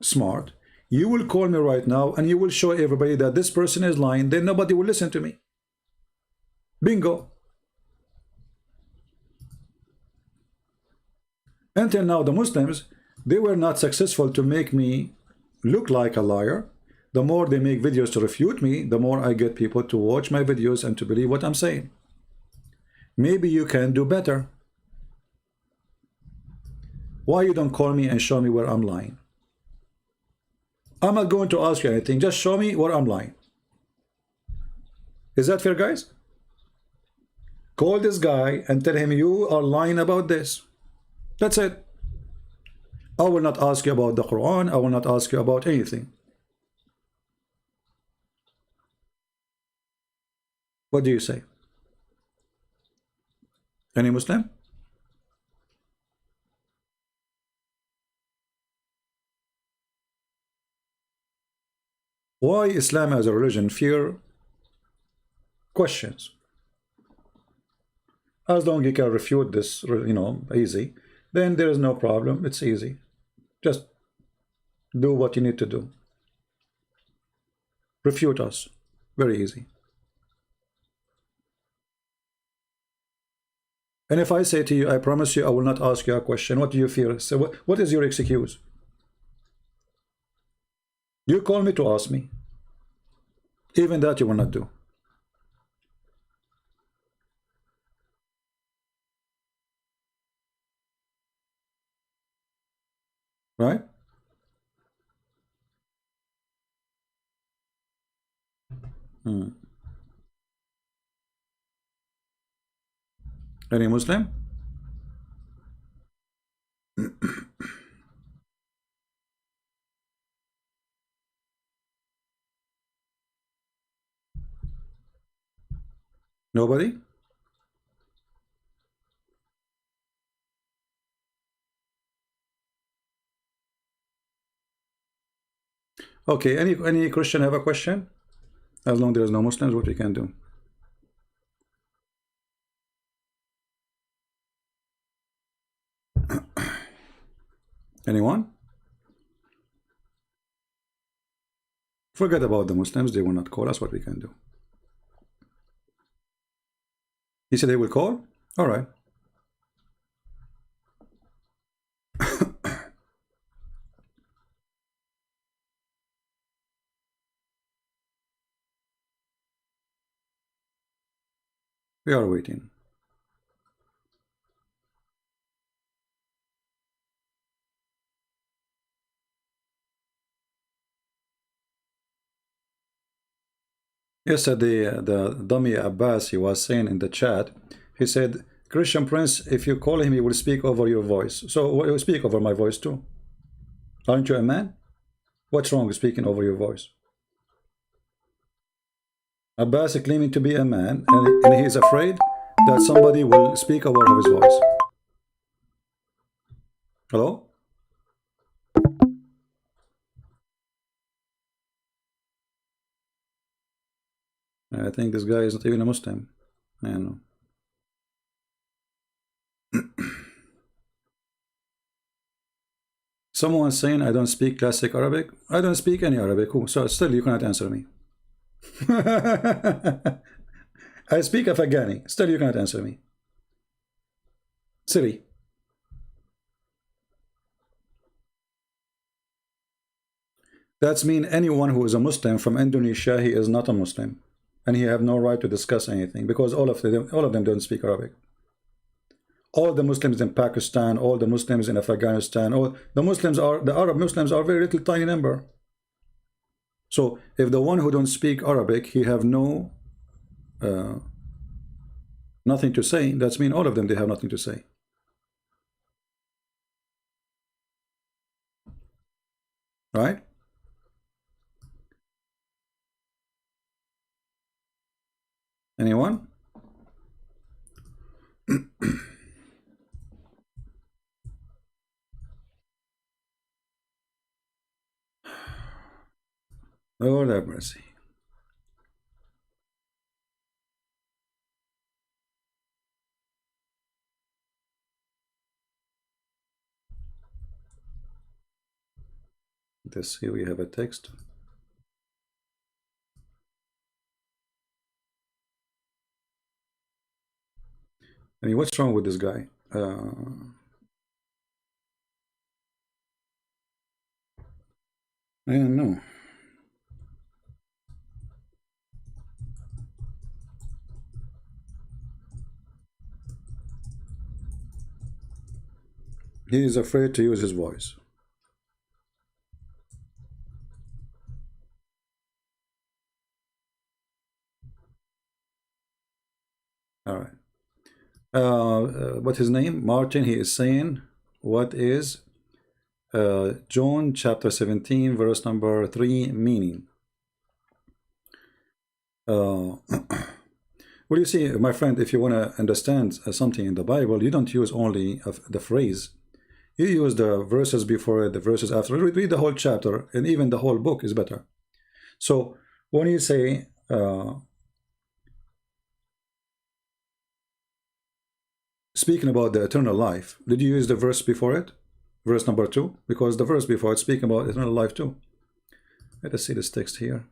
smart, you will call me right now and you will show everybody that this person is lying, then nobody will listen to me. Bingo. Until now, the Muslims, they were not successful to make me look like a liar. The more they make videos to refute me, the more I get people to watch my videos and to believe what I'm saying. Maybe you can do better. Why you don't call me and show me where I'm lying? I'm not going to ask you anything. Just show me where I'm lying. Is that fair, guys? Call this guy and tell him you are lying about this. That's it. I will not ask you about the Quran. I will not ask you about anything. What do you say? Any Muslim? Why Islam as a religion fear questions? As long as you can refute this, easy, then there is no problem. It's easy. Just do what you need to do. Refute us. Very easy. And if I say to you, I promise you, I will not ask you a question, what do you fear? So what is your excuse? You call me to ask me. Even that you will not do. Right? Any Muslim? Nobody? Okay, any Christian have a question? As long as there is no Muslims, what we can do? Anyone? Forget about the Muslims, they will not call us, what we can do? He said they will call? All right. We are waiting. Yesterday, the dummy Abbas, he was saying in the chat, he said, Christian Prince, if you call him, he will speak over your voice. So you speak over my voice too. Aren't you a man? What's wrong with speaking over your voice? Abbas is claiming to be a man, and he is afraid that somebody will speak over his voice. Hello? I think this guy is not even a Muslim. I don't know. Someone saying I don't speak classic Arabic. I don't speak any Arabic. So still you cannot answer me. I speak Afghani. Still you cannot answer me. Siri. That's mean anyone who is a Muslim from Indonesia, he is not a Muslim. And he have no right to discuss anything because all of them don't speak Arabic. All the Muslims in Pakistan, all the Muslims in Afghanistan, all the Arab Muslims are very little tiny number. So if the one who don't speak Arabic, he have no nothing to say, that's mean all of them, they have nothing to say. Right? Anyone? Lord have mercy. Let's see, we have a text. I mean, what's wrong with this guy? I don't know. He is afraid to use his voice. All right. What's his name? Martin. He is saying, what is John chapter 17, verse number 3 meaning? Well, you see, my friend, if you want to understand something in the Bible, you don't use only the phrase. You use the verses before it, the verses after it. Read the whole chapter, and even the whole book is better. So when you say speaking about the eternal life, did you use the verse before it? Verse number 2? Because the verse before it speaking about eternal life too. Let us see this text here.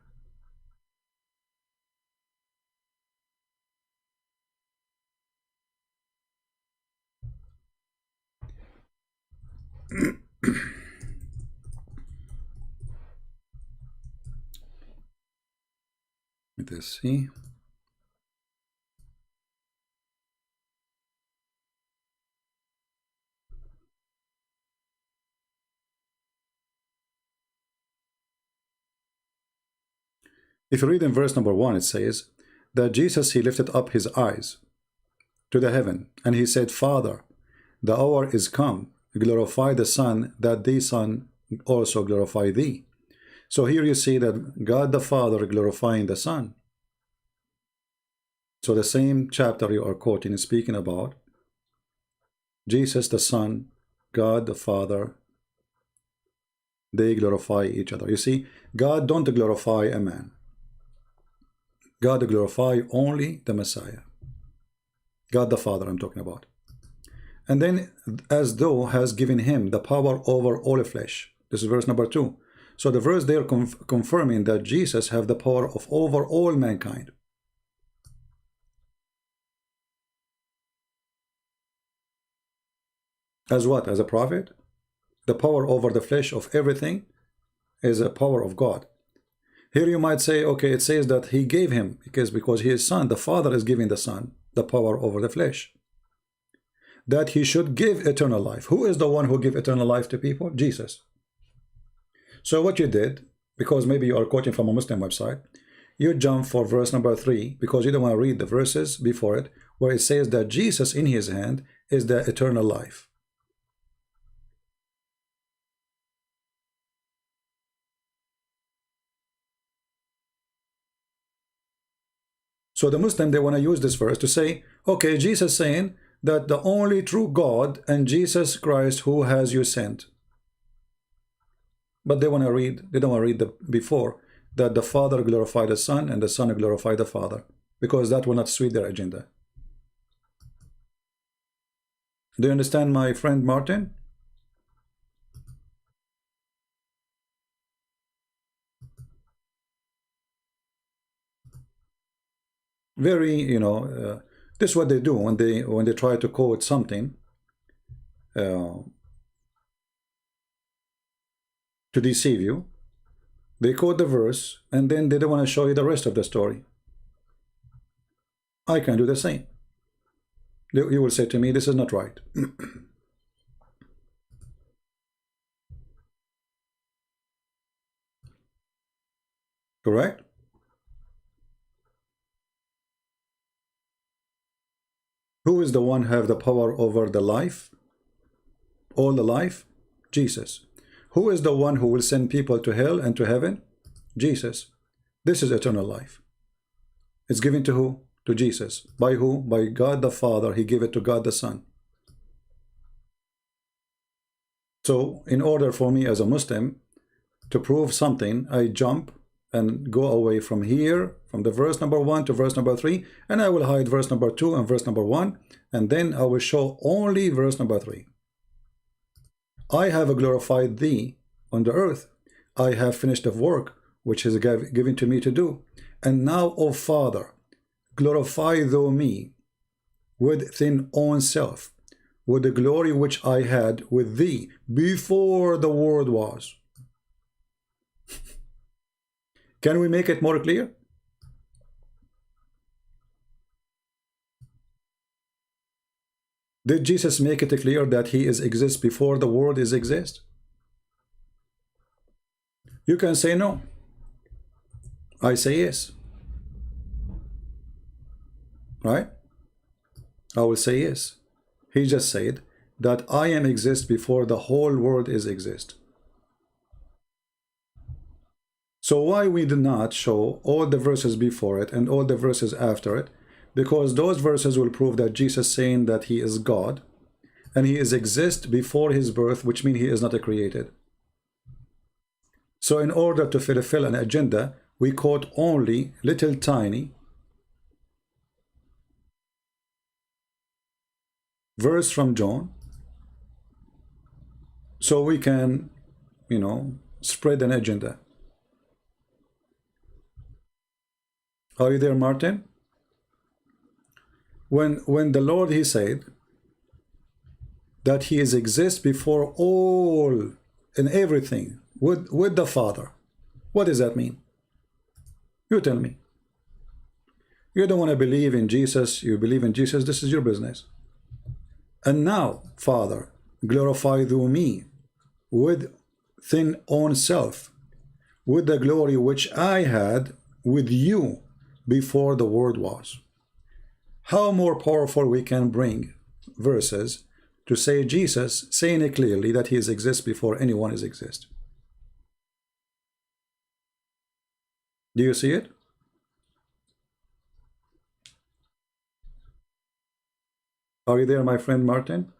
Let us see. If you read in verse number 1, it says that Jesus, he lifted up his eyes to the heaven, and he said, Father, the hour is come, glorify the Son, that the Son also glorify thee. So here you see that God the Father glorifying the Son. So the same chapter you are quoting is speaking about Jesus the Son, God the Father, they glorify each other. You see, God don't glorify a man. God glorify only the Messiah. God the Father I'm talking about. And then as though has given him the power over all flesh. This is verse number 2. So the verse there confirming that Jesus have the power of over all mankind. As what? As a prophet? The power over the flesh of everything is a power of God. Here you might say, okay, it says that he gave him, because he is son, the Father is giving the Son the power over the flesh. That he should give eternal life. Who is the one who give eternal life to people? Jesus. So what you did, because maybe you are quoting from a Muslim website, you jump for verse number 3, because you don't want to read the verses before it, where it says that Jesus in his hand is the eternal life. So the Muslim, they want to use this verse to say, okay, Jesus saying that the only true God and Jesus Christ who has you sent. But they don't want to read the before, that the Father glorified the Son and the Son glorified the Father, because that will not suit their agenda. Do you understand, my friend Martin? Very, this is what they do when they try to quote something to deceive you. They quote the verse and then they don't want to show you the rest of the story. I can do the same. You will say to me, this is not right. Correct? Who is the one who have the power over the life? All the life? Jesus. Who is the one who will send people to hell and to heaven? Jesus. This is eternal life. It's given to who? To Jesus. By who? By God the Father. He gave it to God the Son. So in order for me as a Muslim to prove something, I jump and go away from here, from the verse number 1 to verse number 3, and I will hide verse number 2 and verse number 1, and then I will show only verse number 3. I have glorified thee on the earth. I have finished the work which is given to me to do. And now, O Father, glorify thou me with thine own self, with the glory which I had with thee before the world was. Can we make it more clear? Did Jesus make it clear that he exists before the world exists? You can say no. I say yes. Right? I will say yes. He just said that I am exist before the whole world is exist. So why we did not show all the verses before it and all the verses after it? Because those verses will prove that Jesus saying that he is God and he is exist before his birth, which means he is not a created. So in order to fulfill an agenda, we quote only little tiny verse from John, so we can, spread an agenda. Are you there, Martin? When the Lord, he said that he is exist before all and everything with the Father, what does that mean? You tell me. You don't want to believe in Jesus, you believe in Jesus, this is your business. And now, Father, glorify thou me with thine own self, with the glory which I had with you before the world was. How more powerful we can bring verses to say Jesus saying it clearly that he exists before anyone is exist. Do you see it? Are you there, my friend Martin?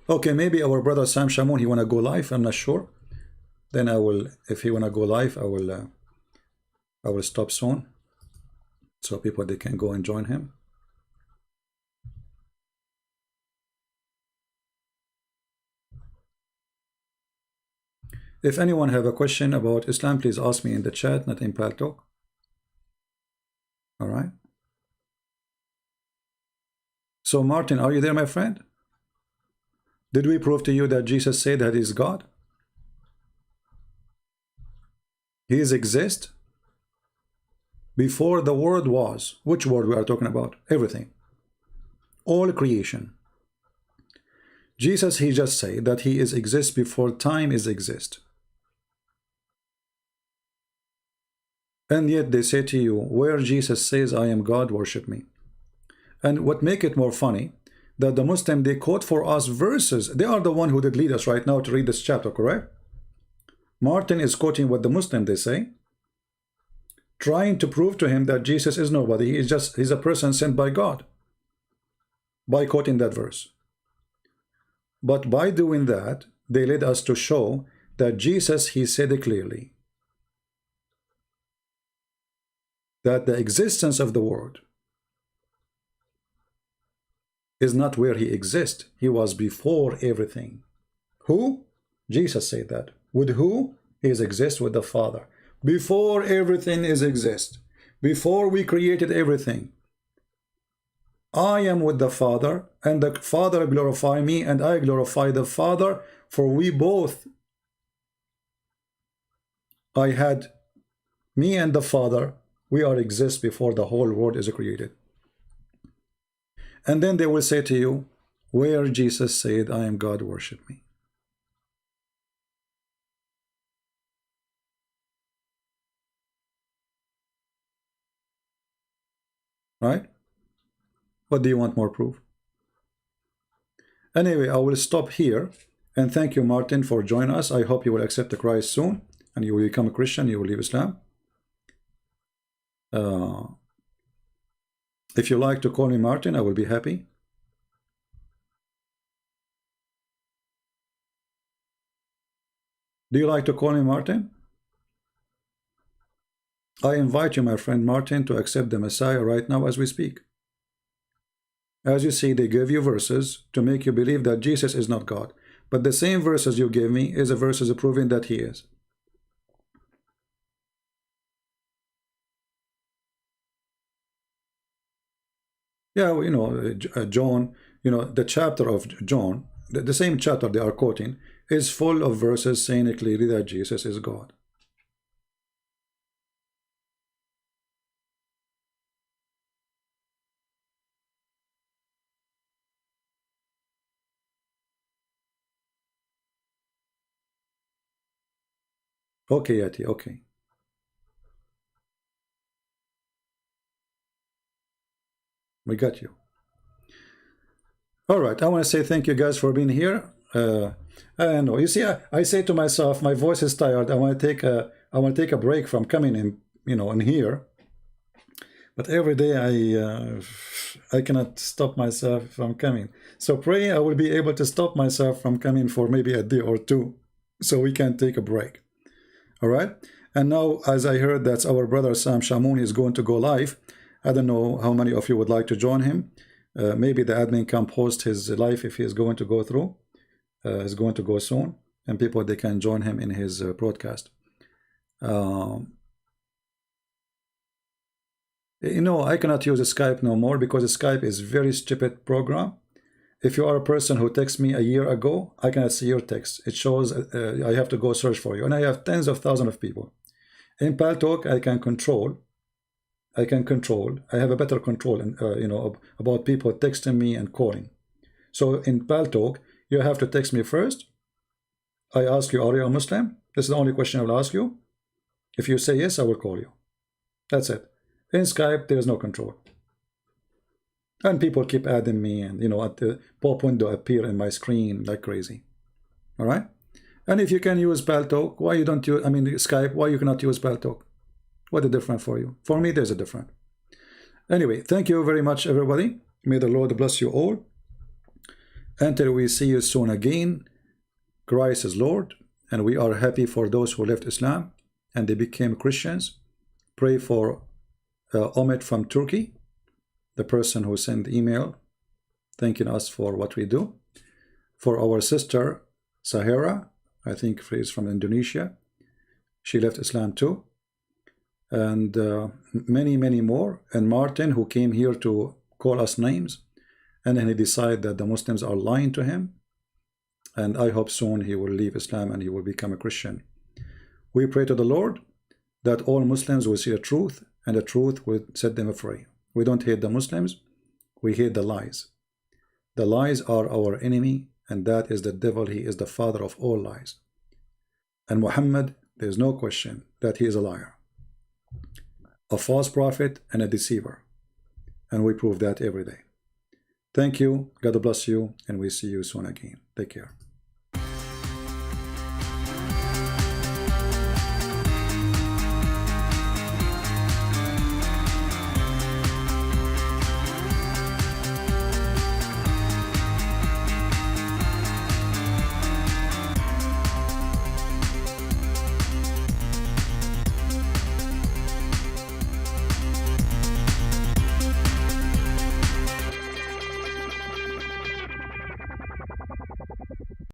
Okay, maybe our brother Sam Shamoun, he wanna go live, I'm not sure. Then I will, if he wanna go live, I will stop soon, so people they can go and join him. If anyone have a question about Islam, please ask me in the chat, not in Paltalk. All right. So Martin, are you there, my friend? Did we prove to you that Jesus said that he's God? He is exist before the world was. Which world we are talking about? Everything. All creation. Jesus, he just said that he is exist before time is exist. And yet they say to you, where Jesus says, I am God, worship me. And what make it more funny, that the Muslim, they quote for us verses. They are the one who did lead us right now to read this chapter, correct? Martin is quoting what the Muslim, they say, trying to prove to him that Jesus is nobody. He's a person sent by God, by quoting that verse. But by doing that, they led us to show that Jesus, he said it clearly, that the existence of the world is not where he exists. He was before everything. Who? Jesus said that. With who? He exists with the Father. Before everything is exist. Before we created everything. I am with the Father, and the Father glorify me, and I glorify the Father, for we both, I had me and the Father, we are exist before the whole world is created. And then they will say to you, where Jesus said, I am God, worship me. Right? What do you want more proof? Anyway, I will stop here. And thank you, Martin, for joining us. I hope you will accept the Christ soon. And you will become a Christian. You will leave Islam. If you like to call me Martin, I will be happy. Do you like to call me Martin? I invite you, my friend Martin, to accept the Messiah right now as we speak. As you see, they give you verses to make you believe that Jesus is not God. But the same verses you gave me is a verses proving that he is. Yeah, well, John, the chapter of John, the same chapter they are quoting, is full of verses saying clearly that Jesus is God. Okay, Yati, okay. We got you. All right, I want to say thank you guys for being here. I know. You see, I say to myself, my voice is tired. I want to take a break from coming in, in here. But every day I cannot stop myself from coming. So pray I will be able to stop myself from coming for maybe a day or two, so we can take a break. All right. And now, as I heard that our brother Sam Shamoun is going to go live, I don't know how many of you would like to join him. Maybe the admin can post his live if he is going to go through. Is going to go soon, and people, they can join him in his broadcast. I cannot use Skype no more because Skype is very stupid program. If you are a person who texted me a year ago, I cannot see your text. It shows I have to go search for you, and I have tens of thousands of people. In Paltalk, I can control. I have a better control, about people texting me and calling. So in Paltalk, you have to text me first. I ask you, are you a Muslim? This is the only question I will ask you. If you say yes, I will call you. That's it. In Skype, there is no control. And people keep adding me, and at the pop window appear in my screen like crazy. All right. And if you can use Paltalk, why you don't use? Skype. Why you cannot use Paltalk? What is different for you? For me, there's a different. Anyway, thank you very much, everybody. May the Lord bless you all. Until we see you soon again, Christ is Lord, and we are happy for those who left Islam and they became Christians. Pray for Umet from Turkey, the person who sent email thanking us for what we do. For our sister Syahirah, I think she's from Indonesia. She left Islam too. And many, many more. And Martin, who came here to call us names. And then he decided that the Muslims are lying to him. And I hope soon he will leave Islam and he will become a Christian. We pray to the Lord that all Muslims will see the truth, and the truth will set them free. We don't hate the Muslims, we hate the lies. The lies are our enemy, and that is the devil. He is the father of all lies. And Muhammad, there is no question that he is a liar, a false prophet and a deceiver. And we prove that every day. Thank you. God bless you. And we see you soon again. Take care.